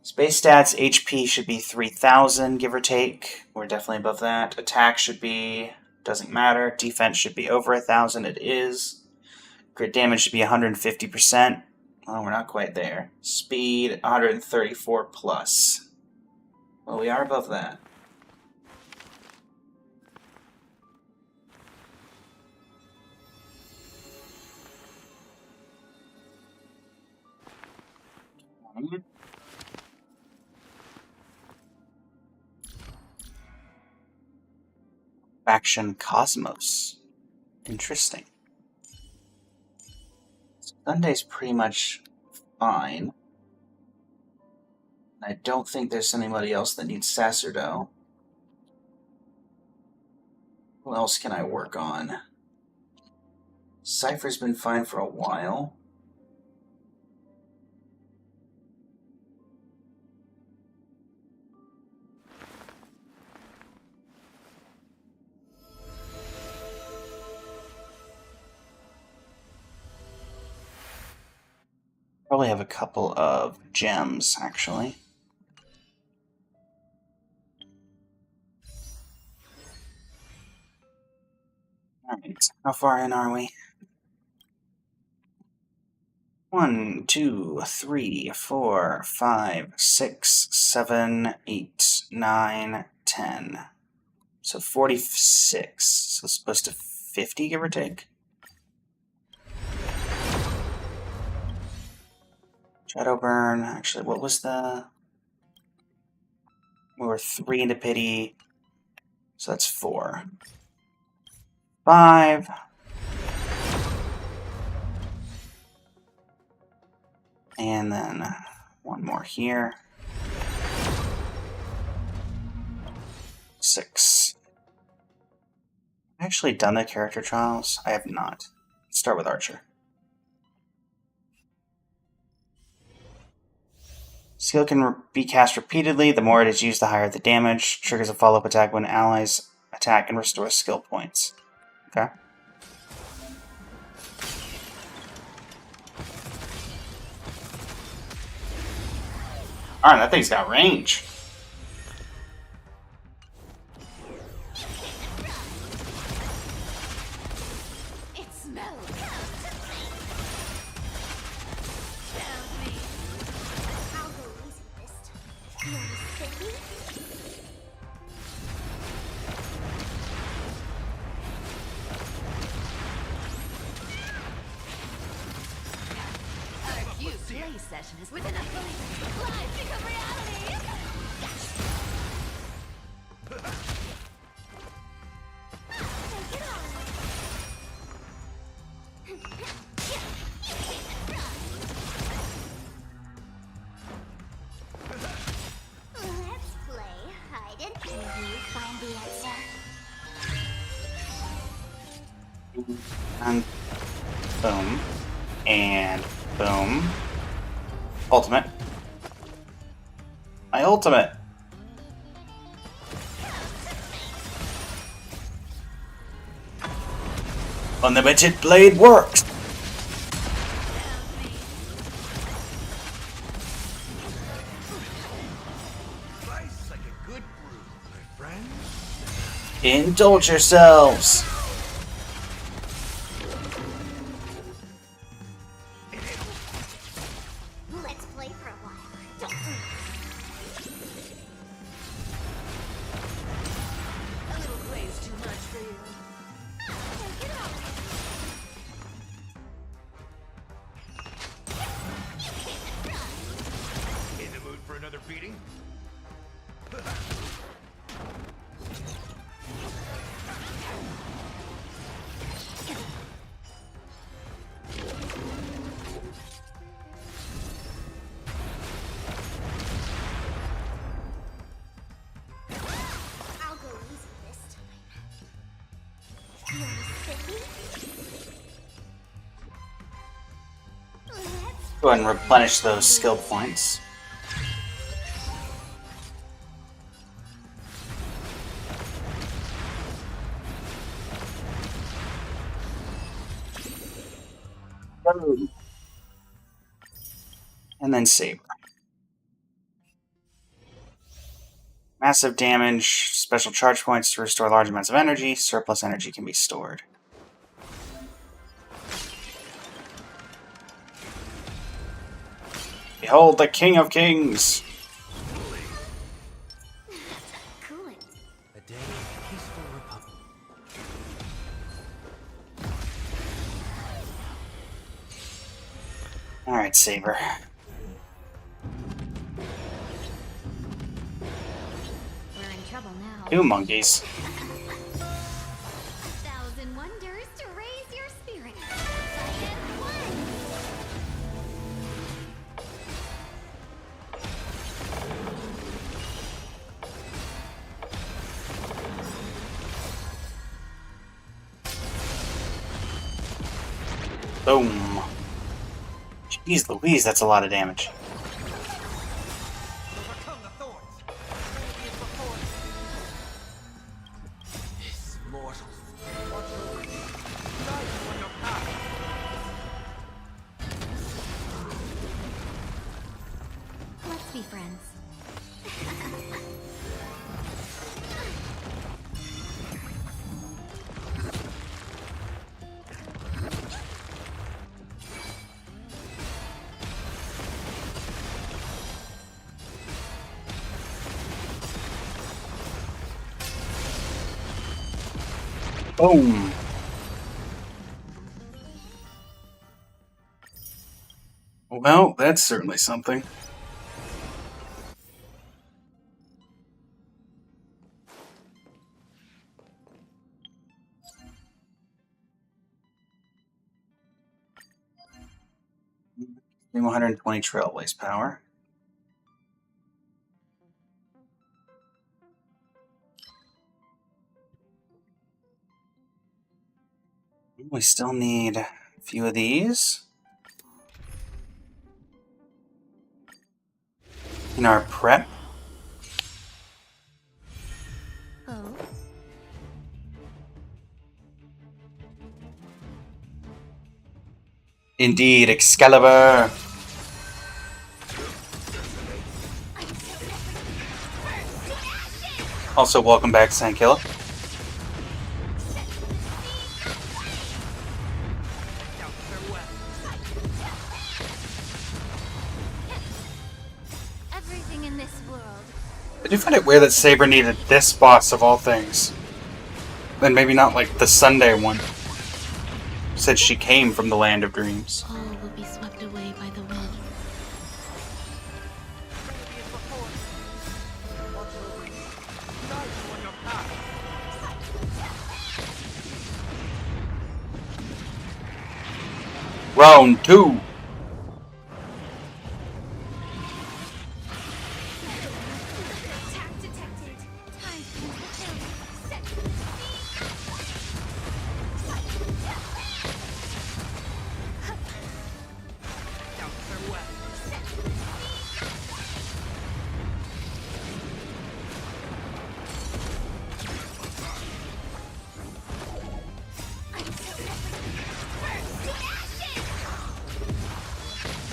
Space stats, HP should be 3,000, give or take. We're definitely above that. Attack should be, doesn't matter. Defense should be over 1,000, it is. Crit damage should be 150%. Oh, we're not quite there. Speed, 134 plus. Well, we are above that. Faction Cosmos. Interesting. Sunday's pretty much fine. I don't think there's anybody else that needs Sacerdo. Who else can I work on? Cypher's been fine for a while. Probably have a couple of gems, actually. Alright, how far in are we? 1, 2, 3, 4, 5, 6, 7, 8, 9, 10. So 46. So it's supposed to 50, give or take. Shadowburn. Actually, what was the... We were 3 into pity. So that's 4. 5. And then one more here. 6. Have I actually done the character trials? I have not. Let's start with Archer. Skill can be cast repeatedly. The more it is used, the higher the damage. Triggers a follow-up attack when allies attack and restores skill points. Okay. Alright, that thing's got range. It smells. I'll go easy this time. You understand? Our cute play session is With enough belief, lies become reality. Take it on. Let's play hide and seek. Will you find the answer? And boom. And boom. Ultimate. My ultimate. Unlimited blade works. Slice like a good brew, my friend. Indulge yourselves. Let's play for a while. a little play's too much for you. Take it on. In the mood for another beating? I'll go easy this time. You understand? Let's Go ahead and replenish those skill points. And then Saber. Massive damage, special charge points to restore large amounts of energy. Surplus energy can be stored. Behold the King of Kings! cooling. A day of peaceful republic. Alright, Saber. We're in trouble now. 2 monkeys. Thousand wonders to raise your spirit. Giant one. Boom. Jeez Louise, that's a lot of damage. Let's be friends. Boom. Well, that's certainly something. One 120 Trailblaze power. We still need a few of these in our prep. Oh. Indeed, Excalibur. Also, welcome back, Sankilla. Everything in this world. I do find it weird that Saber needed this boss of all things. And maybe not like the Sunday one. Said she came from the Land of Dreams. All will be swept away by the wind. Round 2.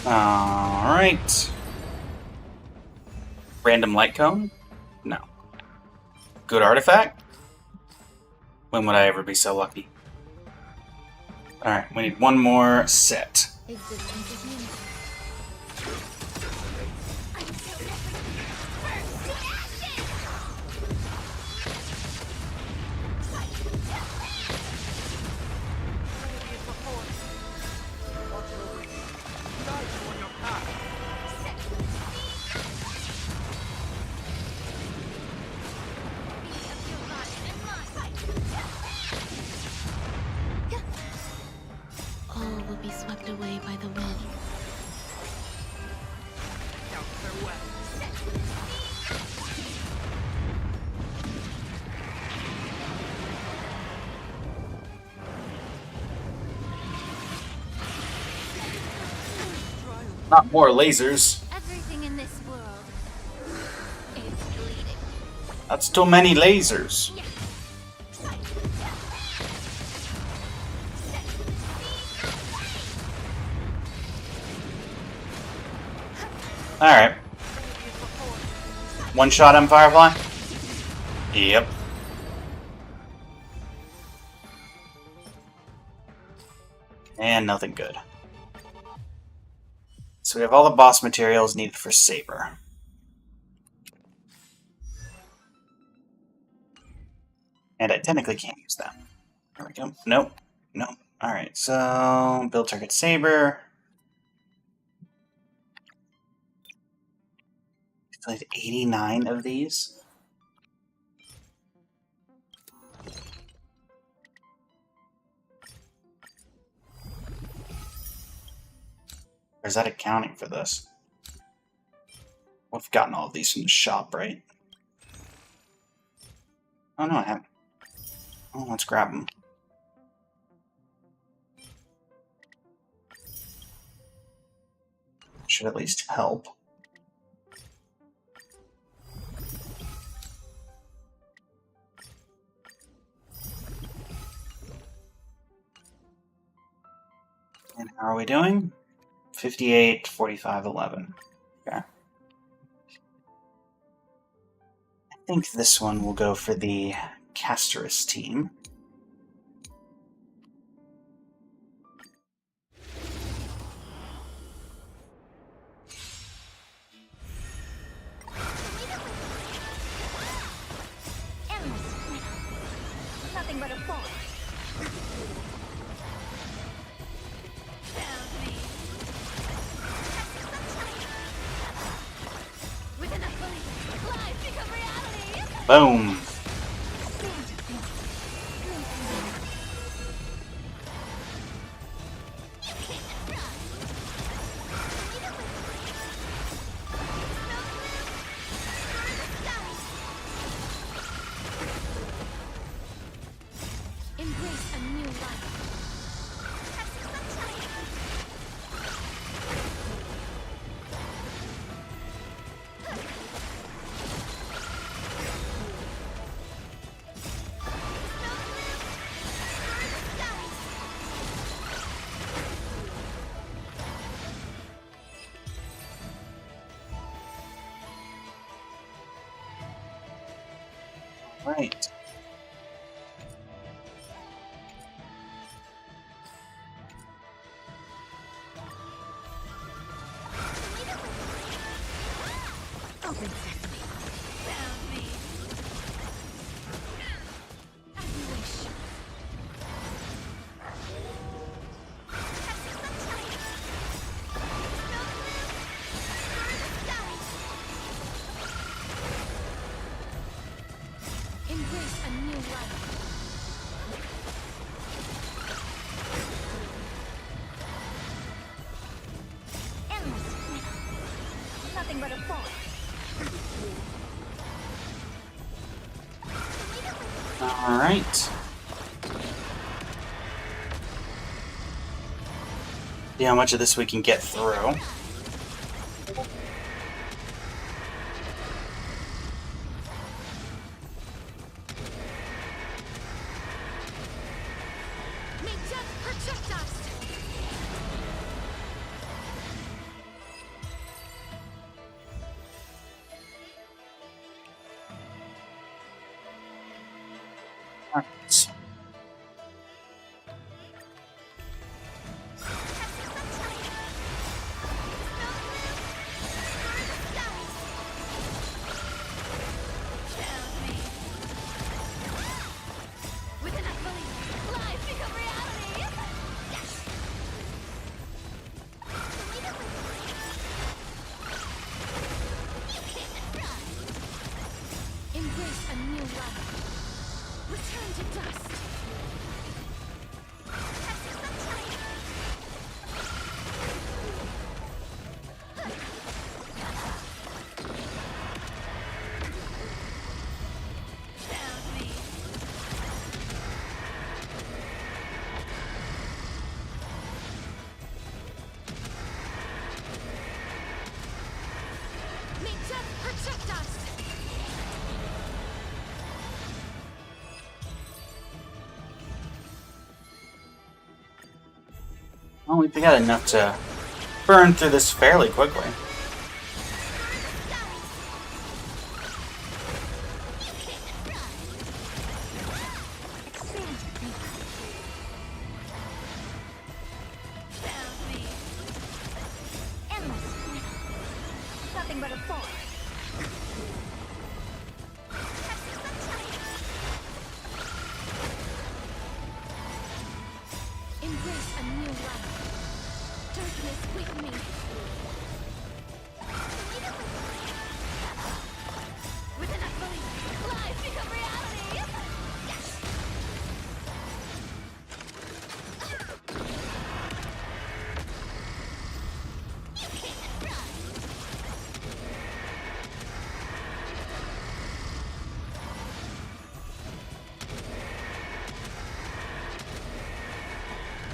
Alright. Random light cone? No. Good artifact? When would I ever be so lucky? Alright, we need one more set. All will be swept away by the wind. Not more lasers. Everything in this world is bleeding. That's too many lasers. Alright. One shot on Firefly? Yep. And nothing good. So we have all the boss materials needed for Saber. And I technically can't use them. There we go. Nope. Nope. Alright, so build target Saber. I had 89 of these. Or is that accounting for this? We've gotten all of these from the shop, right? Oh no, I haven't. Oh, let's grab them. Should at least help. And how are we doing? 58, 45, 11. Okay. I think this one will go for the Casterus team. Nothing but a fall. With enough belief, lies become reality. Boom. Embrace a new life. Right. Open sesame. Found me. As you wish. Embrace a new life. Endless freedom. Nothing but a fall. All right. See how much of this we can get through. May death protect us! All right. With enough belief, lies become reality! Yes! Embrace a new life. Return to dust. Found me. May death protect us! Well, we've got enough to burn through this fairly quickly. Found me. Endless freedom. Nothing but a fall. Embrace a new life. Darkness with me. With enough belief, lies become reality. Yes!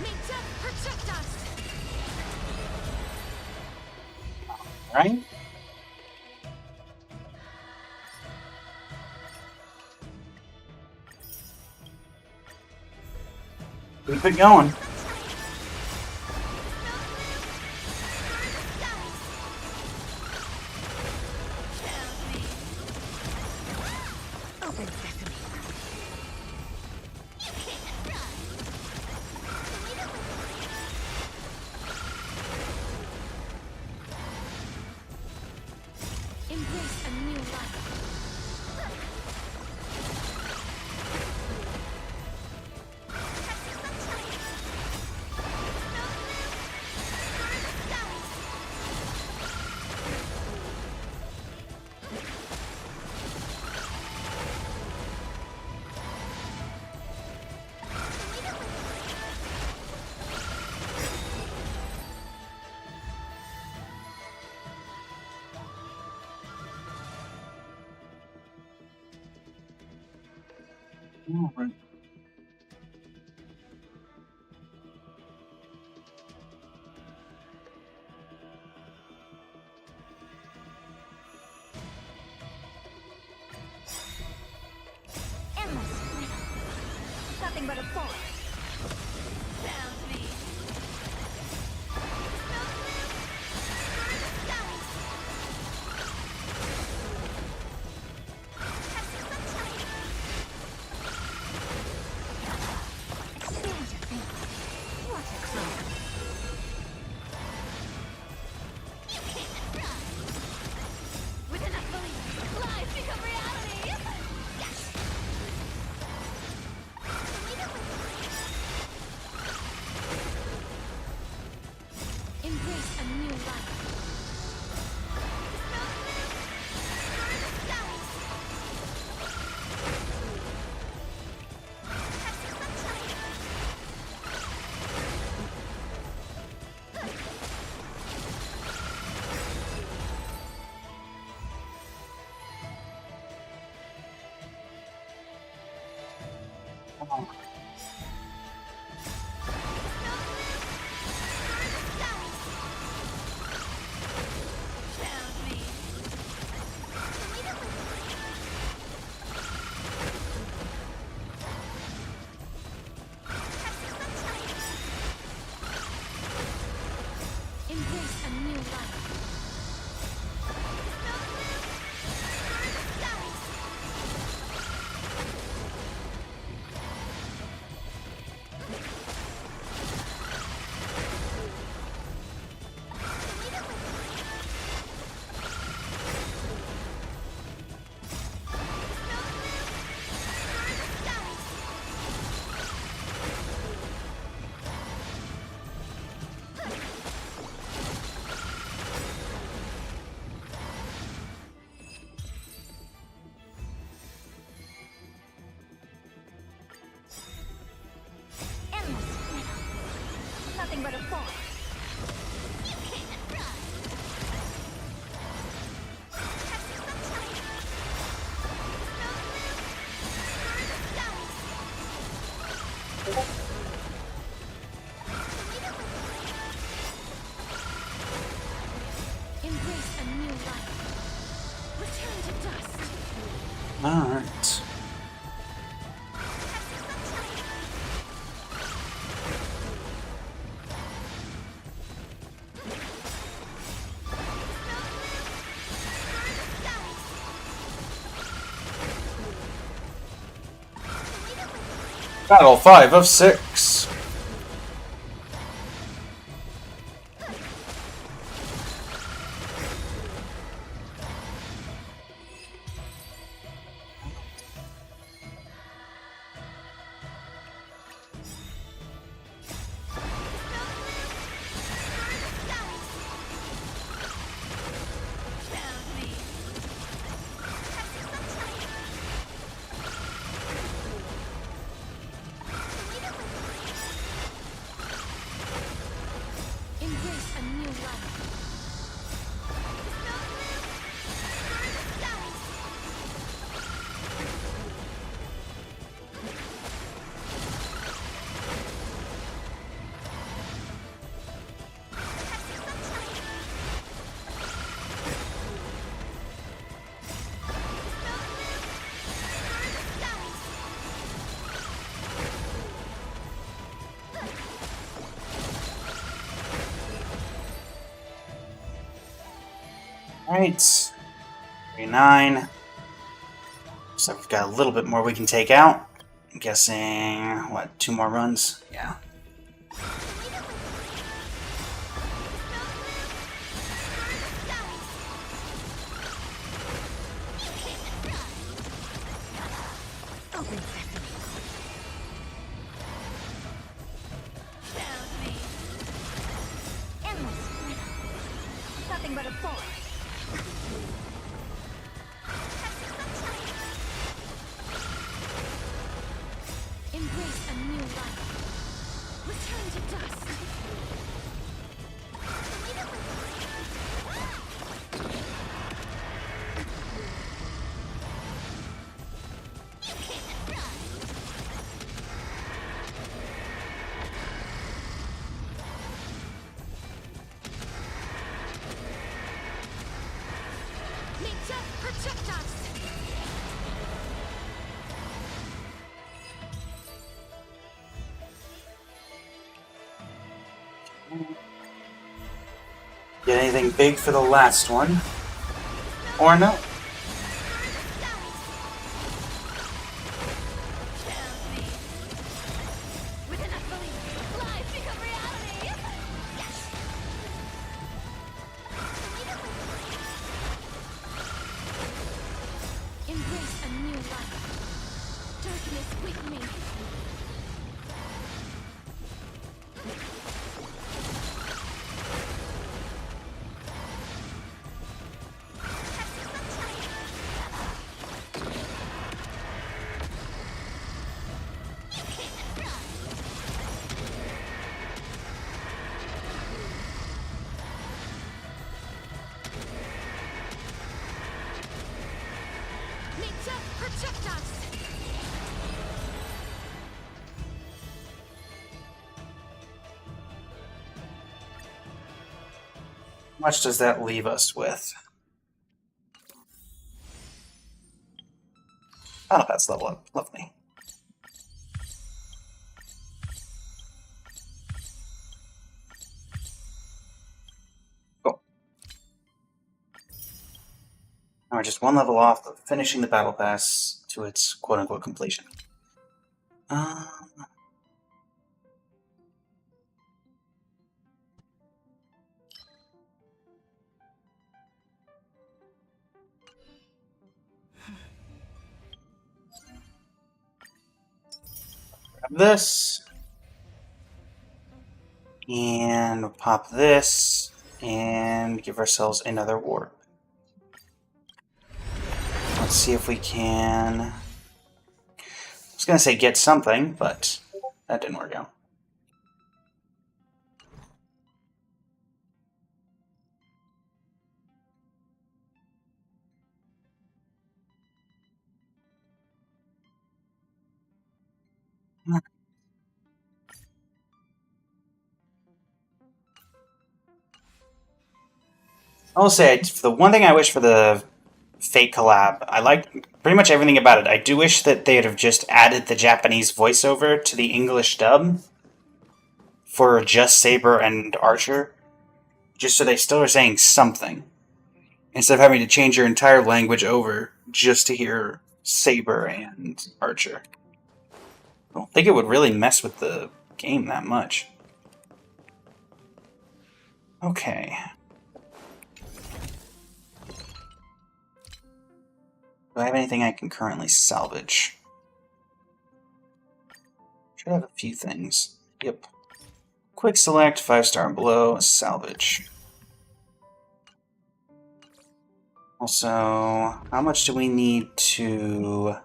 May death protect us! right? Keep it going. Open sesame. Embrace a new life. All right. Endless freedom. Nothing but a force. Found me. Expand your thinking. Watch it grow. You can't run. With enough belief, lies become reality. Yes. Embrace a new life. Embrace a new life. Endless freedom. Nothing but a force. You can't run. Embrace a new life. Return to dust. All right. Battle 5 of 6. Alright. 39. So we've got a little bit more we can take out. I'm guessing, what, 2 more runs? Yeah. Nothing but a force. Embrace a new life. Return to dust. Nature, protect us! Get anything big for the last one? Or no? With enough belief, lives become reality! Yes! Embrace a new life. Darkness with me. Nature, protect us! How much does that leave us with? Oh, that's level up. Lovely. Cool. Now we're just one level off of finishing the battle pass to its quote-unquote completion. Grab this. And we'll pop this. And give ourselves another warp. Let's see if we can... I was going to say get something, but that didn't work out. I will say, the one thing I wish for the Fate collab, I like pretty much everything about it. I do wish that they'd have just added the Japanese voiceover to the English dub for just Saber and Archer, just so they still are saying something, instead of having to change your entire language over just to hear Saber and Archer. I don't think it would really mess with the game that much. Okay. Do I have anything I can currently salvage? Should have a few things. Yep. Quick select, 5-star and below, salvage. Also, how much do we need to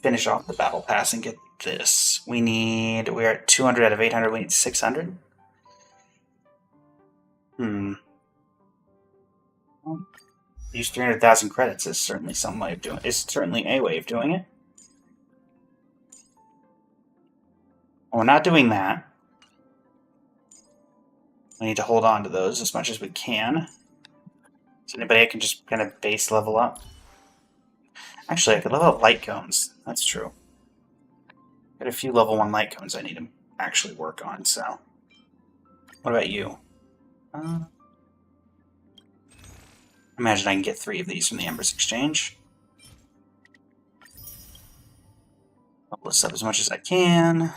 finish off the battle pass and get this? We're at 200 out of 800, we need 600? Use 300,000 credits is certainly some way of doing it. Is certainly a way of doing it. Well, we're not doing that. We need to hold on to those as much as we can. Is anybody I can just kind of base level up? Actually, I could level up light cones. That's true. Got a few level 1 light cones I need to actually work on, so. What about you? Imagine I can get 3 of these from the Embers Exchange. Level this up as much as I can.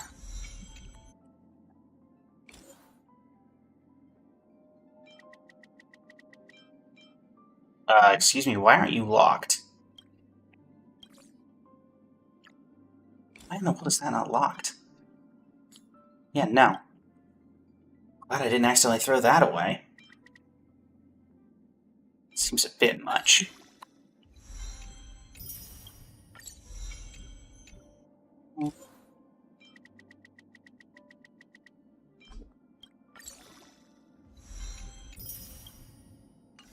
Excuse me, why aren't you locked? Why in the world is that not locked? Yeah, no. Glad I didn't accidentally throw that away. Seems a bit much.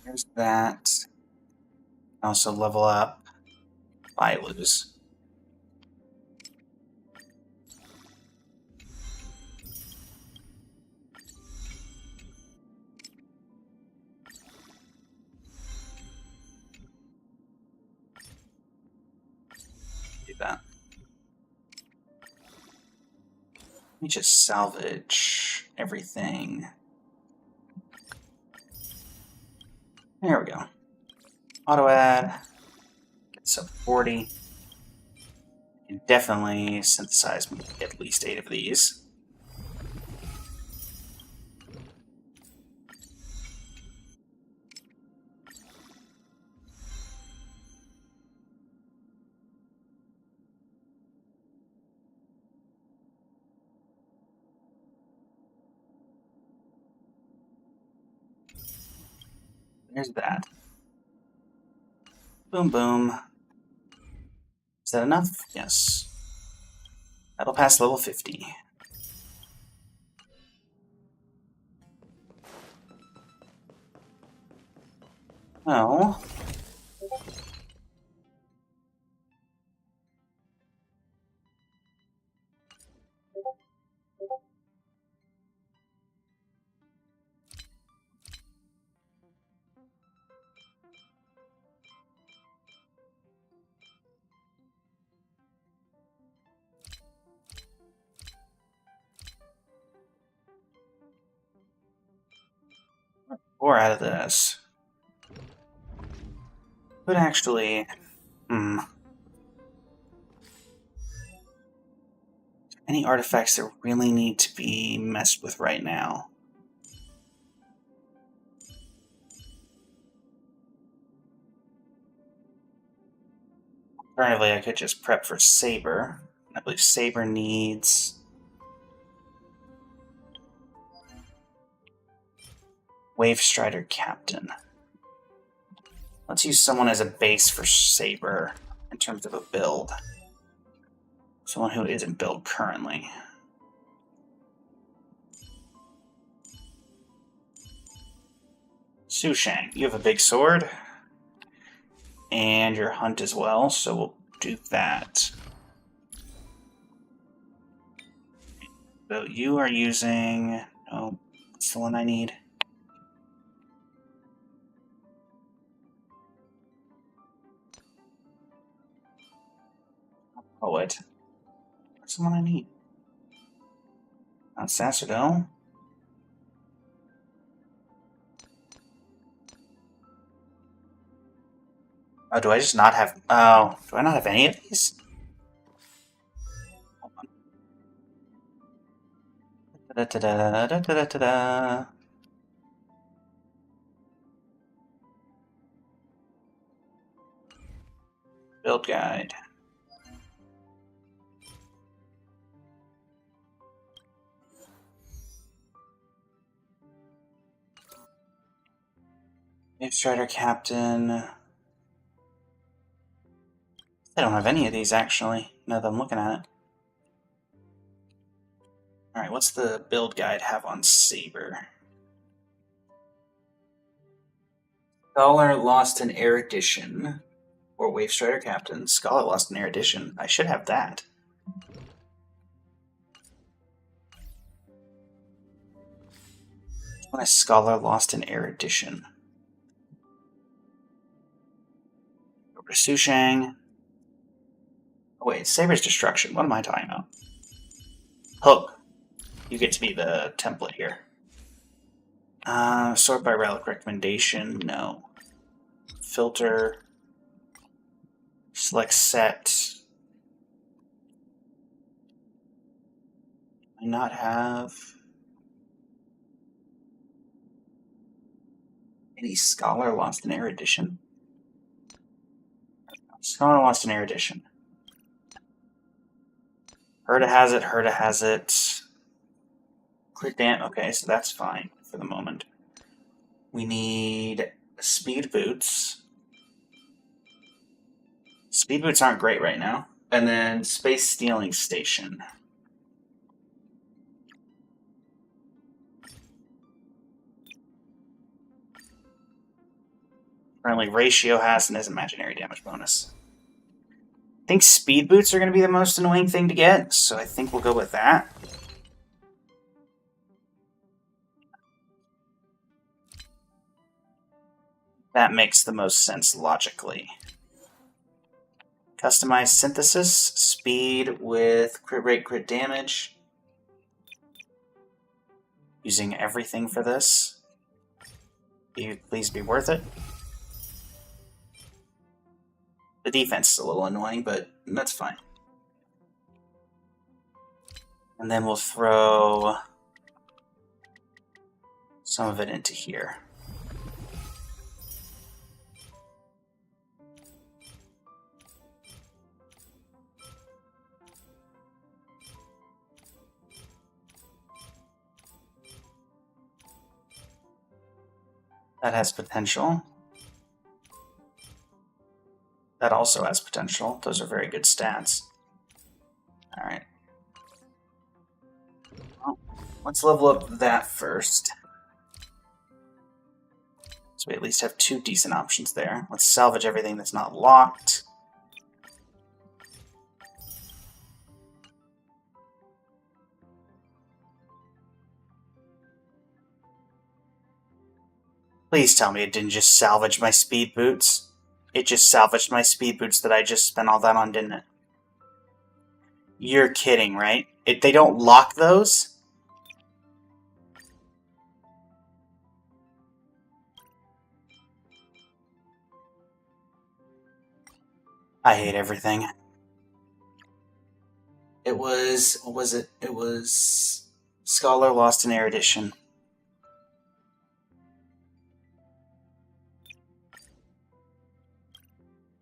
There's that. Also level up Bailu's. Do that. Let me just salvage everything. There we go. Auto add. Get sub 40. You can definitely synthesize at least 8 of these. There's that. Boom, boom. Is that enough? Yes. That'll pass level 50. Oh. Or out of this. But actually, any artifacts that really need to be messed with right now? Alternatively, I could just prep for Saber. I believe Saber needs Wave Strider Captain. Let's use someone as a base for Saber in terms of a build. Someone who isn't built currently. Su Shang, you have a big sword. And your hunt as well, so we'll do that. So you are using... Oh, what's the one I need? Poet. What's the one I need? Not Sacerdo. Oh, do I just not have... Oh, do I not have any of these? Hold on. Da-da-da-da-da-da-da-da. Build guide. Wave Strider Captain. I don't have any of these, actually, now that I'm looking at it. Alright, what's the build guide have on Saber? Scholar lost an erudition. Or Wave Strider Captain. Scholar lost an erudition. I should have that. When a scholar lost an erudition. Over to Su Shang. Oh wait, Saber's Destruction. What am I talking about? Hook. You get to be the template here. Sort by relic recommendation. No. filter, select set. I not have any Scholar Lost in Erudition. Scholar Lost in Erudition. Herta has it, Herta has it. Crit damage, okay, so that's fine for the moment. We need speed boots. Speed boots aren't great right now. And then space stealing station. Currently, ratio has and has imaginary damage bonus. I think speed boots are going to be the most annoying thing to get, so I think we'll go with that. That makes the most sense logically. Customize synthesis, speed with crit rate, crit damage. Using everything for this. Please be worth it. The defense is a little annoying, but that's fine. And then we'll throw some of it into here. That has potential. That also has potential. Those are very good stats. Alright. Well, let's level up that first. So we at least have 2 decent options there. Let's salvage everything that's not locked. Please tell me it didn't just salvage my speed boots. It just salvaged my speed boots that I just spent all that on, didn't it? You're kidding, right? They don't lock those? I hate everything. It was... what was it? It was... Scholar Lost in Erudition.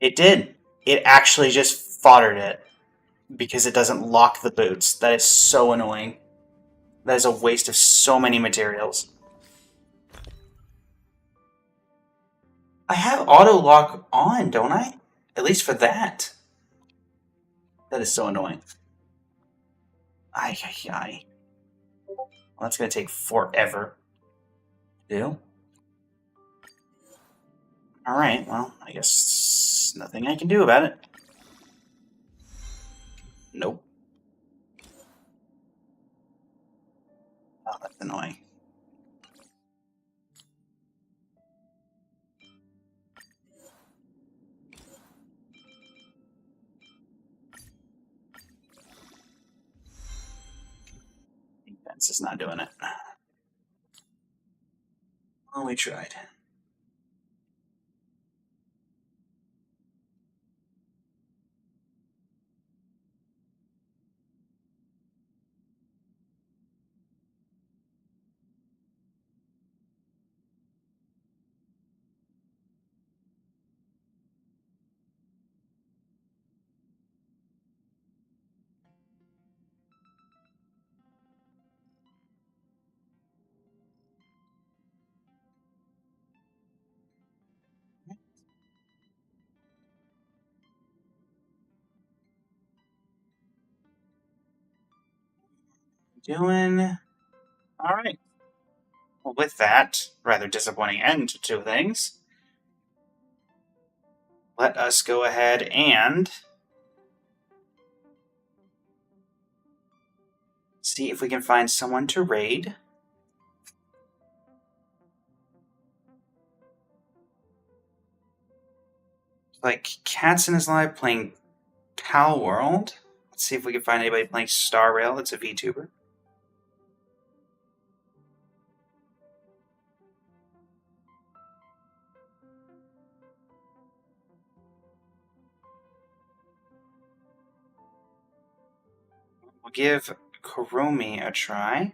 It did. It actually just foddered it. Because it doesn't lock the boots. That is so annoying. That is a waste of so many materials. I have auto lock on, don't I? At least for that. That is so annoying. Well, that's going to take forever to do. Alright, well, I guess nothing I can do about it. Nope. Oh, that's annoying. Defense is not doing it. Well, we tried. Doing all right. Well, with that rather disappointing end to things, let us go ahead and see if we can find someone to raid. Like Katzen is live playing Pal World. Let's see if we can find anybody playing Star Rail that's a VTuber. We'll give Kuromi a try.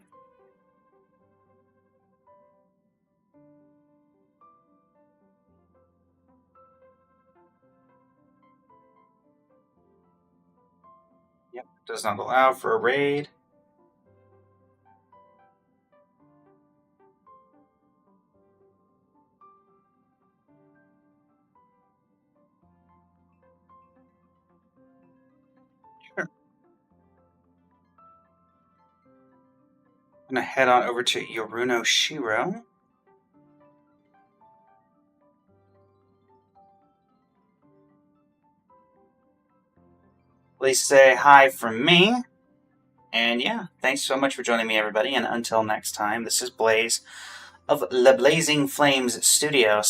Yep, does not allow for a raid. Sure. I'm gonna head on over to Yoruno Shiro. Please say hi from me. And yeah, thanks so much for joining me, everybody. And until next time, this is Blaze of Le Blazing Flames Studio.